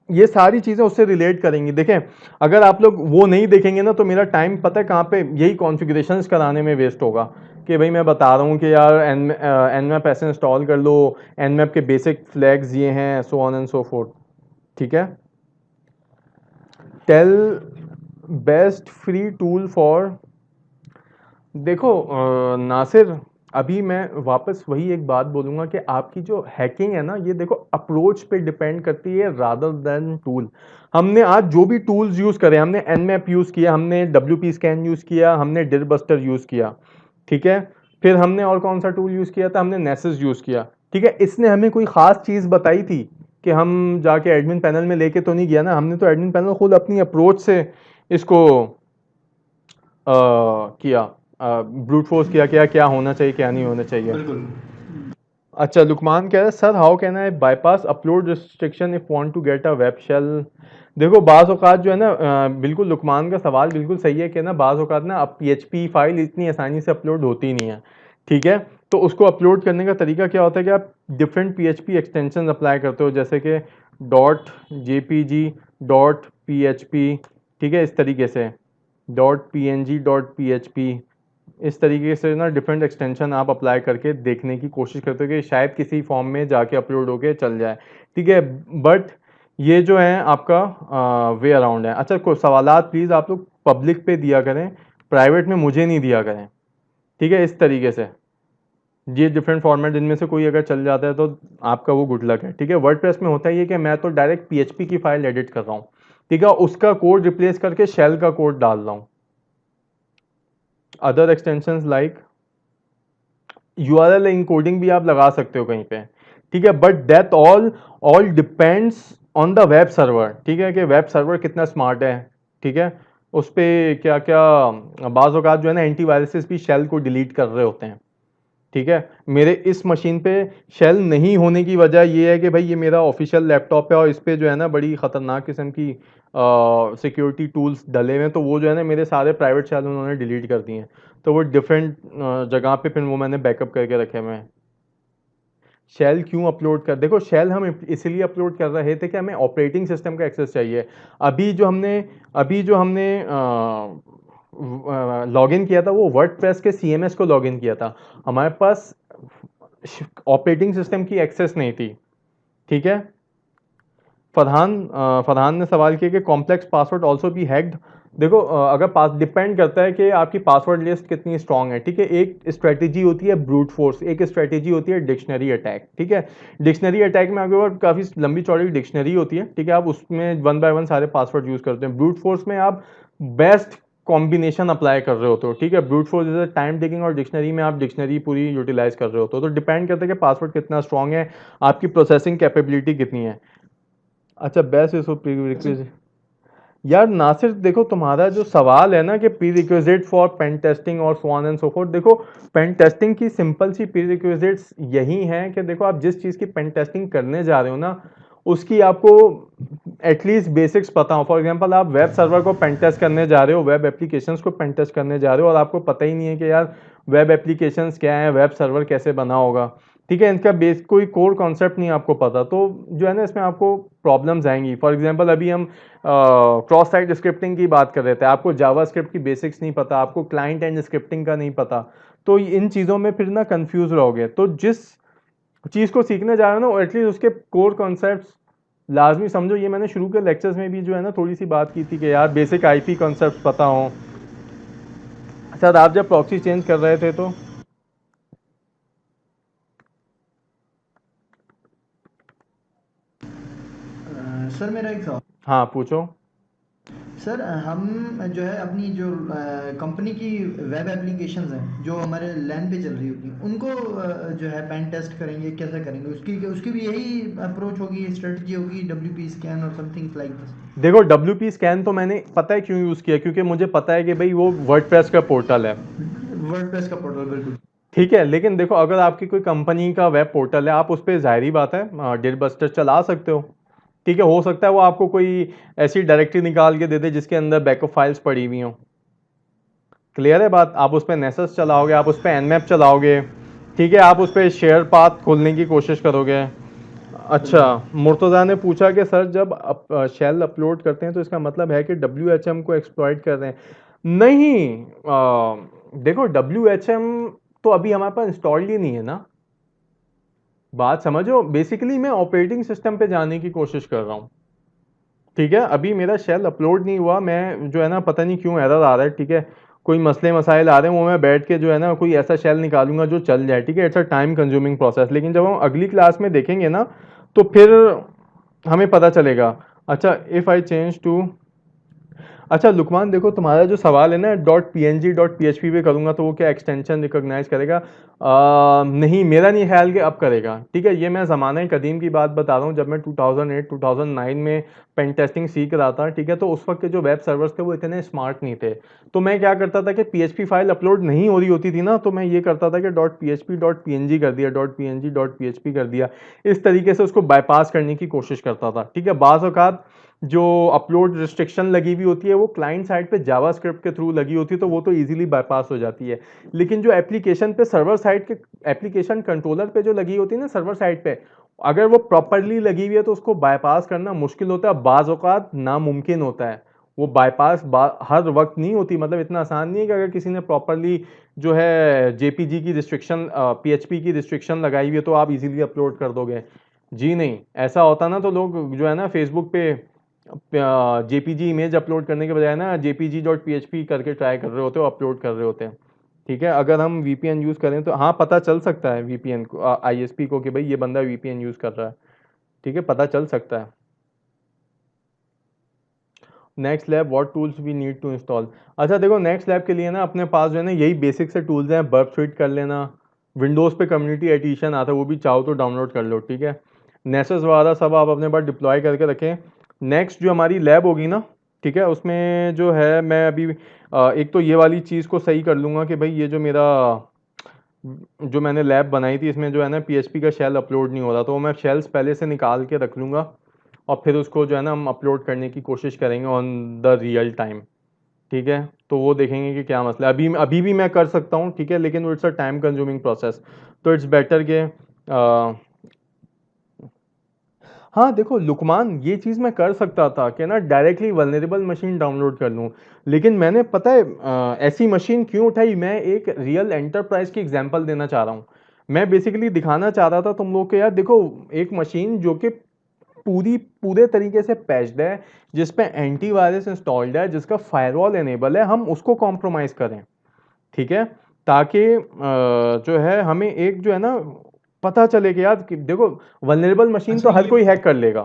ये सारी चीज़ें उससे रिलेट करेंगी। देखें अगर आप लोग वो नहीं देखेंगे ना तो मेरा टाइम पता है कहाँ पे, यही कॉन्फ़िगरेशंस कराने में वेस्ट होगा कि भाई मैं बता रहा हूँ कि यार nmap ऐसे इंस्टॉल कर लो, nmap के बेसिक फ्लैग्स ये हैं, so on and so forth, ठीक है। Tell best free tool for, देखो नासिर अभी मैं वापस वही एक बात बोलूँगा कि आपकी जो हैकिंग है ना, ये देखो अप्रोच पे डिपेंड करती है रादर देन टूल। हमने आज जो भी टूल्स यूज़ करे, हमने nmap यूज़ किया, हमने WP स्कैन यूज़ किया, हमने डिरबस्टर यूज़ किया, ठीक है। फिर हमने और कौन सा टूल यूज़ किया था, हमने नेसेस यूज़ किया, ठीक है। इसने हमें कोई ख़ास चीज़ बताई थी कि हम जाके एडमिन पैनल में लेके तो नहीं गया ना, हमने तो एडमिन पैनल खुद अपनी अप्रोच से इसको किया, ब्रूट फोर्स किया, क्या क्या होना चाहिए क्या नहीं होना चाहिए। बिल्कुल। अच्छा लुकमान कह रहा है sir how can I bypass upload restriction if want to get a web shell. देखो बाज़ औक़ात जो है ना, बिल्कुल लुकमान का सवाल बिल्कुल सही है कि ना बाज़ औक़ात ना अब PHP फाइल इतनी आसानी से अपलोड होती नहीं है, ठीक है। तो उसको अपलोड करने का तरीका क्या होता है कि आप डिफरेंट PHP एक्सटेंशन अप्लाई करते हो, जैसे कि .jpg .php, ठीक है, इस तरीके से .png .php, इस तरीके से ना डिफरेंट एक्सटेंशन आप अप्लाई करके देखने की कोशिश करते हो कि शायद किसी फॉर्म में जाके अपलोड होके चल जाए, ठीक है। बट ये जो है आपका वे अराउंड है। अच्छा कोई सवालात प्लीज़ आप लोग पब्लिक पे दिया करें, प्राइवेट में मुझे नहीं दिया करें, ठीक है। इस तरीके से ये डिफरेंट फॉर्मेट इनमें से कोई अगर चल जाता है तो आपका वो गुड लक है, ठीक है। वर्डप्रेस में होता है ये कि मैं तो डायरेक्ट PHP की फाइल एडिट कर रहा हूँ, ठीक है, उसका कोड रिप्लेस करके शेल का कोड डाल रहा हूँ। Other extensions like URL encoding भी आप लगा सकते हो कहीं पे, ठीक है। But that all depends on the web server, ठीक है, कि वेब सर्वर कितना स्मार्ट है, ठीक है। उस पर क्या क्या बाज़ औक़ात जो है ना एंटीवायरसेस भी शेल को डिलीट कर रहे होते हैं, ठीक है। मेरे इस मशीन पे शेल नहीं होने की वजह ये है कि भाई ये मेरा ऑफिशियल लैपटॉप है और इस पे जो है ना बड़ी ख़तरनाक किस्म की सिक्योरिटी टूल्स डले हुए हैं, तो वो जो है ना मेरे सारे प्राइवेट शेल उन्होंने डिलीट कर दिए हैं, तो वो डिफरेंट जगह पे फिर वो मैंने बैकअप करके रखे हुए हैं। शेल क्यों अपलोड कर, देखो शेल हम इसलिए अपलोड कर रहे थे कि हमें ऑपरेटिंग सिस्टम का एक्सेस चाहिए। अभी जो हमने लॉगिन किया था वो वर्डप्रेस के CMS को लॉगिन किया था, हमारे पास ऑपरेटिंग सिस्टम की एक्सेस नहीं थी, ठीक है। फरहान ने सवाल किया कि complex password also be hacked. देखो अगर पास डिपेंड करता है कि आपकी पासवर्ड लिस्ट कितनी स्ट्रांग है, ठीक है। एक स्ट्रेटेजी होती है ब्रूट फोर्स, एक स्ट्रेटेजी होती है डिक्शनरी अटैक, ठीक है। डिक्शनरी अटैक में आपके पास काफ़ी लंबी चौड़ी डिक्शनरी होती है, ठीक है, आप उसमें 1 बाय 1 सारे पासवर्ड यूज़ करते हैं। ब्रूट फोर्स में आप बेस्ट कॉम्बिनेशन अप्लाई कर रहे होते हो, ठीक है। ब्रूट फोर्स जैसे टाइम टेकिंग और डिक्शनरी में आप डिक्शनरी पूरी यूटिलाइज कर रहे होते हो, तो डिपेंड करता है कि पासवर्ड कितना स्ट्रांग है, आपकी प्रोसेसिंग कैपेबिलिटी कितनी है। अच्छा बेस्ट इसको यार नासिर देखो तुम्हारा जो सवाल है ना कि prerequisite for pen testing और so on and so forth, देखो पेन टेस्टिंग की सिंपल सी प्री रिक्विजिट्स यही हैं कि देखो आप जिस चीज़ की पेन टेस्टिंग करने जा रहे हो ना उसकी आपको एटलीस्ट बेसिक्स पता हो। फॉर एग्जांपल आप वेब सर्वर को पेन टेस्ट करने जा रहे हो, वेब एप्लीकेशंस को पेन टेस्ट करने जा रहे हो और आपको पता ही नहीं है कि यार वेब एप्लीकेशंस क्या है, वेब सर्वर कैसे बना होगा, ठीक है, इनका बेस कोई कोर कॉन्सेप्ट नहीं आपको पता, तो जो है ना इसमें आपको प्रॉब्लम्स आएंगी। फॉर एग्जांपल अभी हम क्रॉस साइट स्क्रिप्टिंग की बात कर रहे थे, आपको जावास्क्रिप्ट की बेसिक्स नहीं पता, आपको क्लाइंट एंड स्क्रिप्टिंग का नहीं पता, तो इन चीज़ों में फिर ना कंफ्यूज रहोगे। तो जिस चीज़ को सीखने जा रहे हो ना एटलीस्ट उसके कोर कॉन्सेप्ट्स लाजमी समझो। ये मैंने शुरू के लेक्चर्स में भी जो है ना थोड़ी सी बात की थी कि यार बेसिक आईपी कॉन्सेप्ट्स पता हो। सर आप जब प्रॉक्सी चेंज कर रहे थे तो सर मेरा एक सवाल। हाँ पूछो। सर हम जो है अपनी जो कंपनी की वेब एप्लीकेशंस हैं जो हमारे लैन पे चल रही होती हैं उनको जो है पेन टेस्ट करेंगे, कैसे करेंगे, उसकी उसकी भी यही अप्रोच होगी, स्ट्रेटजी होगी, WP स्कैन और समथिंग लाइक दिस? देखो WP स्कैन तो मैंने पता है क्यों यूज़ किया, क्योंकि मुझे पता है कि भाई वो वर्डप्रेस का पोर्टल है, वर्डप्रेस का पोर्टल, बिल्कुल ठीक है। लेकिन देखो अगर आपकी कोई कंपनी का वेब पोर्टल है आप उस पर ज़ाहिरी बात है डिरबस्टर चला सकते हो, ठीक है। हो सकता है वो आपको कोई ऐसी डायरेक्टरी निकाल के दे दे जिसके अंदर बैकअप फाइल्स पड़ी हुई हों, क्लियर है बात। आप उस पर नेसस चलाओगे, आप उस पर nmap चलाओगे, ठीक है, आप उस पर शेयर पाथ खोलने की कोशिश करोगे। अच्छा, मुर्तज़ा ने पूछा कि सर जब शेल अपलोड करते हैं तो इसका मतलब है कि WHM को एक्सप्लॉइट कर रहे हैं। नहीं, देखो WHM तो अभी हमारे पास इंस्टॉल्ड ही नहीं है ना, बात समझो। बेसिकली मैं ऑपरेटिंग सिस्टम पे जाने की कोशिश कर रहा हूँ, ठीक है। अभी मेरा शेल अपलोड नहीं हुआ, मैं जो है ना पता नहीं क्यों एरर आ रहा है, ठीक है, कोई मसले मसाइल आ रहे हैं, वो मैं बैठ के जो है ना कोई ऐसा शेल निकालूंगा जो चल जाए, ठीक है। It's a time consuming process, लेकिन जब हम अगली क्लास में देखेंगे ना तो फिर हमें पता चलेगा। अच्छा, इफ़ आई चेंज टू, अच्छा लुकमान देखो तुम्हारा जो सवाल है ना .png .php पे करूँगा तो वो क्या एक्सटेंशन रिकॉग्नाइज करेगा? नहीं, मेरा नहीं ख्याल कि अब करेगा, ठीक है। ये मैं ज़माने कदीम की बात बता रहा हूँ, जब मैं 2008-2009 में पेन टेस्टिंग सीख रहा था, ठीक है, तो उस वक्त के जो वेब सर्वर्स थे वो इतने स्मार्ट नहीं थे। तो मैं क्या करता था कि PHP फाइल अपलोड नहीं हो रही होती थी ना, तो मैं ये करता था कि .php .png कर दिया, .png .php कर दिया, इस तरीके से उसको बाईपास करने की कोशिश करता था, ठीक है। बाज़ औक़ात जो अपलोड रिस्ट्रिक्शन लगी हुई होती है वो क्लाइंट साइड पे जावास्क्रिप्ट के थ्रू लगी होती है, तो वो तो इजीली बाईपास हो जाती है। लेकिन जो एप्लीकेशन पे सर्वर साइड के एप्लीकेशन कंट्रोलर पे जो लगी होती है ना सर्वर साइड पे, अगर वो प्रॉपरली लगी हुई है तो उसको बाईपास करना मुश्किल होता है, बाज़ औक़ात नामुमकिन होता है। वो बाईपास हर वक्त नहीं होती, मतलब इतना आसान नहीं है कि अगर किसी ने प्रॉपरली जो है JPG की रिस्ट्रिक्शन PHP की रिस्ट्रिक्शन लगाई हुई है तो आप इजीली अपलोड कर दोगे। जी नहीं, ऐसा होता ना तो लोग जो है ना फेसबुक पे JPG इमेज अपलोड करने के बजाय ना JPG.php करके ट्राई कर रहे होते हो, अपलोड कर रहे होते हैं, ठीक है। अगर हम VPN यूज़ करें तो हाँ पता चल सकता है VPN को, ISP को, कि भाई ये बंदा VPN यूज़ कर रहा है, ठीक है, पता चल सकता है। Next lab what tools we need to install. अच्छा देखो नेक्स्ट लैब के लिए ना अपने पास जो है ना यही बेसिक से टूल्स हैं, बर्ब स्वीट कर लेना, विंडोज़ पे कम्युनिटी एडिशन आता है वो भी चाहो तो डाउनलोड कर लो, ठीक है। नेसेस वगैरह सब आप अपने पास डिप्लॉय करके रखें। नेक्स्ट जो हमारी लैब होगी ना, ठीक है, उसमें जो है मैं अभी एक तो ये वाली चीज़ को सही कर लूँगा कि भाई ये जो मेरा जो मैंने लैब बनाई थी इसमें जो है ना PHP का शेल अपलोड नहीं हो रहा, तो मैं शेल्स पहले से निकाल के रख लूँगा और फिर उसको जो है ना हम अपलोड करने की कोशिश करेंगे ऑन द रियल टाइम, ठीक है। तो वो देखेंगे कि क्या मसला है। अभी भी मैं कर सकता हूँ, ठीक है, लेकिन वो it's a time consuming process, तो इट्स बेटर के हाँ देखो लुकमान ये चीज़ मैं कर सकता था कि ना डायरेक्टली वल्नरेबल मशीन डाउनलोड कर लूँ, लेकिन मैंने पता है ऐसी मशीन क्यों उठाई, मैं एक रियल एंटरप्राइज की एग्जांपल देना चाह रहा हूँ। मैं बेसिकली दिखाना चाह रहा था तुम लोग के, यार देखो एक मशीन जो कि पूरे तरीके से पैच्ड है, जिस पे एंटीवायरस इंस्टॉल्ड है, जिसका फायरवॉल एनेबल है, हम उसको कॉम्प्रोमाइज़ करें, ठीक है, ताकि जो है हमें एक जो है ना पता चले कि यार कि देखो वल्नरेबल मशीन अच्छा तो हर ये कोई हैक कर लेगा।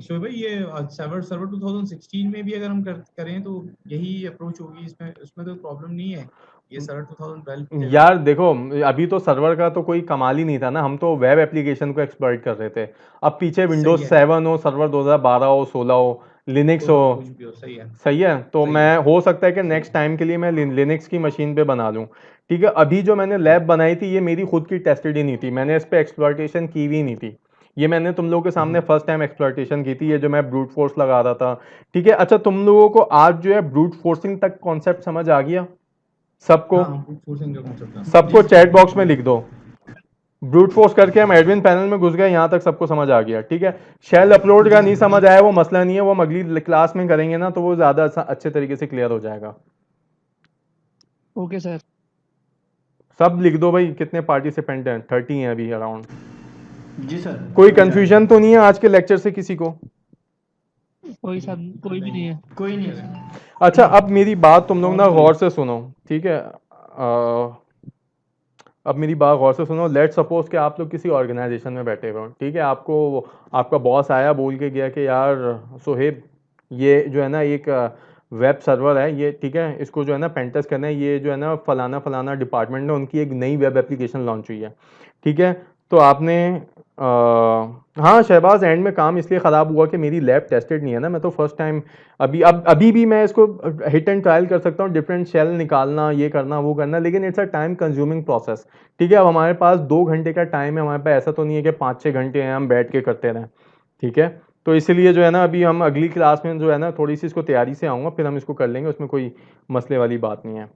शोएब भाई ये सर्वर 2016 में भी अगर हम करें तो यही अप्रोच होगी, इसमें उसमें तो प्रॉब्लम नहीं है, ये सर्वर 2012 की जगह। यार देखो अभी तो सर्वर का तो कोई कमाल ही नहीं था ना, हम तो वेब एप्लीकेशन को एक्सप्लॉइट कर रहे थे। अब पीछे सही विंडोज है 7 हो, सर्वर 2012 हो, 16 हो, लिनक्स हो, कुछ भी हो, सही है। सही है। तो सही मैं है। हो सकता है कि नेक्स्ट टाइम के लिए मैं लिनक्स की मशीन पे बना लूँ, ठीक है। अभी जो मैंने लैब बनाई थी ये मेरी खुद की टेस्टेड ही नहीं थी, मैंने इस पे एक्सप्लॉयटेशन की भी नहीं थी, ये मैंने तुम लोगों के सामने फर्स्ट टाइम एक्सप्लॉयटेशन की थी, ये जो मैं ब्रूट फोर्स लगा रहा था, ठीक है। अच्छा तुम लोगों को आज जो है ब्रूट फोर्सिंग तक कॉन्सेप्ट समझ आ गया सबको? हाँ, ब्रूट फोर्सिंग का कॉन्सेप्ट है। सबको चैट बॉक्स में लिख दो, ब्रूट फोर्स करके हम एडमिन पैनल में घुस गए, यहाँ तक सबको समझ आ गया, ठीक है। शेल अपलोड का नहीं समझ आया वो मसला नहीं है, वो हम अगली क्लास में करेंगे ना, तो वो ज्यादा अच्छे तरीके से क्लियर हो जाएगा। Okay sir. सब लिख दो भाई, कितने पार्टिसिपेंट हैं? 30 हैं अभी अराउंड। जी सर। कोई कंफ्यूजन तो नहीं है आज के लेक्चर से किसी को? कोई सर, कोई भी नहीं है। कोई नहीं है। अच्छा अब मेरी बात तुम लोग ना गौर से सुनो, ठीक है। अब मेरी बात गौर से सुनो। लेट सपोज कि आप लोग किसी ऑर्गेनाइजेशन में बैठे हुए हो, ठीक है। आपको आपका बॉस आया बोल के गया कि यार सोहेब ये जो है ना एक वेब सर्वर है ये, ठीक है, इसको जो है ना पेंटेस्ट करना है, ये जो है ना फलाना फलाना डिपार्टमेंट में उनकी एक नई वेब एप्लीकेशन लॉन्च हुई है, ठीक है। तो आपने हाँ शहबाज, एंड में काम इसलिए ख़राब हुआ कि मेरी लैब टेस्टेड नहीं है ना, मैं तो फर्स्ट टाइम अभी भी मैं इसको हिट एंड ट्रायल कर सकता हूँ, डिफरेंट शेल निकालना, ये करना वो करना, लेकिन it's a time consuming process, ठीक है। अब हमारे पास 2 घंटे का टाइम है, हमारे पास ऐसा तो नहीं है कि 5-6 घंटे हैं हम बैठ के करते रहें, ठीक है। तो इसीलिए जो है ना अभी हम अगली क्लास में जो है ना थोड़ी सी इसको तैयारी से आऊँगा, फिर हम इसको कर लेंगे, उसमें कोई मसले वाली बात नहीं है।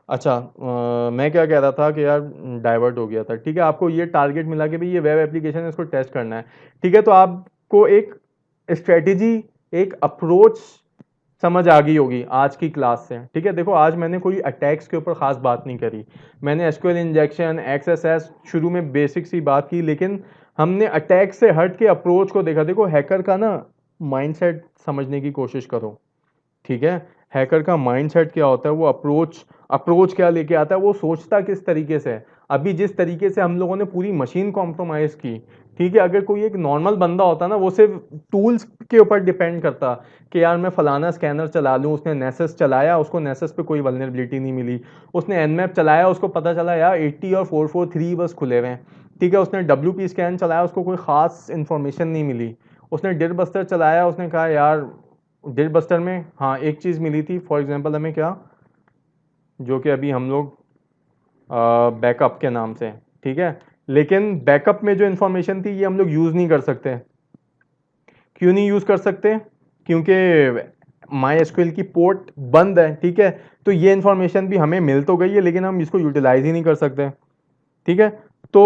अच्छा मैं क्या कह रहा था कि यार डाइवर्ट हो गया था, ठीक है। आपको ये टारगेट मिला कि भाई ये वेब एप्लीकेशन है, इसको टेस्ट करना है, ठीक है। तो आपको एक स्ट्रेटेजी, एक अप्रोच समझ आ गई होगी आज की क्लास से, ठीक है। देखो आज मैंने कोई अटैक्स के ऊपर ख़ास बात नहीं करी, मैंने एसक्यूएल इंजेक्शन, एक्सएसएस शुरू में बेसिक सी बात की, लेकिन हमने अटैक से हट के अप्रोच को देखा। देखो हैकर का ना माइंडसेट समझने की कोशिश करो, ठीक है। हैकर का माइंडसेट क्या होता है, वो अप्रोच क्या लेके आता है, वो सोचता किस तरीके से है। अभी जिस तरीके से हम लोगों ने पूरी मशीन कॉम्प्रोमाइज़ की, ठीक है, अगर कोई एक नॉर्मल बंदा होता ना, वो सिर्फ टूल्स के ऊपर डिपेंड करता कि यार मैं फलाना स्कैनर चला लूँ, उसने नेसेस चलाया, उसको नेसेस पे कोई वल्नरेबिलिटी नहीं मिली, उसने एनमैप चलाया, उसको पता चला यार 80 और 443 बस खुले हुए हैं, ठीक है। उसने WP स्कैन चलाया, उसको कोई ख़ास इन्फॉर्मेशन नहीं मिली, उसने डिर बस्टर चलाया, उसने कहा यार डिर बस्टर में हाँ एक चीज़ मिली थी, फॉर एग्जांपल हमें क्या, जो कि अभी हम लोग बैकअप के नाम से, ठीक है। लेकिन बैकअप में जो इन्फॉर्मेशन थी ये हम लोग यूज़ नहीं कर सकते। क्यों नहीं यूज़ कर सकते? क्योंकि MySQL की पोर्ट बंद है, ठीक है। तो ये इन्फॉर्मेशन भी हमें मिल तो गई है, लेकिन हम इसको यूटिलाइज ही नहीं कर सकते, ठीक है। तो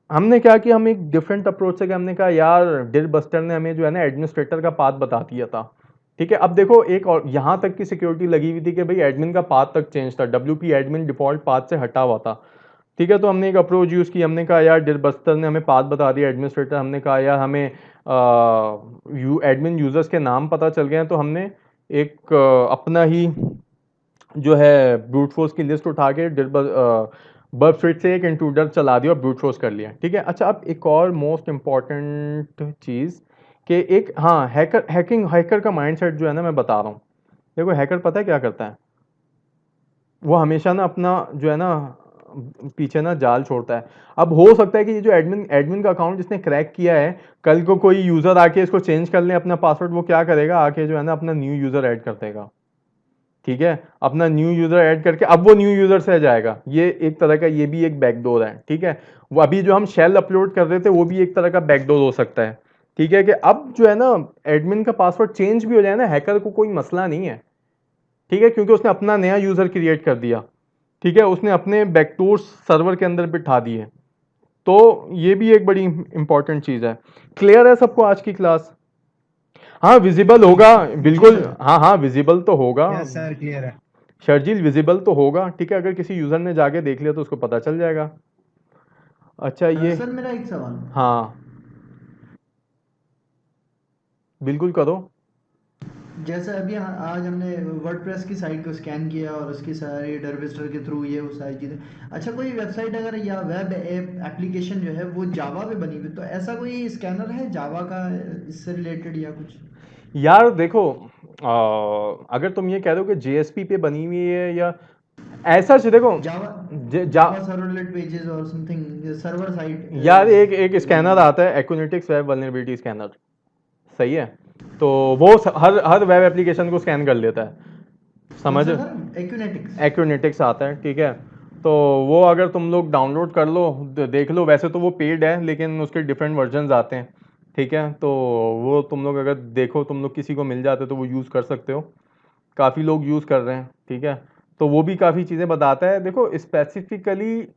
हमने क्या किया, हम एक डिफरेंट अप्रोच से कि हमने कहा यार डिर बस्टर ने हमें जो है ना एडमिनिस्ट्रेटर का पाथ बता दिया था, ठीक है। अब देखो एक और यहाँ तक की सिक्योरिटी लगी हुई थी कि भाई एडमिन का पाथ तक चेंज था, WP एडमिन डिफॉल्ट पाथ से हटा हुआ था, ठीक है। तो हमने एक अप्रोच यूज़ की, हमने कहा यार डिर बस्टर ने हमें पाथ बता दिया एडमिनिस्ट्रेटर, हमने कहा यार हमें एडमिन यूज़र्स के नाम पता चल गए हैं, तो हमने एक अपना ही जो है ब्रूट फोर्स की लिस्ट उठा के बर्फ स्ट्रीट से एक इंट्रूडर चला दिया और ब्रूट फोर्स कर लिया, ठीक है। अच्छा अब एक और मोस्ट इम्पॉर्टेंट चीज़ कि एक हाँ हैकर का माइंडसेट जो है ना मैं बता रहा हूँ। देखो हैकर पता है क्या करता है, वो हमेशा ना अपना जो है ना पीछे ना जाल छोड़ता है। अब हो सकता है कि ये जो एडमिन का अकाउंट जिसने क्रैक किया है, कल को कोई यूज़र आके इसको चेंज कर ले अपना पासवर्ड, वो क्या करेगा आके जो है ना अपना न्यू यूज़र ऐड कर देगा, ठीक है। अपना न्यू यूज़र ऐड करके अब वो न्यू यूज़र से जाएगा, ये एक तरह का ये भी एक बैकडोर है, ठीक है। वो अभी जो हम शेल अपलोड कर रहे थे वो भी एक तरह का बैकडोर हो सकता है, ठीक है। कि अब जो है ना एडमिन का पासवर्ड चेंज भी हो जाए ना, हैकर को कोई मसला नहीं है, ठीक है, क्योंकि उसने अपना नया यूज़र क्रिएट कर दिया, ठीक है, उसने अपने बैकडोर सर्वर के अंदर बिठा दिए। तो ये भी एक बड़ी इंपॉर्टेंट चीज़ है। क्लियर है सबको आज की क्लास? हाँ विजिबल होगा बिल्कुल, हाँ विजिबल तो होगा यस सर, क्लियर है। शर्जील, विजिबल तो होगा, ठीक है। अगर किसी यूज़र ने जाके देख लिया तो उसको पता चल जाएगा। अच्छा ये सर मेरा एक सवाल, हाँ बिल्कुल करो। जैसे अभी आज हमने वर्डप्रेस की साइट को स्कैन किया और उसकी सारी डरविस्टर के थ्रू ये वो सारी चीज़ें, अच्छा कोई वेबसाइट अगर या वेब एप्लीकेशन जो है वो जावा पे बनी हुई, तो ऐसा कोई स्कैनर है जावा का इससे रिलेटेड या कुछ? यार देखो अगर तुम ये कह दो कि JSP पे बनी हुई है या ऐसा देखो जावा सर्वलेट पेजेस और समथिंग सर्वर साइड, यार एक स्कैनर आता है एक्विनेटिक्स वेब वल्नरेबिलिटी स्कैनर, सही है, तो वो हर वेब एप्लीकेशन को स्कैन कर लेता है, समझ, एक्यूनेटिक्स आता है, ठीक है। तो वो अगर तुम लोग डाउनलोड कर लो, देख लो, वैसे तो वो पेड है लेकिन उसके डिफरेंट वर्जन्स आते हैं, ठीक है। तो वो तुम लोग अगर देखो, तुम लोग किसी को मिल जाते तो वो यूज़ कर सकते हो, काफ़ी लोग यूज़ कर रहे हैं, ठीक है। तो वो भी काफ़ी चीज़ें बताता है। देखो स्पेसिफिकली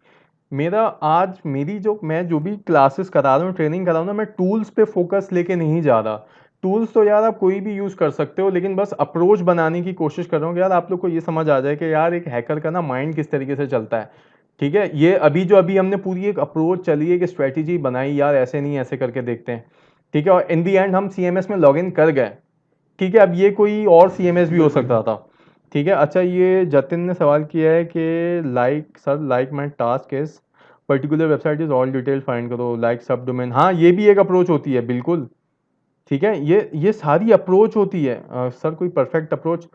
मैं जो भी क्लासेस करा रहा हूँ, ट्रेनिंग करा रहा हूँ ना, मैं टूल्स पे फोकस लेके नहीं जा रहा। टूल्स तो यार आप कोई भी यूज़ कर सकते हो, लेकिन बस अप्रोच बनाने की कोशिश कर रहा हूँ कि यार आप लोग को ये समझ आ जाए कि यार एक हैकर का ना माइंड किस तरीके से चलता है, ठीक है। ये अभी हमने पूरी एक अप्रोच चली है, एक स्ट्रेटेजी बनाई, यार ऐसे नहीं ऐसे करके देखते हैं, ठीक है। और इन दी एंड हम CMS में लॉग इन कर गए, ठीक है। अब ये कोई और CMS भी हो सकता था, ठीक है। अच्छा, ये जतिन ने सवाल किया है कि like my task is particular website is all detail find करो लाइक सब डोमेन। हाँ, ये भी एक अप्रोच होती है, बिल्कुल, ठीक है। ये सारी अप्रोच होती है। सर कोई परफेक्ट अप्रोच,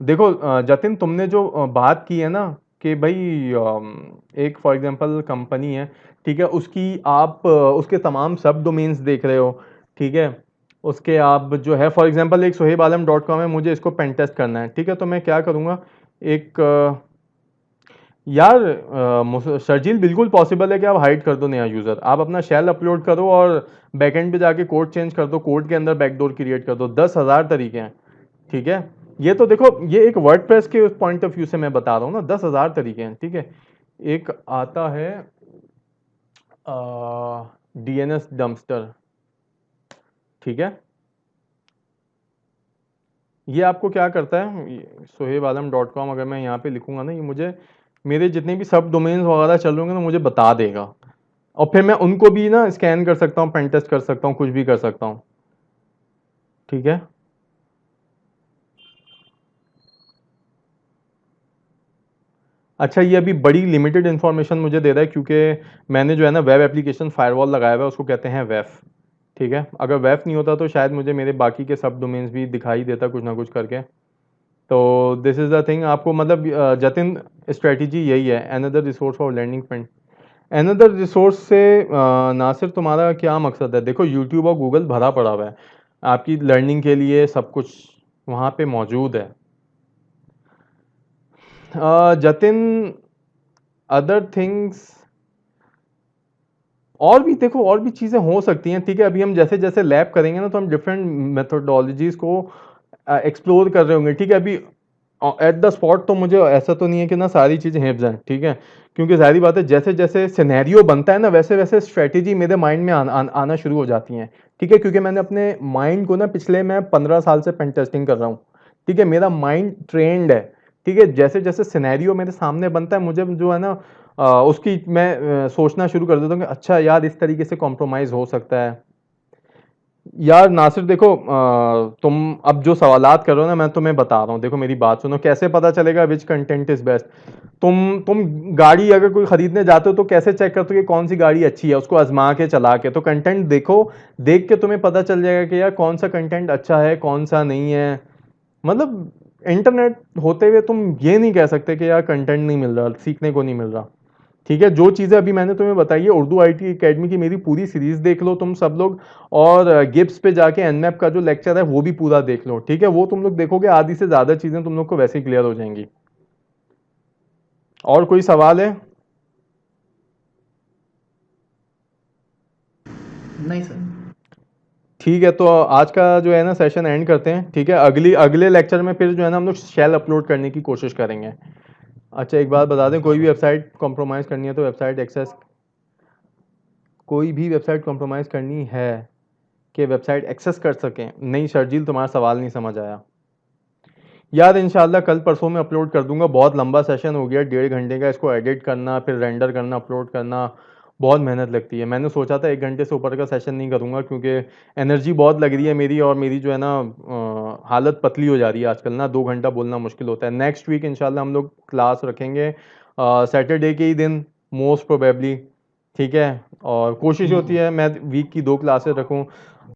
देखो जतिन, तुमने जो बात की है ना कि भाई एक फॉर एग्जांपल कंपनी है, ठीक है, उसकी आप उसके तमाम सब डोमेन्स देख रहे हो, ठीक है। उसके आप जो है फॉर एग्जांपल एक sohebalam.com है, मुझे इसको पेन टेस्ट करना है, ठीक है। तो मैं क्या करूँगा, एक यार शर्जील, बिल्कुल पॉसिबल है कि आप हाइड कर दो नया यूज़र, आप अपना शेल अपलोड करो और बैकएंड पे जाके कोड चेंज कर दो, कोड के अंदर बैकडोर क्रिएट कर दो, 10,000 तरीके हैं, ठीक है। ये तो देखो, ये एक वर्डप्रेस के पॉइंट ऑफ व्यू से मैं बता रहा हूँ ना, 10,000 तरीके हैं, ठीक है। एक आता है DNS डम्पस्टर, ठीक है। ये आपको क्या करता है, sohebalam.com अगर मैं यहाँ पे लिखूंगा ना, ये मुझे मेरे जितने भी सब डोमेन्स वगैरह चल रहे होंगे ना, मुझे बता देगा, और फिर मैं उनको भी ना स्कैन कर सकता हूँ, पेन टेस्ट कर सकता हूँ, कुछ भी कर सकता हूँ, ठीक है। अच्छा, ये अभी बड़ी लिमिटेड इन्फॉर्मेशन मुझे दे रहा है, क्योंकि मैंने जो है ना वेब एप्लीकेशन फायरवॉल लगाया हुआ है, उसको कहते हैं वेफ, ठीक है। अगर वेफ नहीं होता तो शायद मुझे मेरे बाकी के सब डोमेन्स भी दिखाई देता कुछ ना कुछ करके। तो दिस इज़ द थिंग, आपको मतलब जतिन, स्ट्रेटजी यही है, another resource for learning friend. Another resource से नासिर तुम्हारा क्या मकसद है? देखो यूट्यूब और गूगल भरा पड़ा हुआ है आपकी लर्निंग के लिए, सब कुछ वहाँ पे मौजूद है। जतिन, अदर थिंग्स और भी देखो, और भी चीज़ें हो सकती हैं, ठीक है। अभी हम जैसे जैसे लैब करेंगे ना, तो हम डिफरेंट मेथोडोलॉजीज को एक्सप्लोर कर रहे होंगे, ठीक है। अभी एट द स्पॉट तो मुझे ऐसा तो नहीं है कि ना सारी चीज़ें हिफ्ज़ हैं, ठीक है, क्योंकि सारी बात है, जैसे जैसे सिनेरियो बनता है ना, वैसे वैसे स्ट्रेटेजी मेरे माइंड में आना शुरू हो जाती हैं, ठीक है। क्योंकि मैंने अपने माइंड को ना पिछले मैं 15 साल से पेन टेस्टिंग कर रहा हूँ, ठीक है। मेरा माइंड ट्रेंड है, ठीक है। जैसे जैसे सिनेरियो मेरे सामने बनता है, मुझे जो है ना उसकी मैं सोचना शुरू कर देता हूँ कि अच्छा यार, इस तरीके से कॉम्प्रोमाइज़ हो सकता है। यार नासिर देखो, तुम अब जो सवालात कर रहे हो ना, मैं तुम्हें बता रहा हूँ, देखो मेरी बात सुनो, कैसे पता चलेगा विच कंटेंट इज बेस्ट। तुम गाड़ी अगर कोई खरीदने जाते हो तो कैसे चेक करते हो कि कौन सी गाड़ी अच्छी है, उसको आजमा के चला के, तो कंटेंट देखो, देख के तुम्हें पता चल जाएगा कि यार कौन सा कंटेंट अच्छा है, कौन सा नहीं है। मतलब इंटरनेट होते हुए तुम ये नहीं कह सकते कि यार कंटेंट नहीं मिल रहा, सीखने को नहीं मिल रहा, ठीक है। जो चीज़ें अभी मैंने तुम्हें बताई है, उर्दू IT एकेडमी की मेरी पूरी सीरीज देख लो तुम सब लोग, और गिब्स पे जाके एनमैप का जो लेक्चर है वो भी पूरा देख लो, ठीक है। वो तुम लोग देखोगे, आधी से ज़्यादा चीज़ें तुम लोग को वैसे ही क्लियर हो जाएंगी। और कोई सवाल है? नहीं सर। ठीक है, तो आज का जो है ना सेशन एंड करते हैं, ठीक है। अगले लेक्चर में फिर जो है ना हम लोग शेल अपलोड करने की कोशिश करेंगे। अच्छा, एक बात बता दें, कोई भी वेबसाइट कॉम्प्रोमाइज़ करनी है तो वेबसाइट एक्सेस, कोई भी वेबसाइट कॉम्प्रोमाइज़ करनी है कि वेबसाइट एक्सेस कर सकें? नहीं शर्जील, तुम्हारा सवाल नहीं समझ आया। यार इंशाल्लाह कल परसों में अपलोड कर दूंगा, बहुत लंबा सेशन हो गया, 1.5 घंटे का, इसको एडिट करना, फिर रेंडर करना, अपलोड करना, बहुत मेहनत लगती है। मैंने सोचा था 1 घंटे से ऊपर का सेशन नहीं करूंगा, क्योंकि एनर्जी बहुत लग रही है मेरी, और मेरी जो है ना हालत पतली हो जा रही है आजकल ना, 2 घंटा बोलना मुश्किल होता है। नेक्स्ट वीक इंशाल्लाह हम लोग क्लास रखेंगे सैटरडे के ही दिन मोस्ट प्रोबेबली, ठीक है। और कोशिश होती है मैं वीक की 2 क्लासेस रखूं,